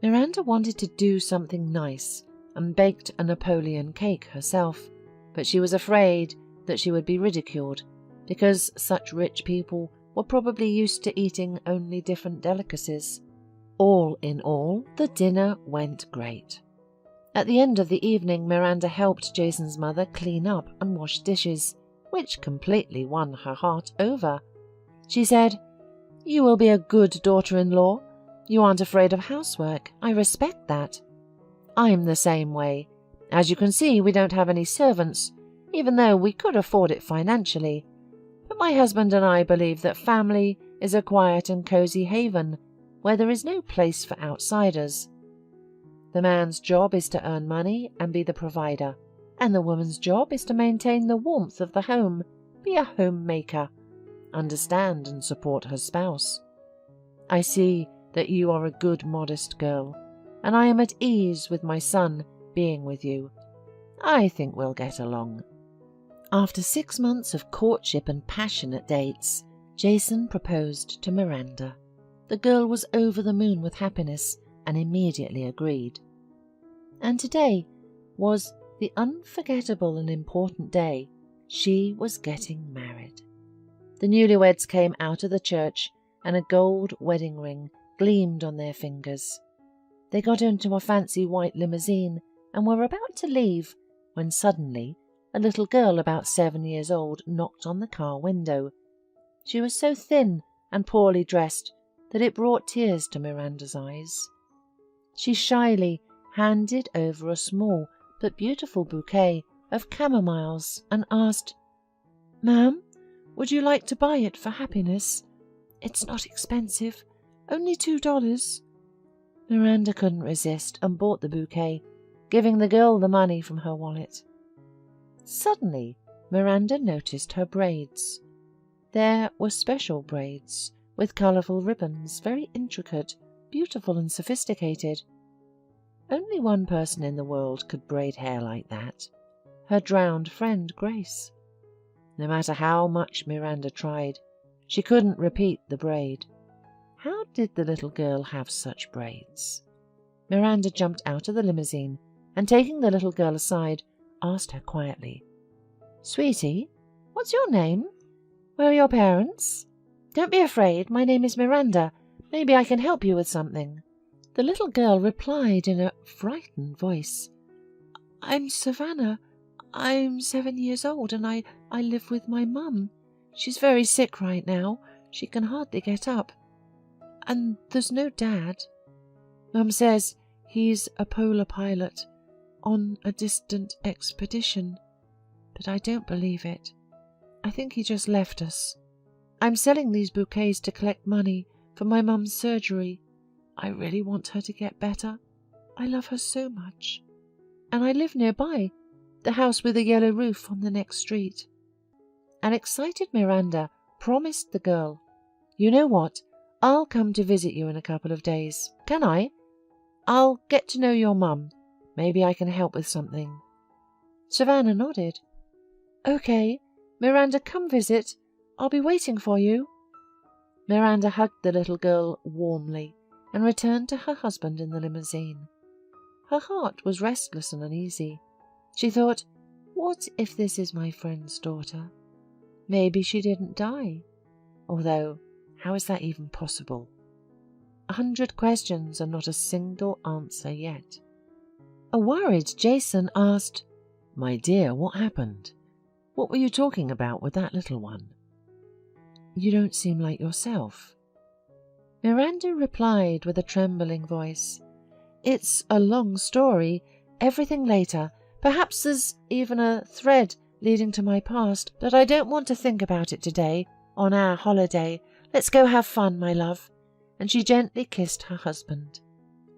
Miranda wanted to do something nice and baked a Napoleon cake herself, but she was afraid that she would be ridiculed, because such rich people were probably used to eating only different delicacies. All in all, the dinner went great. At the end of the evening, Miranda helped Jason's mother clean up and wash dishes, which completely won her heart over. She said, You will be a good daughter-in-law. You aren't afraid of housework. I respect that. I'm the same way. As you can see, we don't have any servants, even though we could afford it financially. But my husband and I believe that family is a quiet and cozy haven where there is no place for outsiders. The man's job is to earn money and be the provider, and the woman's job is to maintain the warmth of the home, be a homemaker, understand and support her spouse. I see that you are a good, modest girl, and I am at ease with my son being with you. I think we'll get along. After 6 months of courtship and passionate dates, Jason proposed to Miranda. The girl was over the moon with happiness and immediately agreed. And today was the unforgettable and important day. She was getting married. The newlyweds came out of the church, and a gold wedding ring gleamed on their fingers. They got into a fancy white limousine and were about to leave when suddenly a little girl about 7 years old knocked on the car window. She was so thin and poorly dressed that it brought tears to Miranda's eyes. She shyly handed over a small but beautiful bouquet of camomiles and asked, Ma'am, would you like to buy it for happiness? It's not expensive, only $2. Miranda couldn't resist and bought the bouquet, giving the girl the money from her wallet. Suddenly, Miranda noticed her braids. There were special braids, with colourful ribbons, very intricate, beautiful and sophisticated. Only one person in the world could braid hair like that. her drowned friend Grace. No matter how much Miranda tried, she couldn't repeat the braid. How did the little girl have such braids? Miranda jumped out of the limousine and, taking the little girl aside, asked her quietly, "Sweetie, what's your name? Where are your parents? Don't be afraid, my name is Miranda. Maybe I can help you with something." The little girl replied in a frightened voice, "I'm Savannah. I'm 7 years old and I live with my mum. She's very sick right now. She can hardly get up. And there's no dad. Mum says he's a polar pilot on a distant expedition, but I don't believe it. I think he just left us. I'm selling these bouquets to collect money for my mum's surgery. I really want her to get better. I love her so much. And I live nearby, the house with a yellow roof on the next street." An excited Miranda promised the girl, "You know what? I'll come to visit you in a couple of days. Can I? I'll get to know your mum. Maybe I can help with something." Savannah nodded. "Okay, Miranda, come visit. I'll be waiting for you." Miranda hugged the little girl warmly and returned to her husband in the limousine. Her heart was restless and uneasy. She thought, what if this is my friend's daughter? Maybe she didn't die. Although, how is that even possible? 100 questions and not a single answer yet. A worried Jason asked, "My dear, what happened? What were you talking about with that little one? You don't seem like yourself." Miranda replied with a trembling voice, "It's a long story, everything later. Perhaps there's even a thread leading to my past, but I don't want to think about it today, on our holiday. Let's go have fun, my love." And she gently kissed her husband.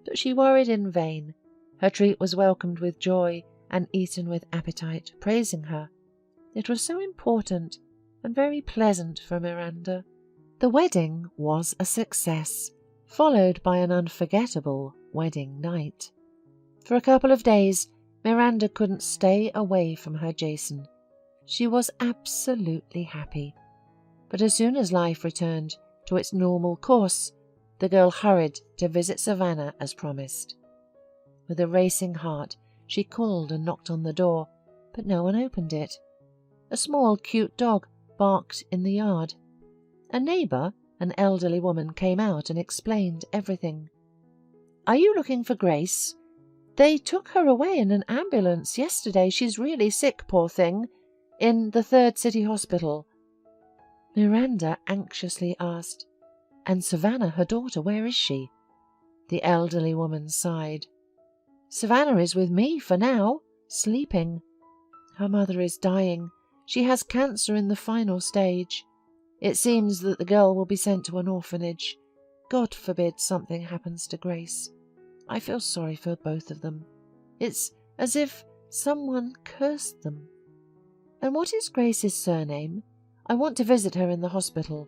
But she worried in vain. Her treat was welcomed with joy and eaten with appetite, praising her. It was so important and very pleasant for Miranda. The wedding was a success, followed by an unforgettable wedding night. For a couple of days, Miranda couldn't stay away from her Jason. She was absolutely happy. But as soon as life returned to its normal course, the girl hurried to visit Savannah as promised. With a racing heart, she called and knocked on the door, but no one opened it. A small, cute dog barked in the yard. A neighbour, an elderly woman, came out and explained everything. "Are you looking for Grace? They took her away in an ambulance yesterday. She's really sick, poor thing, in the 3rd City Hospital." Miranda anxiously asked, "And Savannah, her daughter, where is she?" The elderly woman sighed. "Savannah is with me for now, sleeping. Her mother is dying. She has cancer in the final stage. It seems that the girl will be sent to an orphanage. God forbid something happens to Grace. I feel sorry for both of them. It's as if someone cursed them." "And what is Grace's surname? I want to visit her in the hospital,"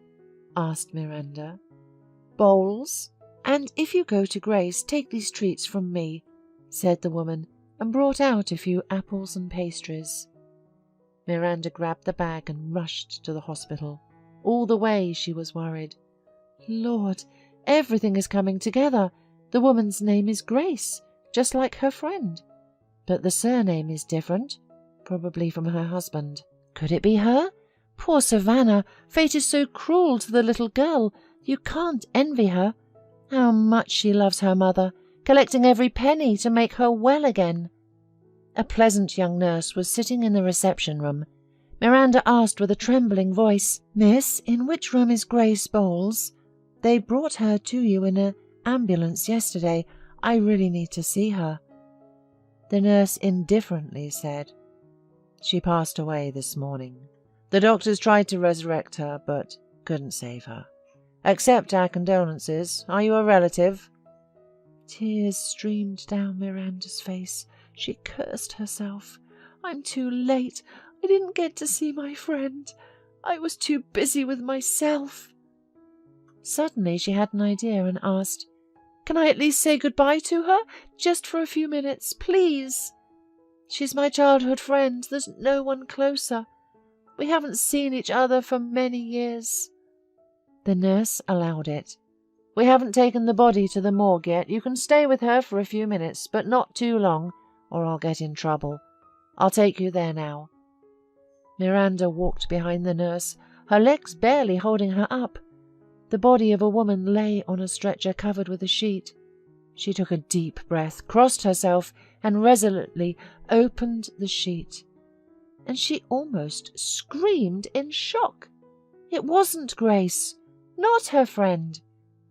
asked Miranda. "Bowles. And if you go to Grace, take these treats from me," said the woman, and brought out a few apples and pastries. Miranda grabbed the bag and rushed to the hospital. All the way she was worried. Lord, everything is coming together. The woman's name is Grace, just like her friend. But the surname is different, probably from her husband. Could it be her? Poor Savannah, fate is so cruel to the little girl. You can't envy her. How much she loves her mother, collecting every penny to make her well again. A pleasant young nurse was sitting in the reception room. Miranda asked with a trembling voice, "Miss, in which room is Grace Bowles? They brought her to you in an ambulance yesterday. I really need to see her." The nurse indifferently said, "She passed away this morning. The doctors tried to resurrect her, but couldn't save her. Accept our condolences. Are you a relative?" Tears streamed down Miranda's face. She cursed herself. "I'm too late. I didn't get to see my friend. I was too busy with myself." Suddenly she had an idea and asked, "Can I at least say goodbye to her? Just for a few minutes, please?" She's my childhood friend. There's no one closer. We haven't seen each other for many years." The nurse allowed it. "We haven't taken the body to the morgue yet. You can stay with her for a few minutes, but not too long, or I'll get in trouble. I'll take you there now." Miranda walked behind the nurse, her legs barely holding her up. The body of a woman lay on a stretcher covered with a sheet. She took a deep breath, crossed herself, and resolutely opened the sheet. And she almost screamed in shock. It wasn't Grace, not her friend.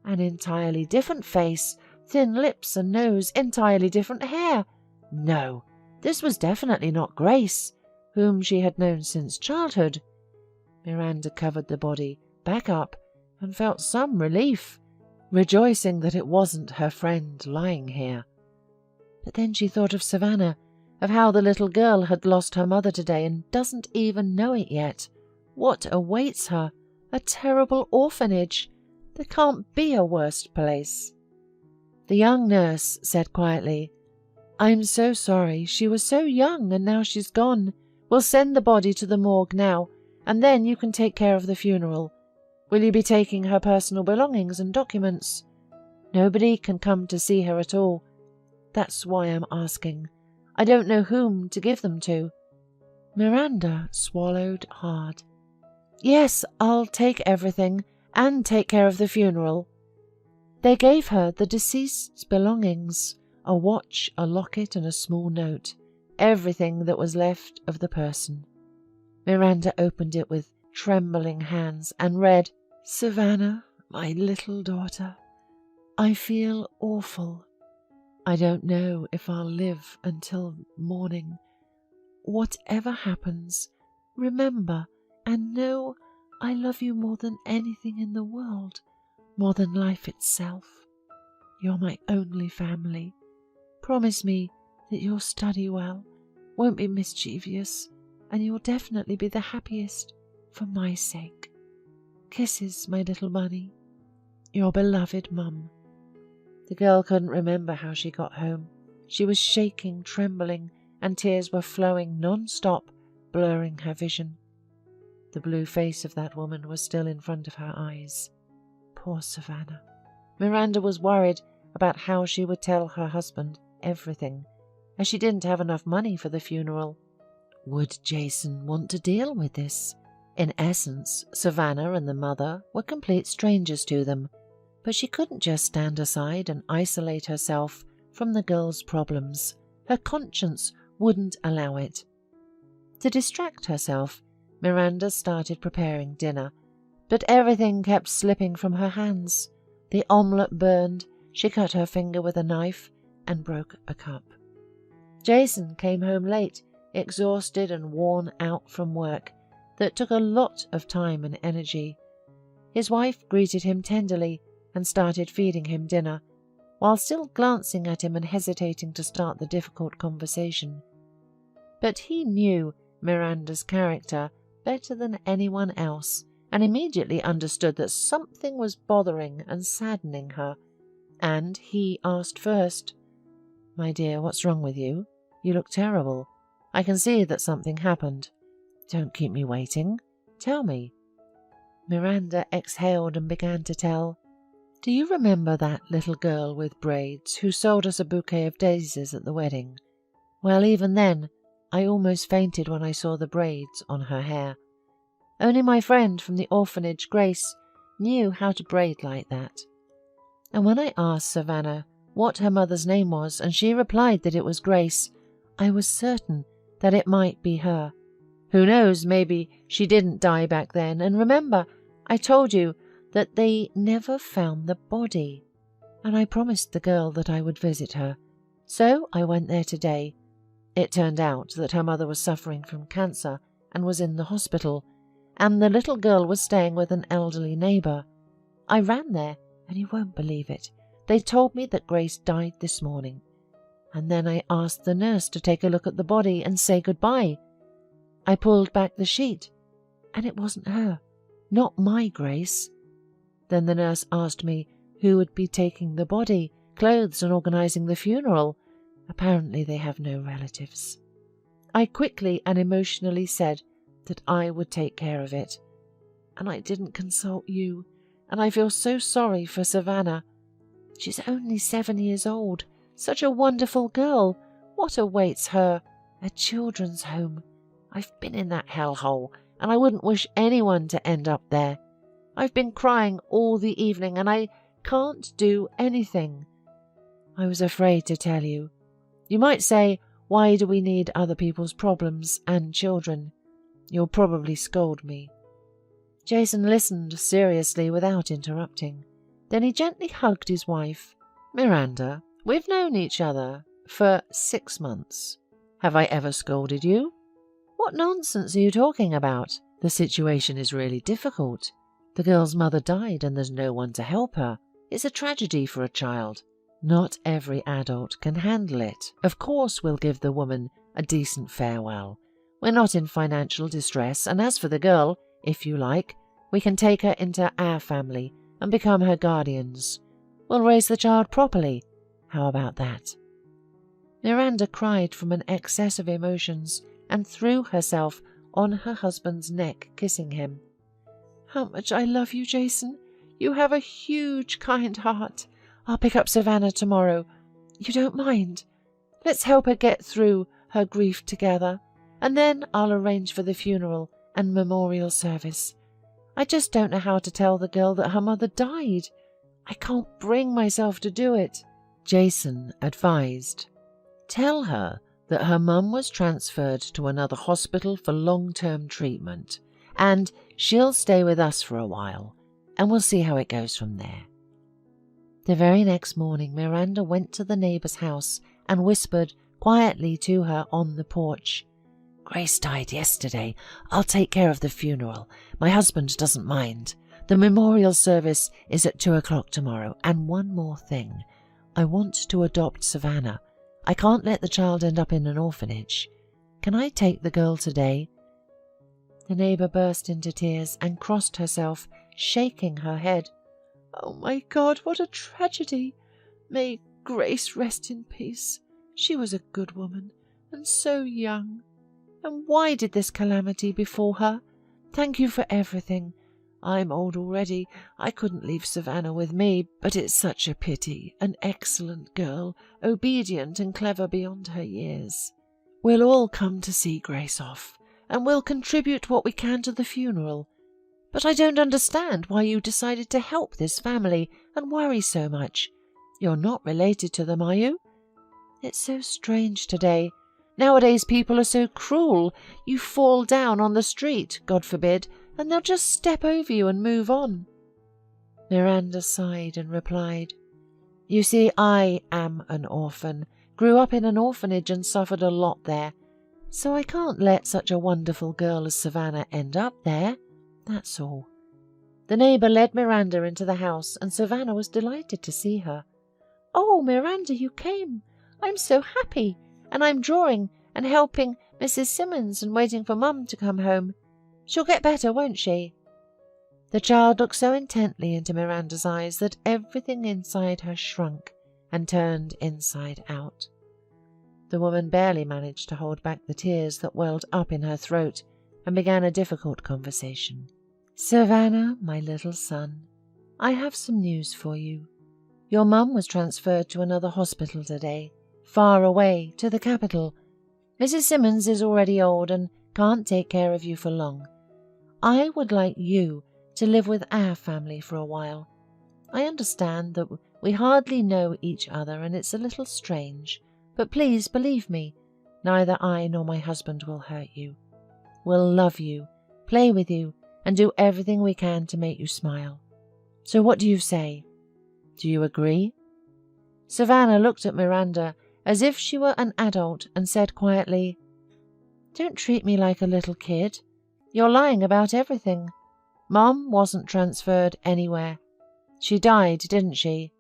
An entirely different face, thin lips and nose, entirely different hair. No, this was definitely not Grace, whom she had known since childhood. Miranda covered the body back up and felt some relief, rejoicing that it wasn't her friend lying here. But then she thought of Savannah, of how the little girl had lost her mother today and doesn't even know it yet. What awaits her? A terrible orphanage. There can't be a worse place. The young nurse said quietly, "I'm so sorry. She was so young and now she's gone. We'll send the body to the morgue now, and then you can take care of the funeral. Will you be taking her personal belongings and documents? Nobody can come to see her at all. That's why I'm asking. I don't know whom to give them to." Miranda swallowed hard. "Yes, I'll take everything, and take care of the funeral." They gave her the deceased's belongings, a watch, a locket, and a small note, everything that was left of the person. Miranda opened it with trembling hands and read, "Savannah, my little daughter, I feel awful. I don't know if I'll live until morning. Whatever happens, remember and know I love you more than anything in the world, more than life itself. You're my only family. Promise me that you'll study well, won't be mischievous, and you'll definitely be the happiest for my sake. Kisses, my little bunny. Your beloved Mum." The girl couldn't remember how she got home. She was shaking, trembling, and tears were flowing non-stop, blurring her vision. The blue face of that woman was still in front of her eyes. Poor Savannah. Miranda was worried about how she would tell her husband everything, as she didn't have enough money for the funeral. Would Jason want to deal with this? In essence, Savannah and the mother were complete strangers to them, but she couldn't just stand aside and isolate herself from the girl's problems. Her conscience wouldn't allow it. To distract herself, Miranda started preparing dinner, but everything kept slipping from her hands. The omelette burned, she cut her finger with a knife and broke a cup. Jason came home late, exhausted and worn out from work that took a lot of time and energy. His wife greeted him tenderly and started feeding him dinner, while still glancing at him and hesitating to start the difficult conversation. But he knew Miranda's character better than anyone else, and immediately understood that something was bothering and saddening her, and he asked first, "My dear, what's wrong with you? You look terrible. I can see that something happened. Don't keep me waiting. Tell me." Miranda exhaled and began to tell. "Do you remember that little girl with braids who sold us a bouquet of daisies at the wedding? Well, even then, I almost fainted when I saw the braids on her hair. Only my friend from the orphanage, Grace, knew how to braid like that. And when I asked Savannah what her mother's name was, and she replied that it was Grace, I was certain that it might be her. Who knows, maybe she didn't die back then. And remember, I told you that they never found the body. And I promised the girl that I would visit her. So I went there today. It turned out that her mother was suffering from cancer and was in the hospital, and the little girl was staying with an elderly neighbour. I ran there, and you won't believe it. They told me that Grace died this morning. And then I asked the nurse to take a look at the body and say goodbye. I pulled back the sheet, and it wasn't her, not my Grace. Then the nurse asked me who would be taking the body, clothes, and organising the funeral. Apparently they have no relatives. I quickly and emotionally said that I would take care of it. And I didn't consult you, and I feel so sorry for Savannah. She's only 7 years old, such a wonderful girl. What awaits her? A children's home. I've been in that hellhole, and I wouldn't wish anyone to end up there. I've been crying all the evening, and I can't do anything. I was afraid to tell you. You might say, why do we need other people's problems and children? You'll probably scold me. Jason listened seriously without interrupting. Then he gently hugged his wife. Miranda, we've known each other for 6 months. Have I ever scolded you? What nonsense are you talking about? The situation is really difficult. The girl's mother died and there's no one to help her. It's a tragedy for a child. Not every adult can handle it. Of course we'll give the woman a decent farewell. We're not in financial distress, and as for the girl, if you like, we can take her into our family and become her guardians. We'll raise the child properly. How about that? Miranda cried from an excess of emotions and threw herself on her husband's neck, kissing him. How much I love you, Jason. You have a huge, kind heart. I'll pick up Savannah tomorrow. You don't mind? Let's help her get through her grief together, and then I'll arrange for the funeral and memorial service. I just don't know how to tell the girl that her mother died. I can't bring myself to do it. Jason advised. Tell her that her mum was transferred to another hospital for long-term treatment, and she'll stay with us for a while, and we'll see how it goes from there. The very next morning, Miranda went to the neighbour's house and whispered quietly to her on the porch. Grace died yesterday. I'll take care of the funeral. My husband doesn't mind. The memorial service is at 2 o'clock tomorrow. And one more thing. I want to adopt Savannah. I can't let the child end up in an orphanage. Can I take the girl today? The neighbour burst into tears and crossed herself, shaking her head. Oh my God, what a tragedy! May Grace rest in peace. She was a good woman, and so young. And why did this calamity befall her? Thank you for everything. I'm old already. I couldn't leave Savannah with me, but it's such a pity. An excellent girl, obedient and clever beyond her years. We'll all come to see Grace off, and we'll contribute what we can to the funeral. But I don't understand why you decided to help this family and worry so much. You're not related to them, are you? It's so strange today. Nowadays people are so cruel. You fall down on the street, God forbid, and they'll just step over you and move on. Miranda sighed and replied, You see, I am an orphan, grew up in an orphanage and suffered a lot there, so I can't let such a wonderful girl as Savannah end up there. That's all. The neighbour led Miranda into the house, and Savannah was delighted to see her. Oh, Miranda, you came. I'm so happy, and I'm drawing and helping Mrs. Simmons and waiting for Mum to come home. She'll get better, won't she? The child looked so intently into Miranda's eyes that everything inside her shrunk and turned inside out. The woman barely managed to hold back the tears that welled up in her throat and began a difficult conversation. Savannah, my little son, I have some news for you. Your mum was transferred to another hospital today, far away, to the capital. Mrs. Simmons is already old and can't take care of you for long. I would like you to live with our family for a while. I understand that we hardly know each other and it's a little strange, but please believe me, neither I nor my husband will hurt you. We'll love you, play with you, and do everything we can to make you smile. So what do you say? Do you agree? Savannah looked at Miranda as if she were an adult and said quietly, Don't treat me like a little kid. You're lying about everything. Mum wasn't transferred anywhere. She died, didn't she?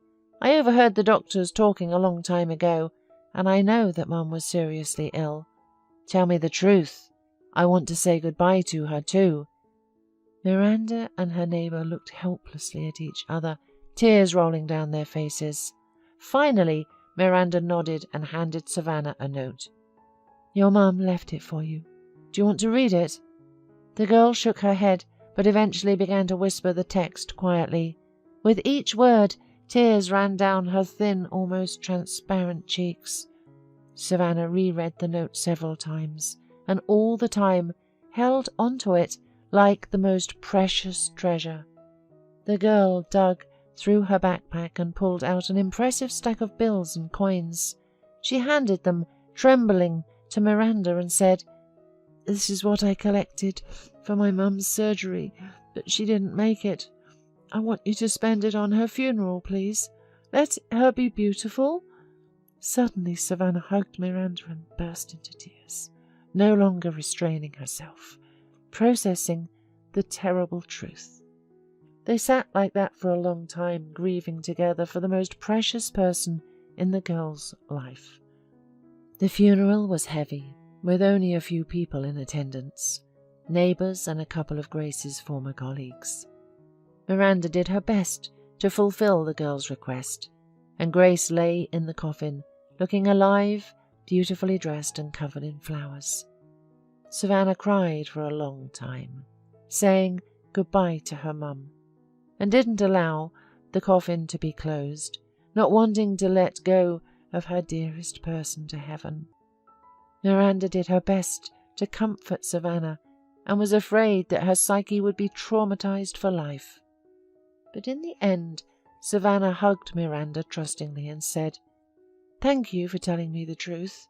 I overheard the doctors talking a long time ago, and I know that Mum was seriously ill. Tell me the truth. I want to say goodbye to her too. Miranda and her neighbour looked helplessly at each other, tears rolling down their faces. Finally, Miranda nodded and handed Savannah a note. Your mum left it for you. Do you want to read it?" The girl shook her head, but eventually began to whisper the text quietly. With each word, tears ran down her thin, almost transparent cheeks. Savannah reread the note several times, and all the time held onto it like the most precious treasure. The girl dug through her backpack and pulled out an impressive stack of bills and coins. She handed them, trembling, to Miranda and said, "This is what I collected for my mum's surgery, but she didn't make it. I want you to spend it on her funeral, please. Let her be beautiful." Suddenly Savannah hugged Miranda and burst into tears, no longer restraining herself, processing the terrible truth. They sat like that for a long time, grieving together for the most precious person in the girl's life. The funeral was heavy, with only a few people in attendance, neighbours and a couple of Grace's former colleagues. Miranda did her best to fulfill the girl's request, and Grace lay in the coffin, looking alive, beautifully dressed and covered in flowers. Savannah cried for a long time, saying goodbye to her mum, and didn't allow the coffin to be closed, not wanting to let go of her dearest person to heaven. Miranda did her best to comfort Savannah and was afraid that her psyche would be traumatized for life. But in the end, Savannah hugged Miranda trustingly and said, "Thank you for telling me the truth.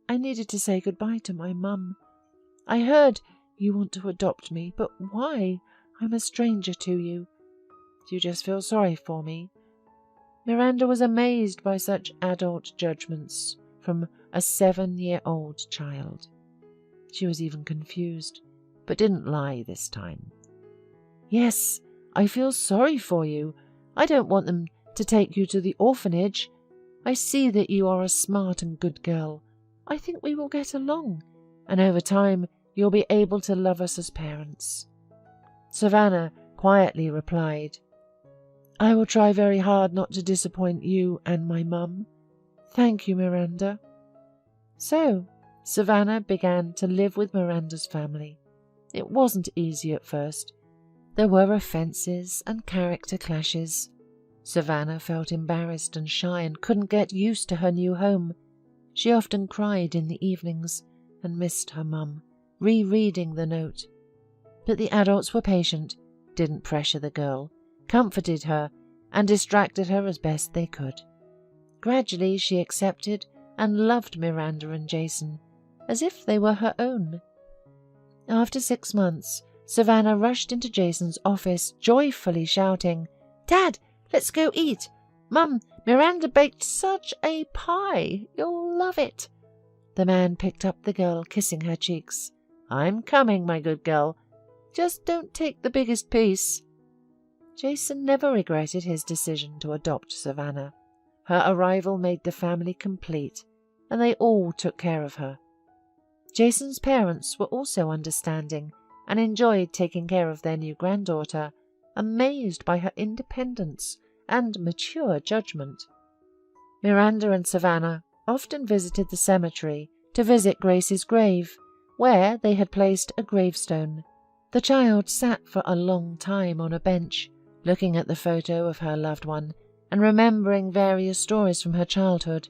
I needed to say goodbye to my mum. I heard you want to adopt me, but why? I'm a stranger to you. Do you just feel sorry for me?" Miranda was amazed by such adult judgments from a 7-year-old child. She was even confused, but didn't lie this time. "Yes, I feel sorry for you. I don't want them to take you to the orphanage. I see that you are a smart and good girl. I think we will get along, and over time you'll be able to love us as parents." Savannah quietly replied, "I will try very hard not to disappoint you and my mum. Thank you, Miranda." So, Savannah began to live with Miranda's family. It wasn't easy at first. There were offences and character clashes. Savannah felt embarrassed and shy and couldn't get used to her new home. She often cried in the evenings and missed her mum, rereading the note. But the adults were patient, didn't pressure the girl, comforted her, and distracted her as best they could. Gradually she accepted and loved Miranda and Jason, as if they were her own. After 6 months, Savannah rushed into Jason's office, joyfully shouting, "Dad, let's go eat! Mum, Miranda baked such a pie! You'll love it!" The man picked up the girl, kissing her cheeks. "I'm coming, my good girl. Just don't take the biggest piece." Jason never regretted his decision to adopt Savannah. Her arrival made the family complete, and they all took care of her. Jason's parents were also understanding and enjoyed taking care of their new granddaughter, amazed by her independence and mature judgment. Miranda and Savannah often visited the cemetery to visit Grace's grave, where they had placed a gravestone. The child sat for a long time on a bench, looking at the photo of her loved one and remembering various stories from her childhood.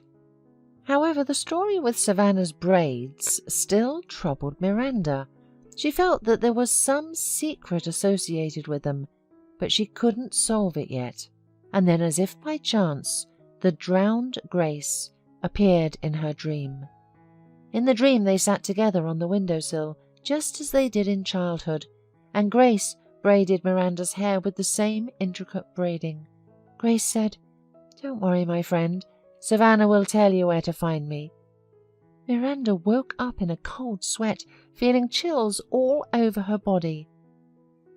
However, the story with Savannah's braids still troubled Miranda. She felt that there was some secret associated with them, but she couldn't solve it yet. And then, as if by chance, the drowned Grace appeared in her dream. In the dream they sat together on the windowsill, just as they did in childhood, and Grace braided Miranda's hair with the same intricate braiding. Grace said, "Don't worry, my friend. Savannah will tell you where to find me." Miranda woke up in a cold sweat, feeling chills all over her body.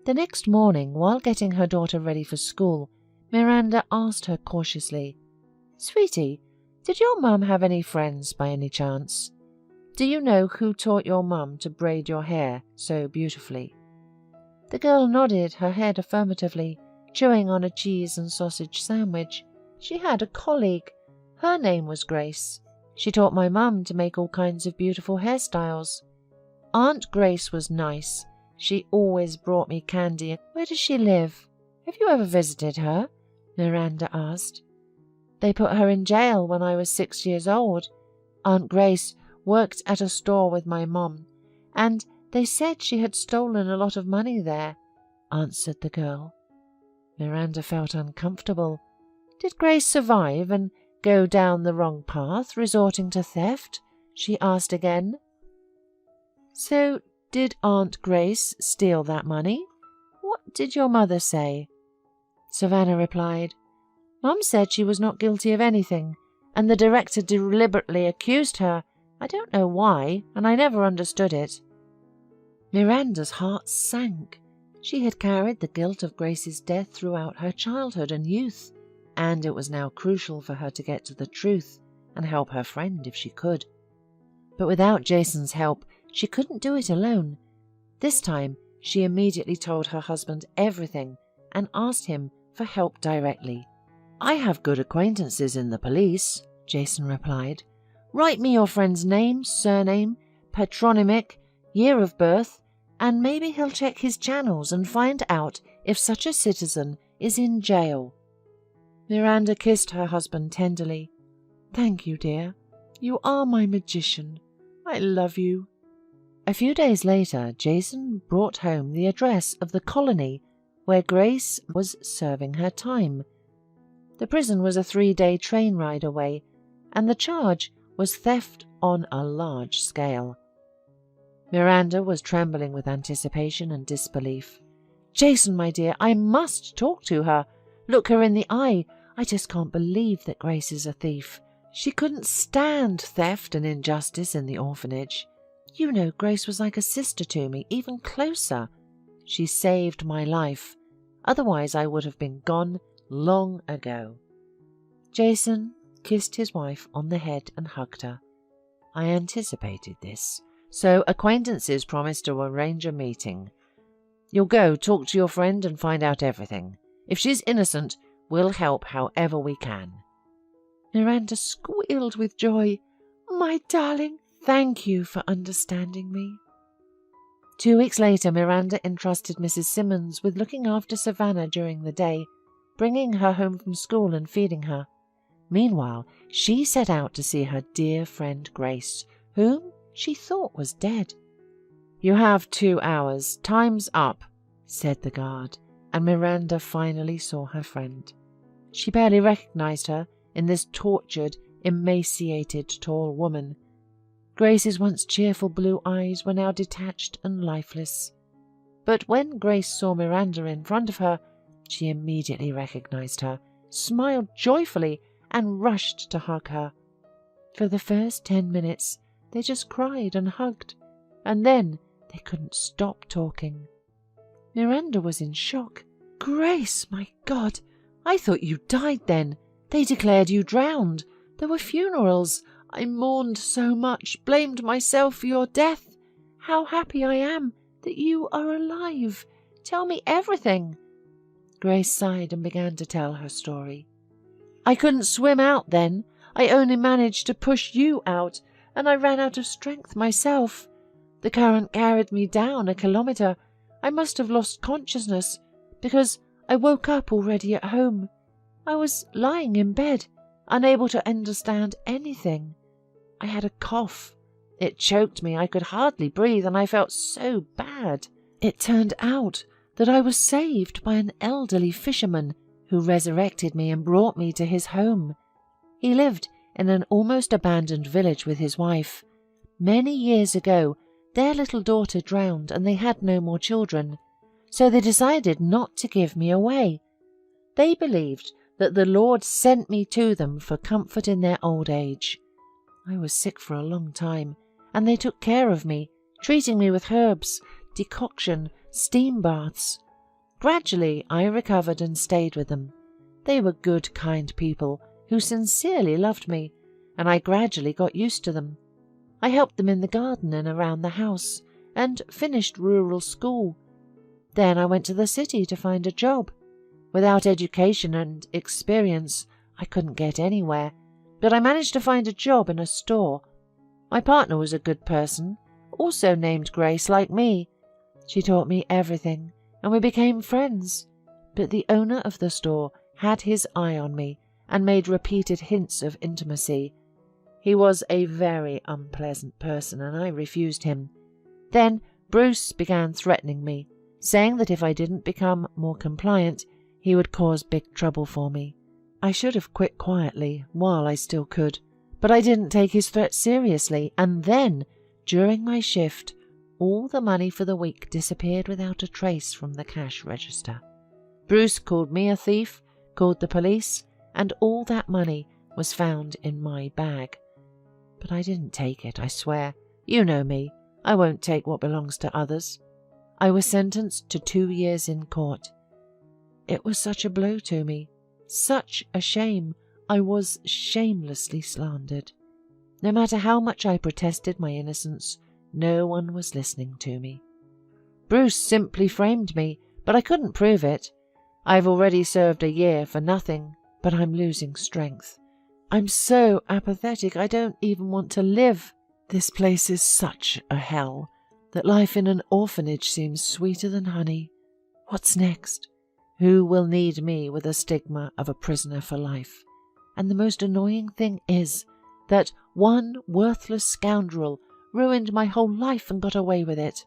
The next morning, while getting her daughter ready for school, Miranda asked her cautiously, "Sweetie, did your mum have any friends by any chance? Do you know who taught your mum to braid your hair so beautifully?" The girl nodded her head affirmatively, chewing on a cheese and sausage sandwich. She had a colleague. Her name was Grace. She taught my mum to make all kinds of beautiful hairstyles. Aunt Grace was nice. She always brought me candy. Where does she live? Have you ever visited her? Miranda asked. They put her in jail when I was 6 years old. Aunt Grace worked at a store with my mum, and they said she had stolen a lot of money there, answered the girl. Miranda felt uncomfortable. Did Grace survive and go down the wrong path, resorting to theft? She asked again. So, did Aunt Grace steal that money? What did your mother say? Savannah replied, Mum said she was not guilty of anything, and the director deliberately accused her. I don't know why, and I never understood it. Miranda's heart sank. She had carried the guilt of Grace's death throughout her childhood and youth, and it was now crucial for her to get to the truth and help her friend if she could. But without Jason's help, she couldn't do it alone. This time, she immediately told her husband everything and asked him for help directly. I have good acquaintances in the police, Jason replied. Write me your friend's name, surname, patronymic, year of birth, and maybe he'll check his channels and find out if such a citizen is in jail. Miranda kissed her husband tenderly. Thank you, dear. You are my magician. I love you. A few days later, Jason brought home the address of the colony where Grace was serving her time. The prison was a 3-day train ride away, and the charge was theft on a large scale. Miranda was trembling with anticipation and disbelief. Jason, my dear, I must talk to her. Look her in the eye. I just can't believe that Grace is a thief. She couldn't stand theft and injustice in the orphanage. You know, Grace was like a sister to me, even closer. She saved my life. Otherwise, I would have been gone long ago. Jason kissed his wife on the head and hugged her. I anticipated this, so acquaintances promised to arrange a meeting. You'll go talk to your friend and find out everything. If she's innocent, we'll help however we can. Miranda squealed with joy. My darling, thank you for understanding me. 2 weeks later, Miranda entrusted Mrs. Simmons with looking after Savannah during the day, bringing her home from school and feeding her. Meanwhile, she set out to see her dear friend Grace, whom she thought was dead. You have 2 hours. Time's up, said the guard, and Miranda finally saw her friend. She barely recognized her in this tortured, emaciated, tall woman. Grace's once cheerful blue eyes were now detached and lifeless. But when Grace saw Miranda in front of her, she immediately recognized her, smiled joyfully, and rushed to hug her. For the first 10 minutes, they just cried and hugged, and then they couldn't stop talking. Miranda was in shock. Grace, my God, I thought you died then. They declared you drowned. There were funerals. I mourned so much, blamed myself for your death. How happy I am that you are alive. Tell me everything. Grace sighed and began to tell her story. I couldn't swim out then. I only managed to push you out, and I ran out of strength myself. The current carried me down 1 kilometre. I must have lost consciousness, because I woke up already at home. I was lying in bed, unable to understand anything. I had a cough. It choked me. I could hardly breathe, and I felt so bad. It turned out that I was saved by an elderly fisherman who resurrected me and brought me to his home. He lived in an almost abandoned village with his wife. Many years ago, their little daughter drowned and they had no more children, so they decided not to give me away. They believed that the Lord sent me to them for comfort in their old age. I was sick for a long time, and they took care of me, treating me with herbs, decoction, steam baths. Gradually, I recovered and stayed with them. They were good, kind people who sincerely loved me, and I gradually got used to them. I helped them in the garden and around the house, and finished rural school. Then I went to the city to find a job. Without education and experience, I couldn't get anywhere, but I managed to find a job in a store. My partner was a good person, also named Grace like me. She taught me everything, and we became friends. But the owner of the store had his eye on me and made repeated hints of intimacy. He was a very unpleasant person, and I refused him. Then Bruce began threatening me, saying that if I didn't become more compliant, he would cause big trouble for me. I should have quit quietly while I still could, but I didn't take his threats seriously, and then, during my shift, all the money for the week disappeared without a trace from the cash register. Bruce called me a thief, called the police, and all that money was found in my bag. But I didn't take it, I swear. You know me. I won't take what belongs to others. I was sentenced to 2 years in court. It was such a blow to me, such a shame. I was shamelessly slandered. No matter how much I protested my innocence, no one was listening to me. Bruce simply framed me, but I couldn't prove it. I've already served a year for nothing, but I'm losing strength. I'm so apathetic I don't even want to live. This place is such a hell that life in an orphanage seems sweeter than honey. What's next? Who will need me with the stigma of a prisoner for life? And the most annoying thing is that one worthless scoundrel ruined my whole life and got away with it.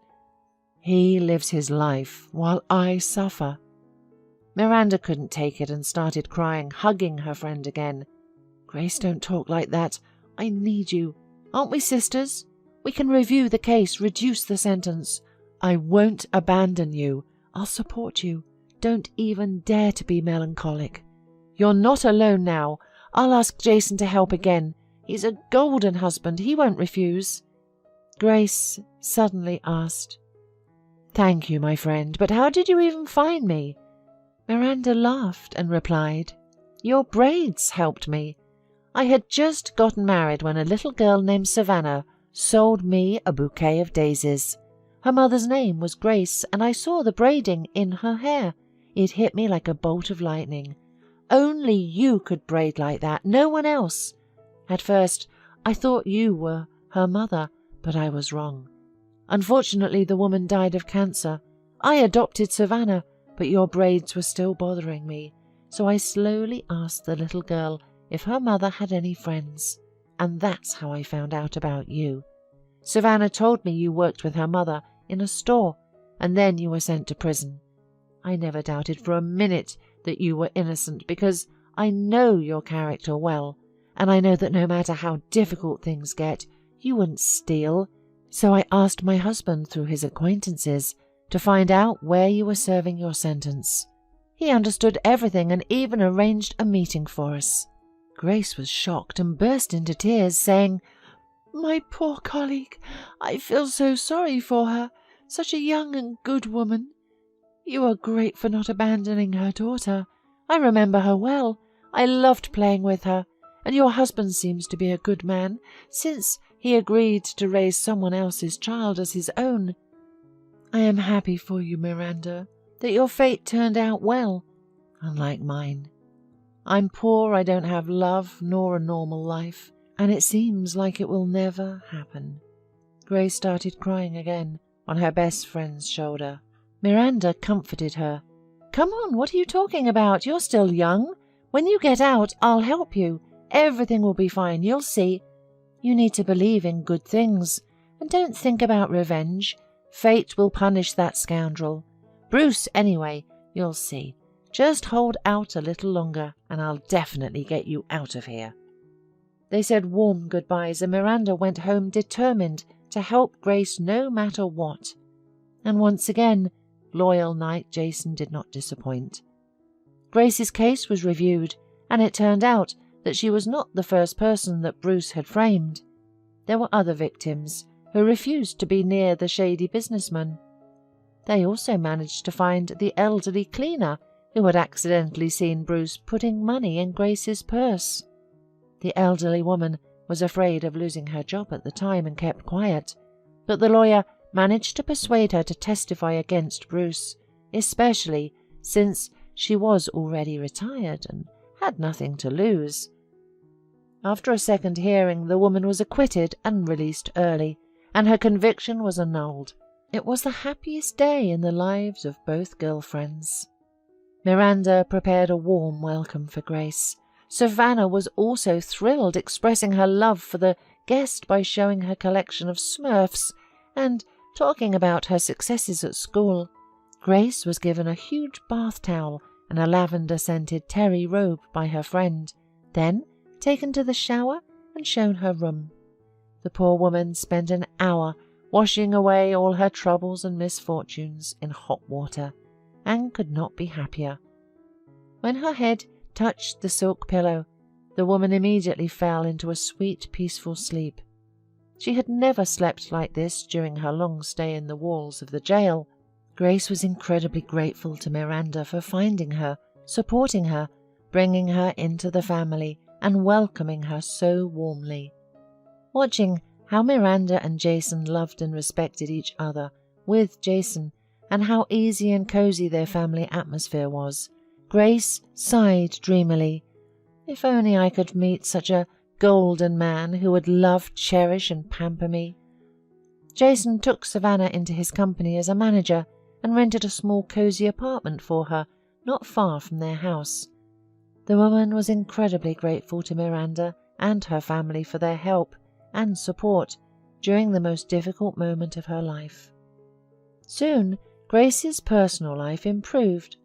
He lives his life while I suffer. Miranda couldn't take it and started crying, hugging her friend again. Grace, don't talk like that. I need you. Aren't we sisters? We can review the case, reduce the sentence. I won't abandon you. I'll support you. Don't even dare to be melancholic. You're not alone now. I'll ask Jason to help again. He's a golden husband. He won't refuse. Grace suddenly asked, "Thank you, my friend, but how did you even find me?" Miranda laughed and replied, "Your braids helped me. I had just gotten married when a little girl named Savannah sold me a bouquet of daisies. Her mother's name was Grace, and I saw the braiding in her hair. It hit me like a bolt of lightning. Only you could braid like that, no one else. At first, I thought you were her mother, but I was wrong. Unfortunately, the woman died of cancer. I adopted Savannah, but your braids were still bothering me, so I slowly asked the little girl if her mother had any friends, and that's how I found out about you. Savannah told me you worked with her mother in a store, and then you were sent to prison. I never doubted for a minute that you were innocent because I know your character well, and I know that no matter how difficult things get, you wouldn't steal. So I asked my husband through his acquaintances to find out where you were serving your sentence. He understood everything and even arranged a meeting for us." Grace was shocked and burst into tears, saying, "My poor colleague, I feel so sorry for her, such a young and good woman. You are great for not abandoning her daughter. I remember her well. I loved playing with her, and your husband seems to be a good man, since he agreed to raise someone else's child as his own. I am happy for you, Miranda, that your fate turned out well, unlike mine. I'm poor, I don't have love nor a normal life, and it seems like it will never happen." Grace started crying again on her best friend's shoulder. Miranda comforted her. "Come on, what are you talking about? You're still young. When you get out, I'll help you. Everything will be fine, you'll see. You need to believe in good things, and don't think about revenge. Fate will punish that scoundrel. Bruce, anyway, you'll see. Just hold out a little longer, and I'll definitely get you out of here." They said warm goodbyes, and Miranda went home determined to help Grace no matter what. And once again, loyal knight Jason did not disappoint. Grace's case was reviewed, and it turned out that she was not the first person that Bruce had framed. There were other victims who refused to be near the shady businessman. They also managed to find the elderly cleaner who had accidentally seen Bruce putting money in Grace's purse. The elderly woman was afraid of losing her job at the time and kept quiet, but the lawyer managed to persuade her to testify against Bruce, especially since she was already retired and had nothing to lose. After a second hearing, the woman was acquitted and released early, and her conviction was annulled. It was the happiest day in the lives of both girlfriends. Miranda prepared a warm welcome for Grace. Savannah was also thrilled, expressing her love for the guest by showing her collection of Smurfs and talking about her successes at school. Grace was given a huge bath towel and a lavender-scented terry robe by her friend, then taken to the shower and shown her room. The poor woman spent an hour washing away all her troubles and misfortunes in hot water, and could not be happier. When her head touched the silk pillow, the woman immediately fell into a sweet, peaceful sleep. She had never slept like this during her long stay in the walls of the jail. Grace was incredibly grateful to Miranda for finding her, supporting her, bringing her into the family, and welcoming her so warmly. Watching how Miranda and Jason loved and respected each other with Jason, and how easy and cozy their family atmosphere was, Grace sighed dreamily. If only I could meet such a golden man who would love, cherish, and pamper me. Jason took Savannah into his company as a manager and rented a small cozy apartment for her not far from their house. The woman was incredibly grateful to Miranda and her family for their help and support during the most difficult moment of her life. Soon, Grace's personal life improved.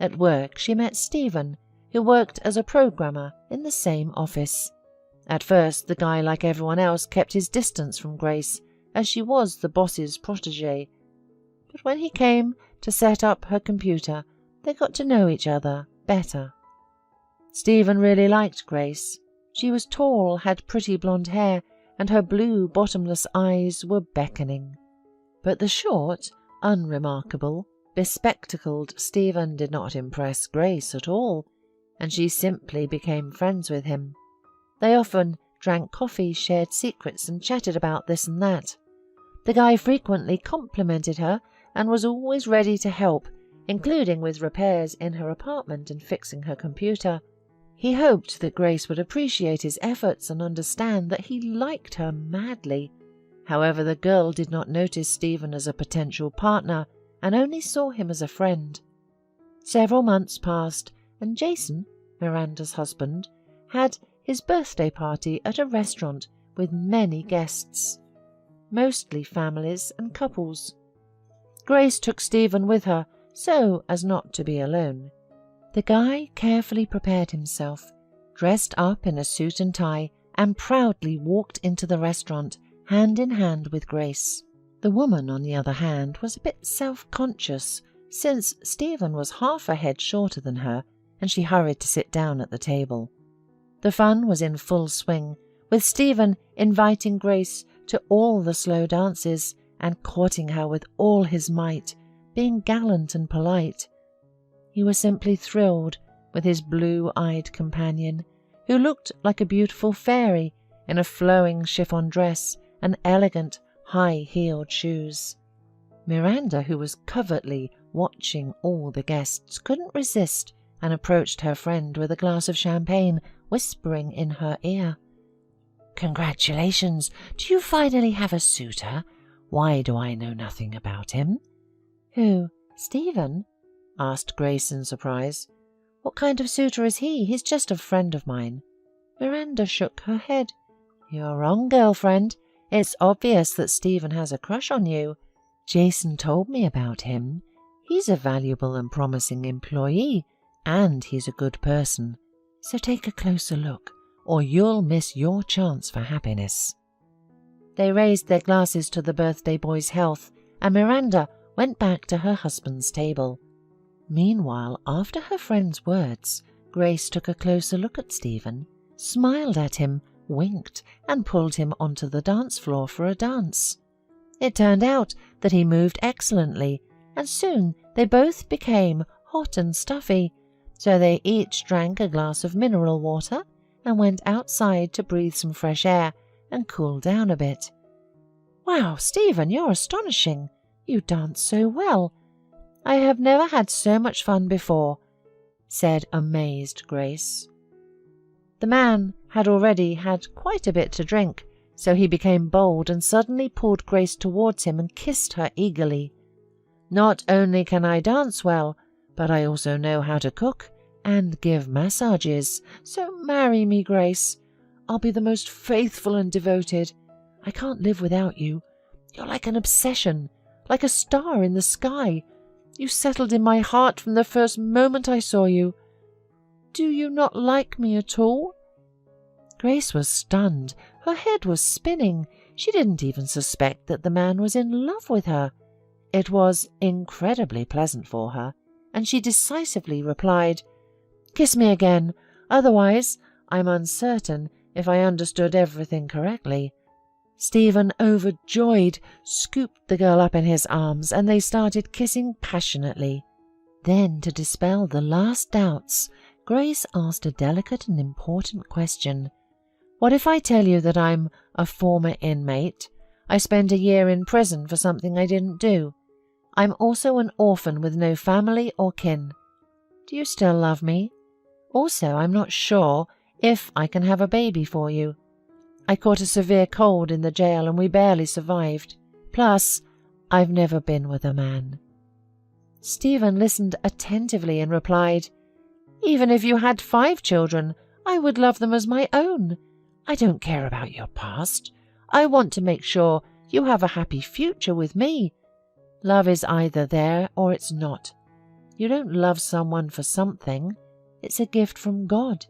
At work, she met Stephen, who worked as a programmer in the same office. At first, the guy, like everyone else, kept his distance from Grace, as she was the boss's protégé. But when he came to set up her computer, they got to know each other better. Stephen really liked Grace. She was tall, had pretty blonde hair, and her blue, bottomless eyes were beckoning. But the short, unremarkable, bespectacled Stephen did not impress Grace at all, and she simply became friends with him. They often drank coffee, shared secrets, and chatted about this and that. The guy frequently complimented her and was always ready to help, including with repairs in her apartment and fixing her computer. He hoped that Grace would appreciate his efforts and understand that he liked her madly. However, the girl did not notice Stephen as a potential partner and only saw him as a friend. Several months passed, and Jason, Miranda's husband, had his birthday party at a restaurant with many guests, mostly families and couples. Grace took Stephen with her so as not to be alone. The guy carefully prepared himself, dressed up in a suit and tie, and proudly walked into the restaurant, hand in hand with Grace. The woman, on the other hand, was a bit self-conscious, since Stephen was half a head shorter than her, and she hurried to sit down at the table. The fun was in full swing, with Stephen inviting Grace to all the slow dances and courting her with all his might, being gallant and polite. He was simply thrilled with his blue-eyed companion, who looked like a beautiful fairy in a flowing chiffon dress and elegant, high-heeled shoes. Miranda, who was covertly watching all the guests, couldn't resist and approached her friend with a glass of champagne, whispering in her ear, "Congratulations! Do you finally have a suitor? Why do I know nothing about him?" "Who, Stephen?" asked Grace in surprise. "What kind of suitor is he? He's just a friend of mine." Miranda shook her head. "You're wrong, girlfriend. It's obvious that Stephen has a crush on you. Jason told me about him. He's a valuable and promising employee, and he's a good person. So take a closer look, or you'll miss your chance for happiness." They raised their glasses to the birthday boy's health, and Miranda went back to her husband's table. Meanwhile, after her friend's words, Grace took a closer look at Stephen, smiled at him, winked, and pulled him onto the dance floor for a dance. It turned out that he moved excellently, and soon they both became hot and stuffy, so they each drank a glass of mineral water and went outside to breathe some fresh air and cool down a bit. "Wow, Stephen, you're astonishing. You dance so well. I have never had so much fun before," said amazed Grace. The man had already had quite a bit to drink, so he became bold and suddenly pulled Grace towards him and kissed her eagerly. "Not only can I dance well, but I also know how to cook and give massages. So marry me, Grace. I'll be the most faithful and devoted. I can't live without you. You're like an obsession, like a star in the sky. You settled in my heart from the first moment I saw you. Do you not like me at all?" Grace was stunned. Her head was spinning. She didn't even suspect that the man was in love with her. It was incredibly pleasant for her, and she decisively replied, "Kiss me again. Otherwise, I'm uncertain if I understood everything correctly." Stephen, overjoyed, scooped the girl up in his arms, and they started kissing passionately. Then, to dispel the last doubts, Grace asked a delicate and important question. "What if I tell you that I'm a former inmate? I spent a year in prison for something I didn't do. I'm also an orphan with no family or kin. Do you still love me? Also, I'm not sure if I can have a baby for you. I caught a severe cold in the jail and we barely survived. Plus, I've never been with a man." Stephen listened attentively and replied, "Even if you had 5 children, I would love them as my own. I don't care about your past. I want to make sure you have a happy future with me. Love is either there or it's not. You don't love someone for something. It's a gift from God."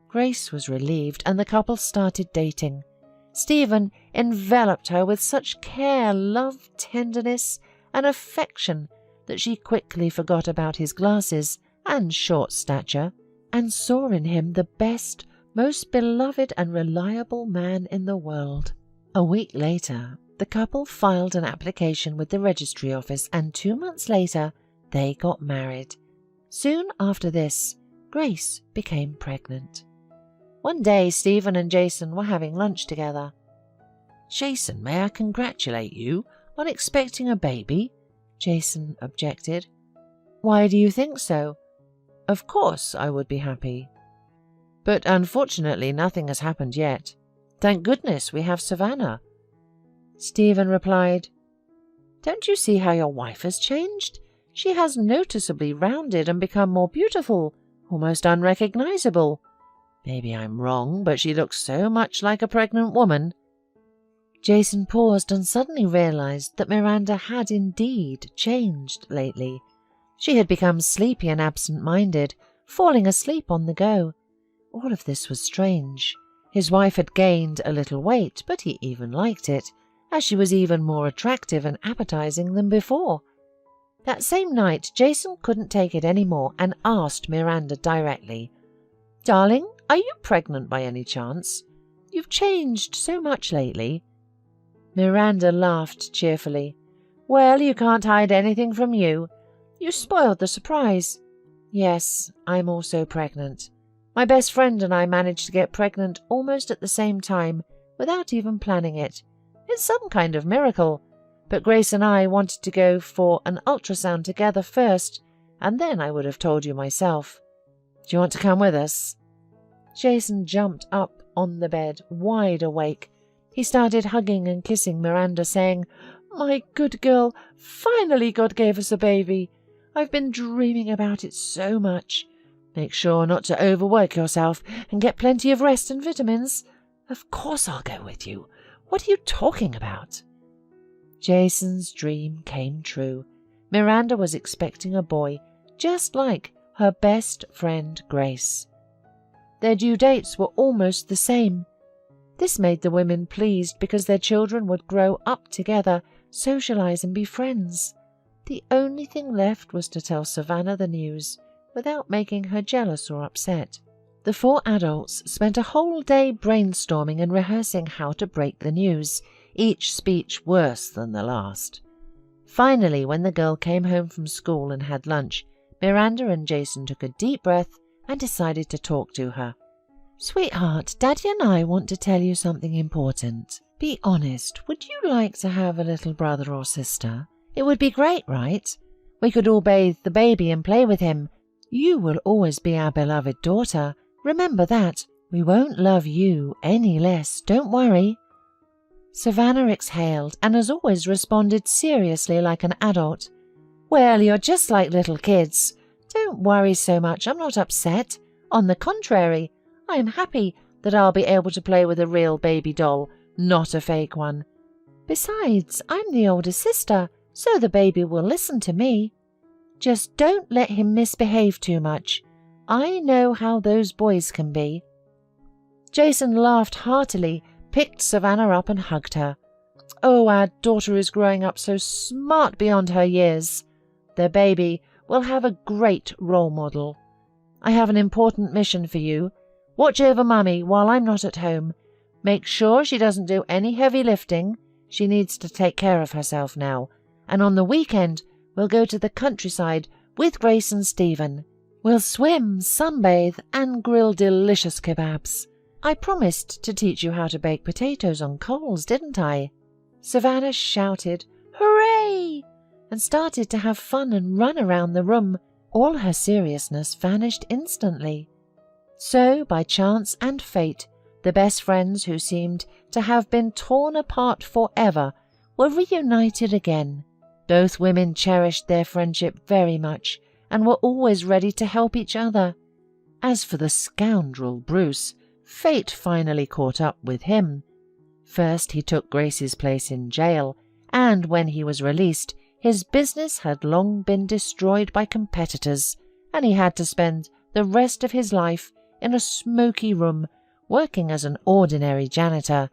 Grace was relieved, and the couple started dating. Stephen enveloped her with such care, love, tenderness, and affection that she quickly forgot about his glasses and short stature, and saw in him the best, most beloved and reliable man in the world. A week later, the couple filed an application with the registry office, and 2 months later, they got married. Soon after this, Grace became pregnant. One day, Stephen and Jason were having lunch together. "Jason, may I congratulate you on expecting a baby?" Jason objected. "Why do you think so?" "Of course I would be happy. But unfortunately nothing has happened yet. Thank goodness we have Savannah." Stephen replied, "Don't you see how your wife has changed? She has noticeably rounded and become more beautiful, almost unrecognizable. Maybe I'm wrong, but she looks so much like a pregnant woman." Jason paused and suddenly realized that Miranda had indeed changed lately. She had become sleepy and absent-minded, falling asleep on the go. All of this was strange. His wife had gained a little weight, but he even liked it, as she was even more attractive and appetizing than before. That same night, Jason couldn't take it any more and asked Miranda directly, "Darling, are you pregnant by any chance? You've changed so much lately." Miranda laughed cheerfully. "Well, you can't hide anything from you. You spoiled the surprise. Yes, I'm also pregnant. My best friend and I managed to get pregnant almost at the same time, without even planning it. It's some kind of miracle. But Grace and I wanted to go for an ultrasound together first, and then I would have told you myself. Do you want to come with us?" Jason jumped up on the bed, wide awake. He started hugging and kissing Miranda, saying, "My good girl, finally God gave us a baby. I've been dreaming about it so much. Make sure not to overwork yourself and get plenty of rest and vitamins. Of course I'll go with you. What are you talking about?" Jason's dream came true. Miranda was expecting a boy, just like her best friend Grace. Their due dates were almost the same. This made the women pleased because their children would grow up together, socialize and be friends. The only thing left was to tell Savannah the news without making her jealous or upset. The 4 adults spent a whole day brainstorming and rehearsing how to break the news, each speech worse than the last. Finally, when the girl came home from school and had lunch, Miranda and Jason took a deep breath and decided to talk to her. "Sweetheart, Daddy and I want to tell you something important. Be honest, would you like to have a little brother or sister? It would be great, right? We could all bathe the baby and play with him. You will always be our beloved daughter. Remember that. We won't love you any less, don't worry." Savannah exhaled and as always responded seriously like an adult. "Well, you're just like little kids. Don't worry so much, I'm not upset. On the contrary, I am happy that I'll be able to play with a real baby doll, not a fake one. Besides, I'm the older sister, so the baby will listen to me. Just don't let him misbehave too much. I know how those boys can be." Jason laughed heartily, picked Savannah up and hugged her. "Oh, our daughter is growing up so smart beyond her years. The baby will have a great role model. I have an important mission for you. Watch over Mummy while I'm not at home. Make sure she doesn't do any heavy lifting. She needs to take care of herself now. And on the weekend, we'll go to the countryside with Grace and Stephen. We'll swim, sunbathe, and grill delicious kebabs. I promised to teach you how to bake potatoes on coals, didn't I?" Savannah shouted, "Hooray!" and started to have fun and run around the room. All her seriousness vanished instantly. So, by chance and fate, the best friends who seemed to have been torn apart forever were reunited again. Both women cherished their friendship very much and were always ready to help each other. As for the scoundrel Bruce, fate finally caught up with him. First he took Grace's place in jail, and when he was released, his business had long been destroyed by competitors, and he had to spend the rest of his life in a smoky room, working as an ordinary janitor.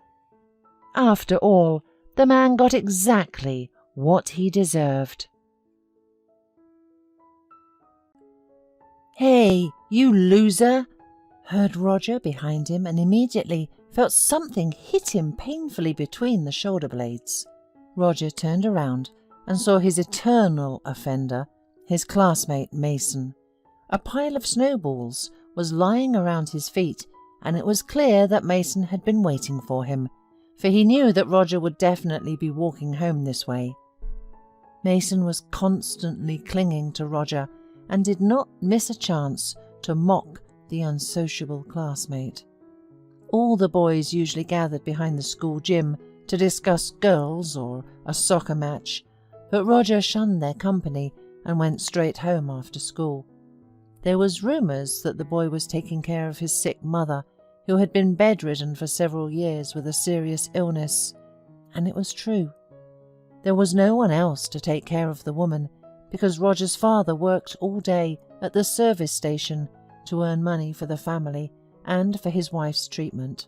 After all, the man got exactly what he deserved. "Hey, you loser!" heard Roger behind him and immediately felt something hit him painfully between the shoulder blades. Roger turned around and saw his eternal offender, his classmate Mason. A pile of snowballs was lying around his feet, and it was clear that Mason had been waiting for him, for he knew that Roger would definitely be walking home this way. Mason was constantly clinging to Roger and did not miss a chance to mock the unsociable classmate. All the boys usually gathered behind the school gym to discuss girls or a soccer match, but Roger shunned their company and went straight home after school. There was rumours that the boy was taking care of his sick mother, who had been bedridden for several years with a serious illness, and it was true. There was no one else to take care of the woman, because Roger's father worked all day at the service station to earn money for the family and for his wife's treatment.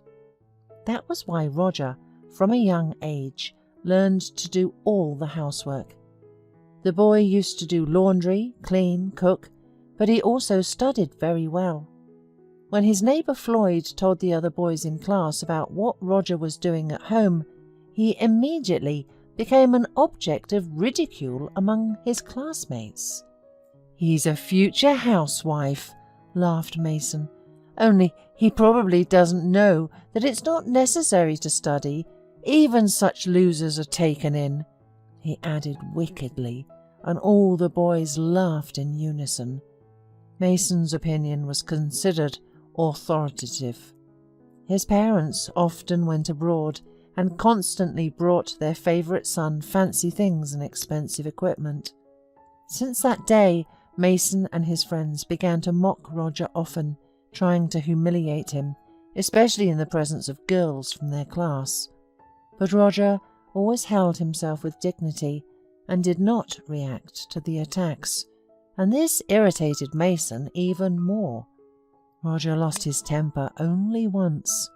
That was why Roger, from a young age, learned to do all the housework. The boy used to do laundry, clean, cook, but he also studied very well. When his neighbour Floyd told the other boys in class about what Roger was doing at home, he immediately became an object of ridicule among his classmates. "He's a future housewife," laughed Mason. "Only he probably doesn't know that it's not necessary to study. Even such losers are taken in," he added wickedly, and all the boys laughed in unison. Mason's opinion was considered authoritative. His parents often went abroad and constantly brought their favourite son fancy things and expensive equipment. Since that day, Mason and his friends began to mock Roger often, trying to humiliate him, especially in the presence of girls from their class. But Roger always held himself with dignity and did not react to the attacks, and this irritated Mason even more. Roger lost his temper only once.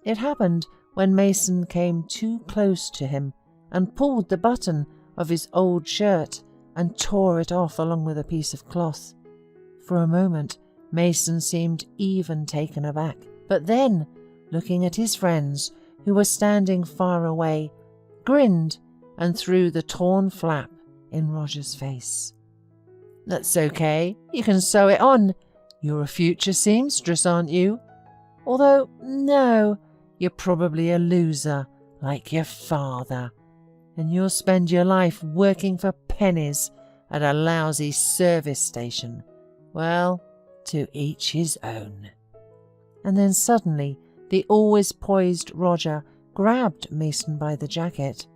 It happened when Mason came too close to him and pulled the button of his old shirt and tore it off along with a piece of cloth. For a moment, Mason seemed even taken aback, but then, looking at his friends, who were standing far away, grinned and threw the torn flap in Roger's face. "That's okay, you can sew it on. You're a future seamstress, aren't you? Although, no, you're probably a loser, like your father, and you'll spend your life working for pennies at a lousy service station. Well, to each his own." and then suddenly the always poised Roger grabbed Mason by the jacket.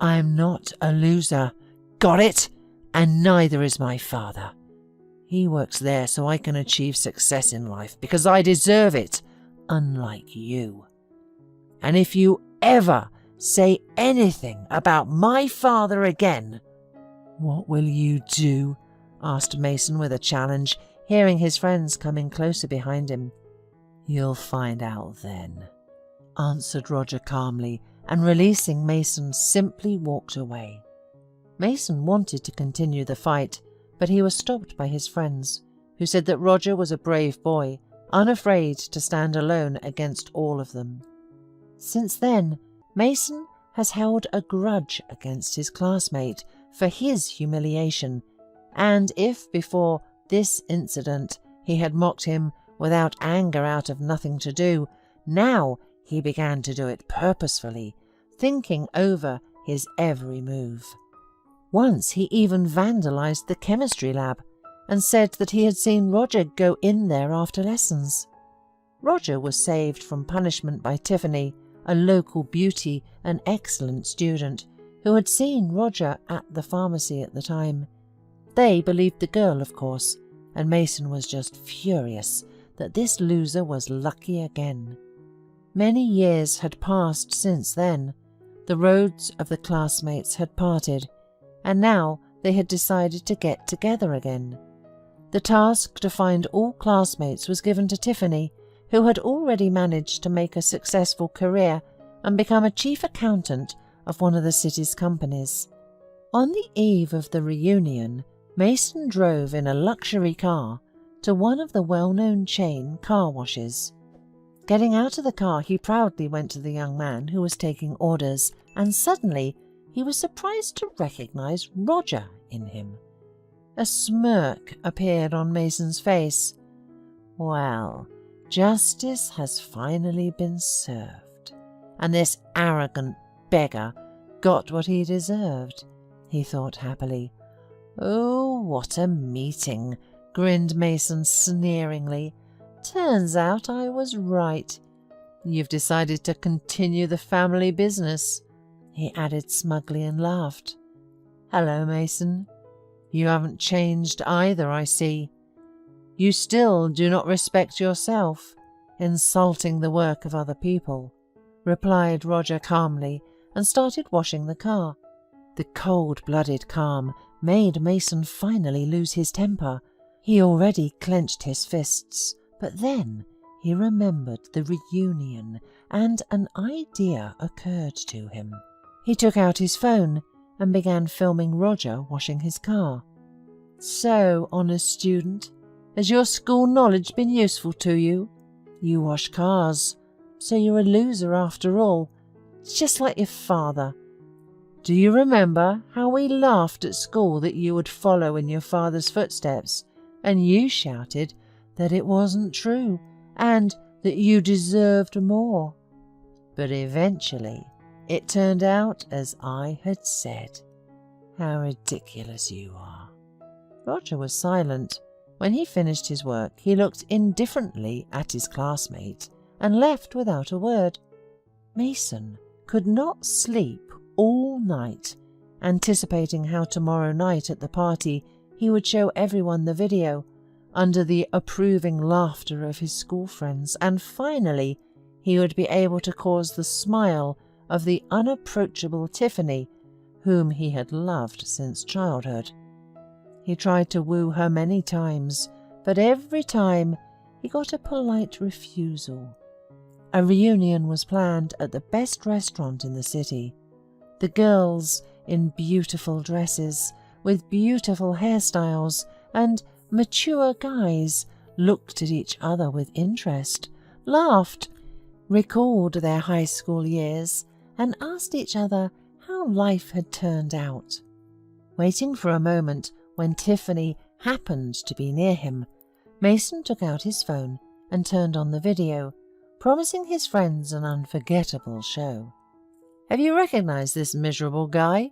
"I'm not a loser. Got it? And neither is my father. He works there so I can achieve success in life because I deserve it, unlike you. And if you ever say anything about my father again—" "What will you do?" asked Mason with a challenge, hearing his friends coming closer behind him. "You'll find out then," answered Roger calmly, and releasing Mason, simply walked away. Mason wanted to continue the fight, but he was stopped by his friends, who said that Roger was a brave boy, unafraid to stand alone against all of them. Since then, Mason has held a grudge against his classmate for his humiliation, and if before this incident he had mocked him without anger out of nothing to do, now he began to do it purposefully, thinking over his every move. Once he even vandalized the chemistry lab and said that he had seen Roger go in there after lessons. Roger was saved from punishment by Tiffany, a local beauty and excellent student who had seen Roger at the pharmacy at the time. They believed the girl, of course, and Mason was just furious that this loser was lucky again. Many years had passed since then. The roads of the classmates had parted, and now they had decided to get together again. The task to find all classmates was given to Tiffany, who had already managed to make a successful career and become a chief accountant of one of the city's companies. On the eve of the reunion, Mason drove in a luxury car to one of the well-known chain car washes. Getting out of the car, he proudly went to the young man who was taking orders, and suddenly he was surprised to recognize Roger in him. A smirk appeared on Mason's face. Well, justice has finally been served, and this arrogant beggar got what he deserved, he thought happily. "Oh, what a meeting," grinned Mason sneeringly. "Turns out I was right. You've decided to continue the family business," he added smugly and laughed. "Hello, Mason. You haven't changed either, I see. You still do not respect yourself, insulting the work of other people," replied Roger calmly, and started washing the car. The cold-blooded calm made Mason finally lose his temper. He already clenched his fists, but then he remembered the reunion, and an idea occurred to him. He took out his phone and began filming Roger washing his car. "So, honest student, has your school knowledge been useful to you? You wash cars, so you're a loser after all, just like your father. Do you remember how we laughed at school that you would follow in your father's footsteps, and you shouted that it wasn't true and that you deserved more? But eventually it turned out as I had said. How ridiculous you are." Roger was silent. When he finished his work, he looked indifferently at his classmate and left without a word. Mason could not sleep all night, anticipating how tomorrow night at the party he would show everyone the video, under the approving laughter of his school friends, and finally he would be able to cause the smile of the unapproachable Tiffany, whom he had loved since childhood. He tried to woo her many times, but every time he got a polite refusal. A reunion was planned at the best restaurant in the city. The girls, in beautiful dresses, with beautiful hairstyles, and mature guys, looked at each other with interest, laughed, recalled their high school years, and asked each other how life had turned out. Waiting for a moment when Tiffany happened to be near him, Mason took out his phone and turned on the video, promising his friends an unforgettable show. "Have you recognized this miserable guy?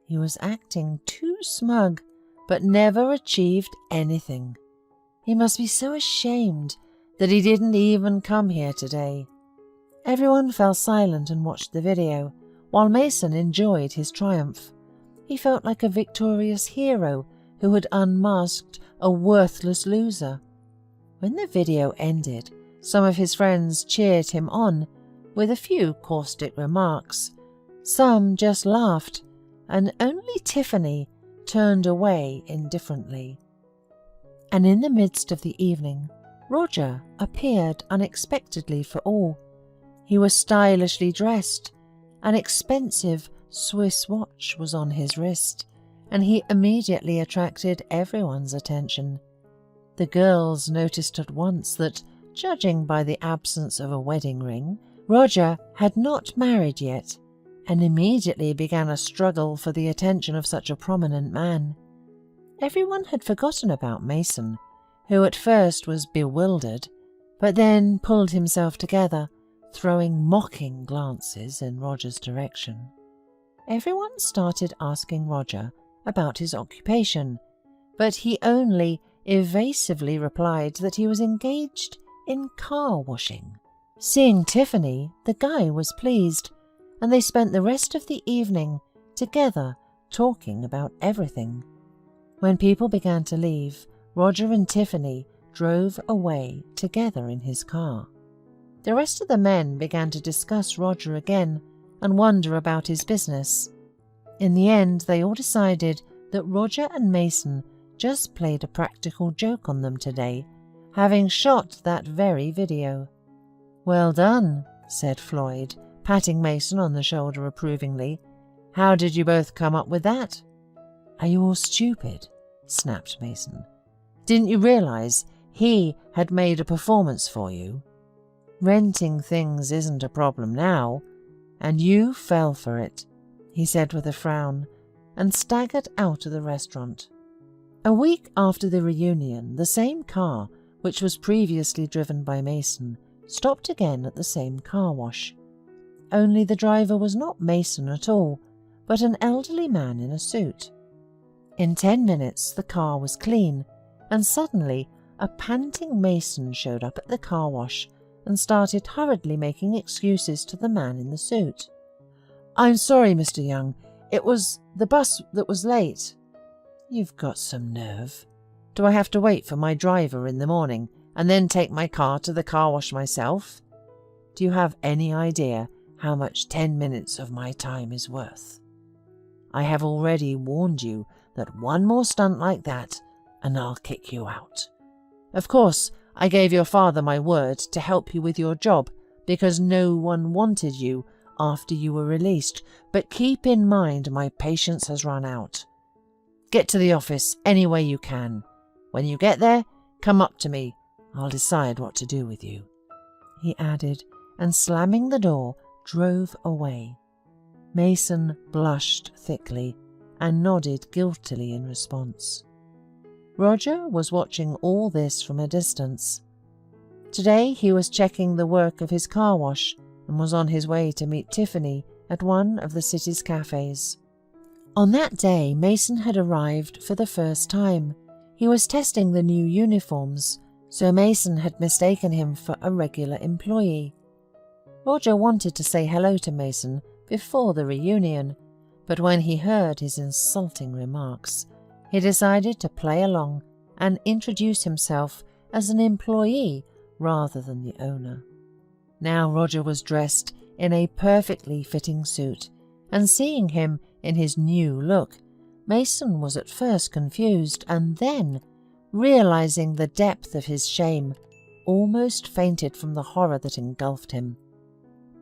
He was acting too smug, but never achieved anything. He must be so ashamed that he didn't even come here today. Everyone fell silent and watched the video, while Mason enjoyed his triumph. He felt like a victorious hero who had unmasked a worthless loser. When the video ended, some of his friends cheered him on, with a few caustic remarks. Some just laughed, and only Tiffany turned away indifferently. And in the midst of the evening, Roger appeared unexpectedly for all. He was stylishly dressed. An expensive Swiss watch was on his wrist, and he immediately attracted everyone's attention. The girls noticed at once that, judging by the absence of a wedding ring, Roger had not married yet, and immediately began a struggle for the attention of such a prominent man. Everyone had forgotten about Mason, who at first was bewildered, but then pulled himself together, throwing mocking glances in Roger's direction. Everyone started asking Roger about his occupation, but he only evasively replied that he was engaged in car washing. Seeing Tiffany, the guy was pleased, and they spent the rest of the evening together talking about everything. When people began to leave, Roger and Tiffany drove away together in his car. The rest of the men began to discuss Roger again and wonder about his business. In the end, they all decided that Roger and Mason just played a practical joke on them today, having shot that very video. "Well done," said Floyd, patting Mason on the shoulder approvingly. "How did you both come up with that?" "Are you all stupid?" snapped Mason. "Didn't you realize he had made a performance for you? Renting things isn't a problem now, and you fell for it," he said with a frown, and staggered out of the restaurant. A week after the reunion, the same car, which was previously driven by Mason, stopped again at the same car wash. Only the driver was not Mason at all, but an elderly man in a suit. In 10 minutes the car was clean, and suddenly a panting Mason showed up at the car wash and started hurriedly making excuses to the man in the suit. "I'm sorry, Mr. Young. It was the bus that was late." "You've got some nerve. Do I have to wait for my driver in the morning and then take my car to the car wash myself? Do you have any idea how much 10 minutes of my time is worth? I have already warned you that one more stunt like that and I'll kick you out. Of course, I gave your father my word to help you with your job because no one wanted you after you were released, but keep in mind my patience has run out. Get to the office any way you can. When you get there, come up to me. I'll decide what to do with you," he added, and slamming the door, drove away. Mason blushed thickly and nodded guiltily in response. Roger was watching all this from a distance. Today he was checking the work of his car wash and was on his way to meet Tiffany at one of the city's cafes. On that day, Mason had arrived for the first time. He was testing the new uniforms, so Mason had mistaken him for a regular employee. Roger wanted to say hello to Mason before the reunion, but when he heard his insulting remarks, he decided to play along and introduce himself as an employee rather than the owner. Now Roger was dressed in a perfectly fitting suit, and seeing him in his new look, Mason was at first confused and then, realizing the depth of his shame, almost fainted from the horror that engulfed him.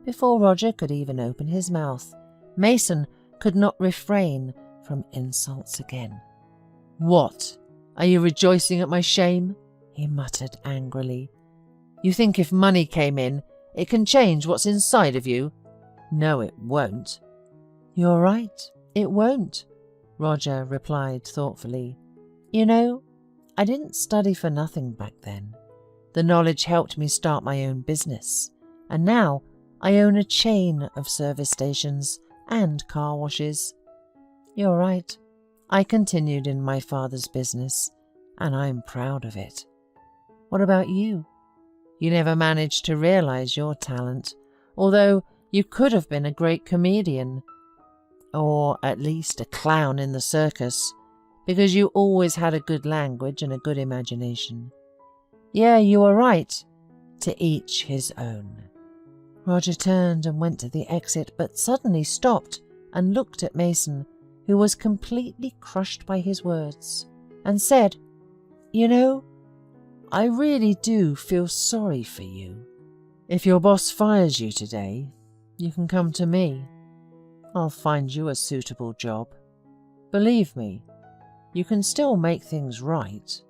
Before Roger could even open his mouth, Mason could not refrain from insults again. "What? Are you rejoicing at my shame?" he muttered angrily. "You think if money came in, it can change what's inside of you? No, it won't." "You're right, it won't," Roger replied thoughtfully. "You know, I didn't study for nothing back then. The knowledge helped me start my own business, and now I own a chain of service stations and car washes. You're right, I continued in my father's business, and I'm proud of it. What about you? You never managed to realize your talent, although you could have been a great comedian, or at least a clown in the circus, because you always had a good language and a good imagination. Yeah, you were right. To each his own. Roger turned and went to the exit, but suddenly stopped and looked at Mason, who was completely crushed by his words, and said, "You know, I really do feel sorry for you. If your boss fires you today, you can come to me. I'll find you a suitable job. Believe me, you can still make things right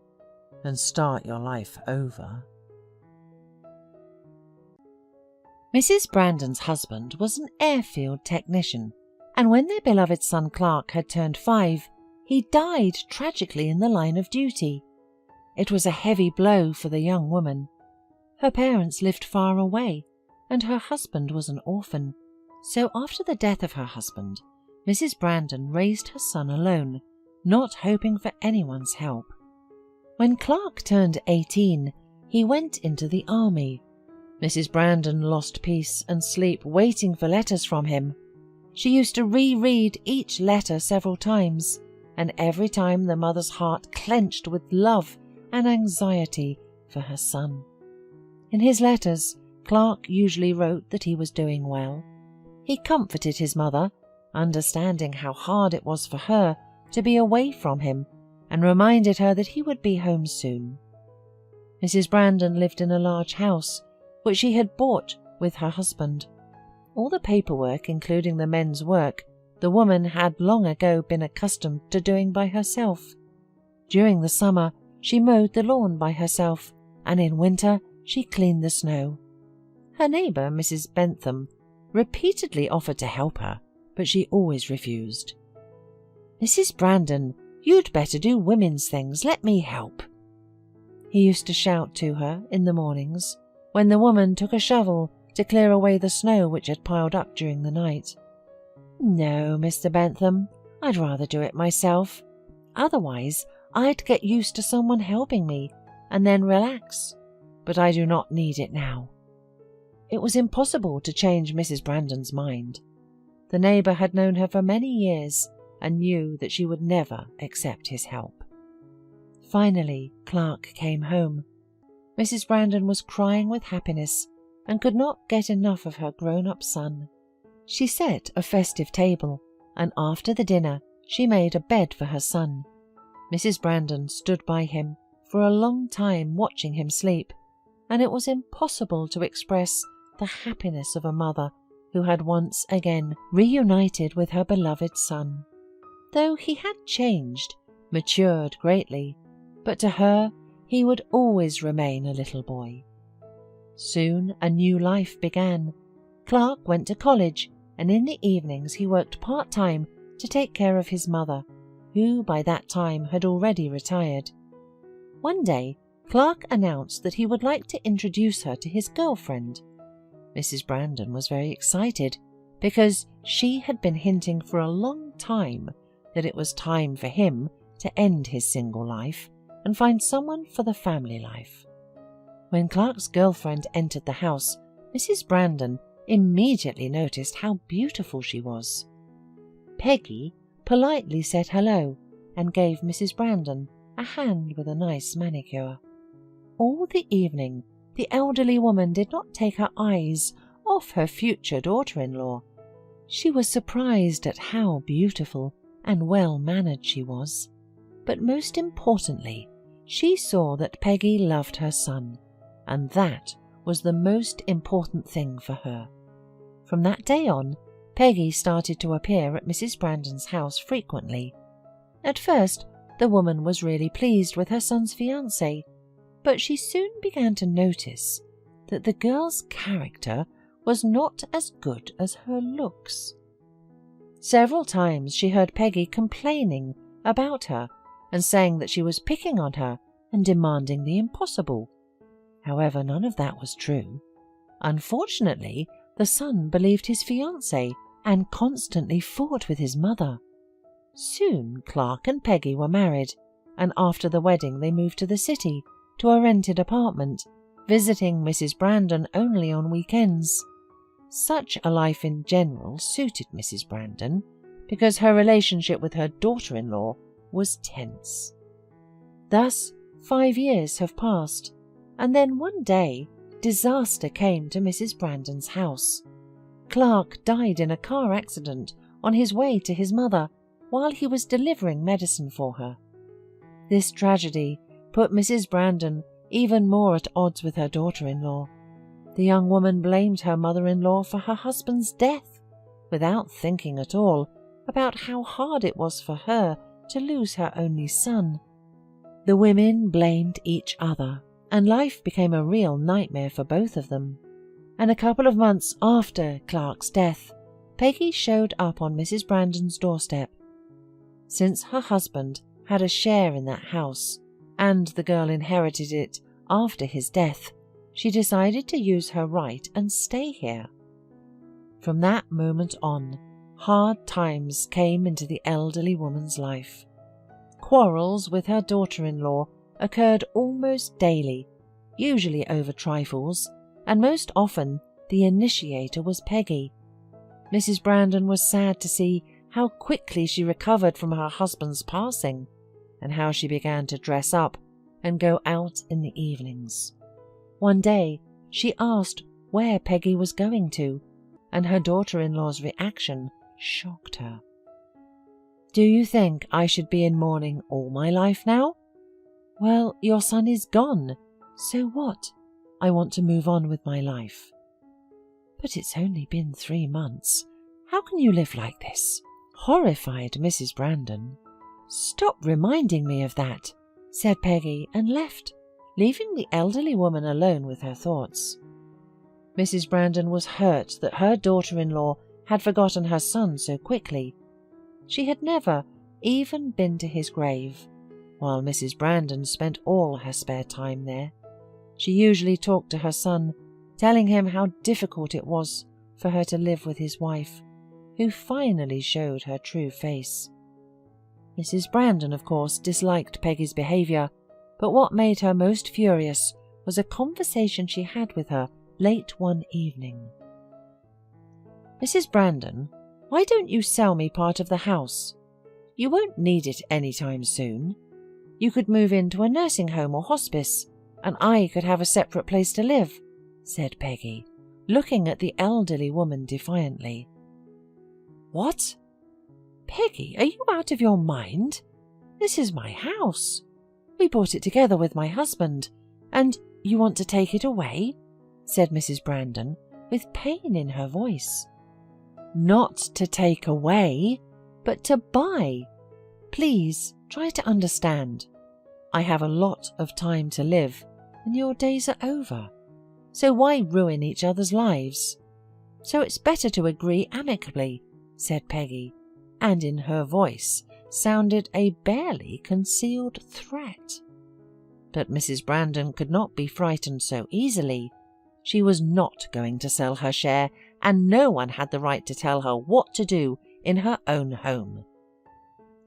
and start your life over." Mrs. Brandon's husband was an airfield technician, and when their beloved son Clark had turned 5, he died tragically in the line of duty. It was a heavy blow for the young woman. Her parents lived far away, and her husband was an orphan. So after the death of her husband, Mrs. Brandon raised her son alone, not hoping for anyone's help. When Clark turned 18, he went into the army. Mrs. Brandon lost peace and sleep waiting for letters from him. She used to reread each letter several times, and every time the mother's heart clenched with love and anxiety for her son. In his letters, Clark usually wrote that he was doing well. He comforted his mother, understanding how hard it was for her to be away from him, and reminded her that he would be home soon. Mrs. Brandon lived in a large house, which she had bought with her husband. All the paperwork, including the men's work, the woman had long ago been accustomed to doing by herself. During the summer, she mowed the lawn by herself, and in winter she cleaned the snow. Her neighbour, Mrs. Bentham, repeatedly offered to help her, but she always refused. "Mrs. Brandon, you'd better do women's things. Let me help," he used to shout to her in the mornings, when the woman took a shovel to clear away the snow which had piled up during the night. "No, Mr. Bentham, I'd rather do it myself. Otherwise, I'd get used to someone helping me and then relax, but I do not need it now." It was impossible to change Mrs. Brandon's mind. The neighbour had known her for many years and knew that she would never accept his help. Finally, Clark came home. Mrs. Brandon was crying with happiness and could not get enough of her grown-up son. She set a festive table, and after the dinner she made a bed for her son. Mrs. Brandon stood by him for a long time watching him sleep, and it was impossible to express the happiness of a mother who had once again reunited with her beloved son. Though he had changed, matured greatly, but to her he would always remain a little boy. Soon a new life began. Clark went to college, and in the evenings he worked part-time to take care of his mother, who by that time had already retired. One day, Clark announced that he would like to introduce her to his girlfriend. Mrs. Brandon was very excited because she had been hinting for a long time that it was time for him to end his single life and find someone for the family life. When Clark's girlfriend entered the house, Mrs. Brandon immediately noticed how beautiful she was. Peggy politely said hello and gave Mrs. Brandon a hand with a nice manicure. All the evening, the elderly woman did not take her eyes off her future daughter-in-law. She was surprised at how beautiful and well-mannered she was, but most importantly, she saw that Peggy loved her son, and that was the most important thing for her. From that day on, Peggy started to appear at Mrs. Brandon's house frequently. At first, the woman was really pleased with her son's fiancé, but she soon began to notice that the girl's character was not as good as her looks. Several times she heard Peggy complaining about her and saying that she was picking on her and demanding the impossible. However, none of that was true. Unfortunately, the son believed his fiancé and constantly fought with his mother. Soon Clark and Peggy were married, and after the wedding they moved to the city, to a rented apartment, visiting Mrs. Brandon only on weekends. Such a life in general suited Mrs. Brandon because her relationship with her daughter-in-law was tense. Thus, 5 years have passed, and then one day, disaster came to Mrs. Brandon's house. Clark died in a car accident on his way to his mother while he was delivering medicine for her. This tragedy put Mrs. Brandon even more at odds with her daughter-in-law. The young woman blamed her mother-in-law for her husband's death, without thinking at all about how hard it was for her to lose her only son. The women blamed each other, and life became a real nightmare for both of them. And a couple of months after Clark's death, Peggy showed up on Mrs. Brandon's doorstep. Since her husband had a share in that house, and the girl inherited it after his death, she decided to use her right and stay here. From that moment on, hard times came into the elderly woman's life. Quarrels with her daughter-in-law occurred almost daily, usually over trifles, and most often the initiator was Peggy. Mrs. Brandon was sad to see how quickly she recovered from her husband's passing, and how she began to dress up and go out in the evenings. One day she asked where Peggy was going to, and her daughter-in-law's reaction shocked her. "Do you think I should be in mourning all my life now?" "Well, your son is gone. So what? I want to move on with my life." "But it's only been 3 months. How can you live like this?" Horrified Mrs. Brandon. "Stop reminding me of that," said Peggy, and left, leaving the elderly woman alone with her thoughts. Mrs. Brandon was hurt that her daughter-in-law had forgotten her son so quickly. She had never even been to his grave, while Mrs. Brandon spent all her spare time there. She usually talked to her son, telling him how difficult it was for her to live with his wife, who finally showed her true face. Mrs. Brandon, of course, disliked Peggy's behaviour, but what made her most furious was a conversation she had with her late one evening. "Mrs. Brandon, why don't you sell me part of the house? You won't need it any time soon. You could move into a nursing home or hospice, and I could have a separate place to live," said Peggy, looking at the elderly woman defiantly. "What? Peggy, are you out of your mind? This is my house. We bought it together with my husband, and you want to take it away?" said Mrs. Brandon, with pain in her voice. "Not to take away, but to buy. Please try to understand. I have a lot of time to live, and your days are over. So why ruin each other's lives? So it's better to agree amicably," said Peggy, and in her voice sounded a barely concealed threat. But Mrs. Brandon could not be frightened so easily. She was not going to sell her share, and no one had the right to tell her what to do in her own home.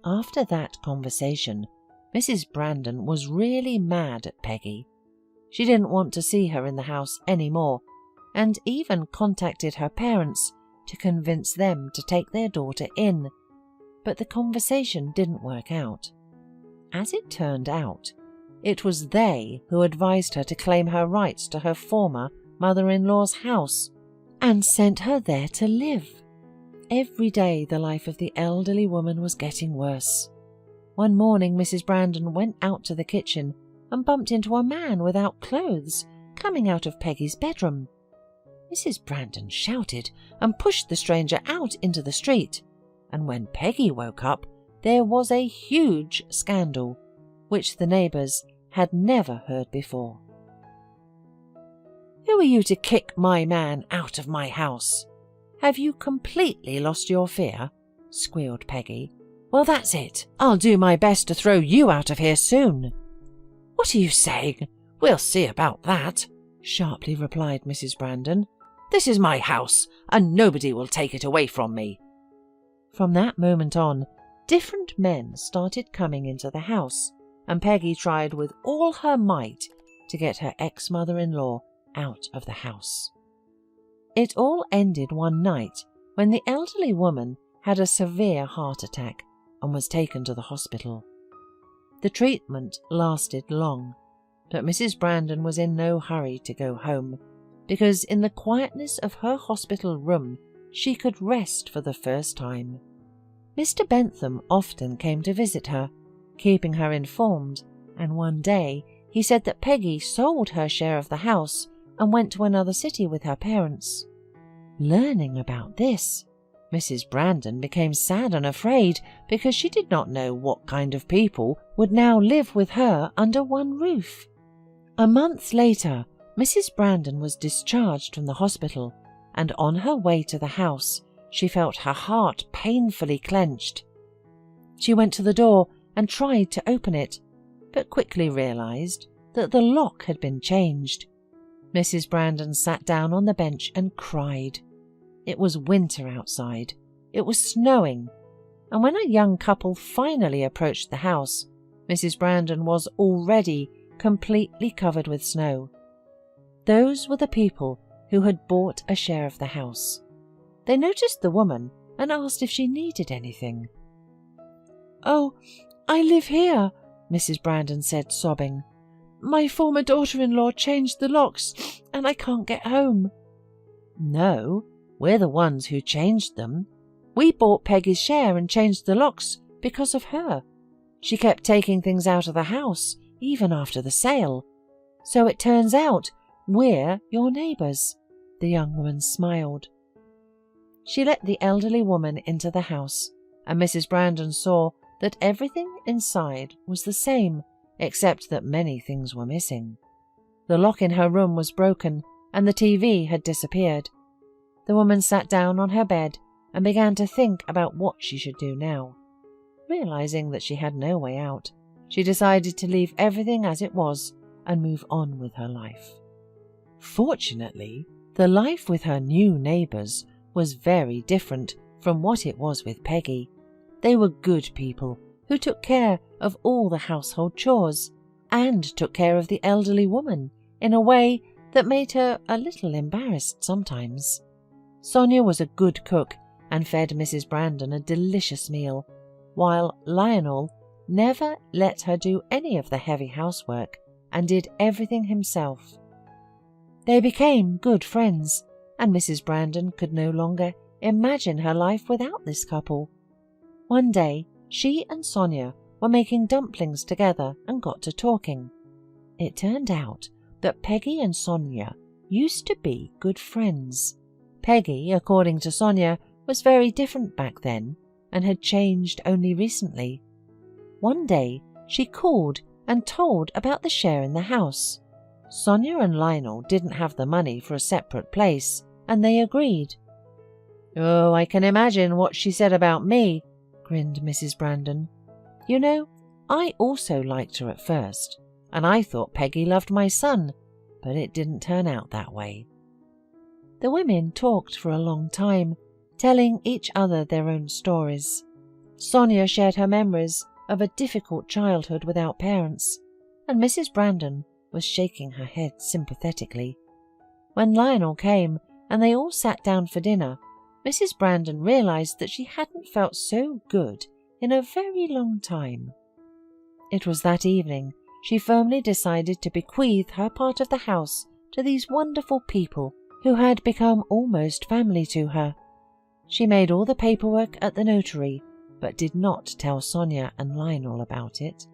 After that conversation, Mrs. Brandon was really mad at Peggy. She didn't want to see her in the house any more, and even contacted her parents to convince them to take their daughter in. But the conversation didn't work out. As it turned out, it was they who advised her to claim her rights to her former mother-in-law's house and sent her there to live. Every day the life of the elderly woman was getting worse. One morning Mrs. Brandon went out to the kitchen and bumped into a man without clothes coming out of Peggy's bedroom. Mrs. Brandon shouted and pushed the stranger out into the street, and when Peggy woke up, there was a huge scandal, which the neighbours had never heard before. "Who are you to kick my man out of my house? Have you completely lost your fear?" squealed Peggy. "Well, that's it. I'll do my best to throw you out of here soon." "What are you saying? We'll see about that," sharply replied Mrs. Brandon. "This is my house, and nobody will take it away from me." From that moment on, different men started coming into the house, and Peggy tried with all her might to get her ex-mother-in-law out of the house. It all ended one night when the elderly woman had a severe heart attack and was taken to the hospital. The treatment lasted long, but Mrs. Brandon was in no hurry to go home, because in the quietness of her hospital room she could rest for the first time. Mr. Bentham often came to visit her, keeping her informed, and one day he said that Peggy sold her share of the house and went to another city with her parents. Learning about this, Mrs. Brandon became sad and afraid because she did not know what kind of people would now live with her under one roof. A month later, Mrs. Brandon was discharged from the hospital, and on her way to the house, she felt her heart painfully clenched. She went to the door and tried to open it, but quickly realized that the lock had been changed. Mrs. Brandon sat down on the bench and cried. It was winter outside. It was snowing, and when a young couple finally approached the house, Mrs. Brandon was already completely covered with snow. Those were the people who had bought a share of the house. They noticed the woman and asked if she needed anything. "Oh, I live here," Mrs. Brandon said, sobbing. "My former daughter-in-law changed the locks, and I can't get home." "No, we're the ones who changed them. We bought Peggy's share and changed the locks because of her. She kept taking things out of the house, even after the sale. So it turns out we're your neighbours." The young woman smiled. She let the elderly woman into the house, and Mrs. Brandon saw that everything inside was the same, except that many things were missing. The lock in her room was broken, and the TV had disappeared. The woman sat down on her bed and began to think about what she should do now. Realizing that she had no way out, she decided to leave everything as it was and move on with her life. Fortunately, the life with her new neighbours was very different from what it was with Peggy. They were good people who took care of all the household chores and took care of the elderly woman in a way that made her a little embarrassed sometimes. Sonia was a good cook and fed Mrs. Brandon a delicious meal, while Lionel never let her do any of the heavy housework and did everything himself. They became good friends, and Mrs. Brandon could no longer imagine her life without this couple. One day, she and Sonia were making dumplings together and got to talking. It turned out that Peggy and Sonia used to be good friends. Peggy, according to Sonia, was very different back then and had changed only recently. One day, she called and told about the share in the house. Sonia and Lionel didn't have the money for a separate place, and they agreed. "Oh, I can imagine what she said about me," grinned Mrs. Brandon. "You know, I also liked her at first, and I thought Peggy loved my son, but it didn't turn out that way." The women talked for a long time, telling each other their own stories. Sonia shared her memories of a difficult childhood without parents, and Mrs. Brandon was shaking her head sympathetically. When Lionel came and they all sat down for dinner, Mrs. Brandon realized that she hadn't felt so good in a very long time. It was that evening she firmly decided to bequeath her part of the house to these wonderful people who had become almost family to her. She made all the paperwork at the notary, but did not tell Sonia and Lionel about it.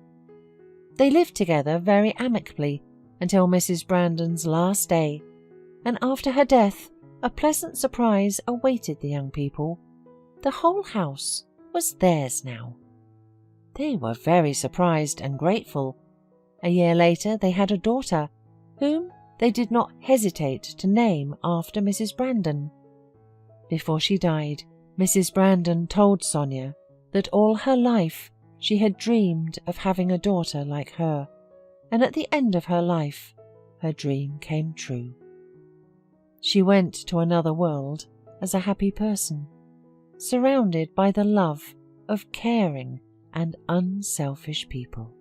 They lived together very amicably until Mrs. Brandon's last day, and after her death, a pleasant surprise awaited the young people. The whole house was theirs now. They were very surprised and grateful. A year later, they had a daughter, whom they did not hesitate to name after Mrs. Brandon. Before she died, Mrs. Brandon told Sonia that all her life she had dreamed of having a daughter like her, and at the end of her life, her dream came true. She went to another world as a happy person, surrounded by the love of caring and unselfish people.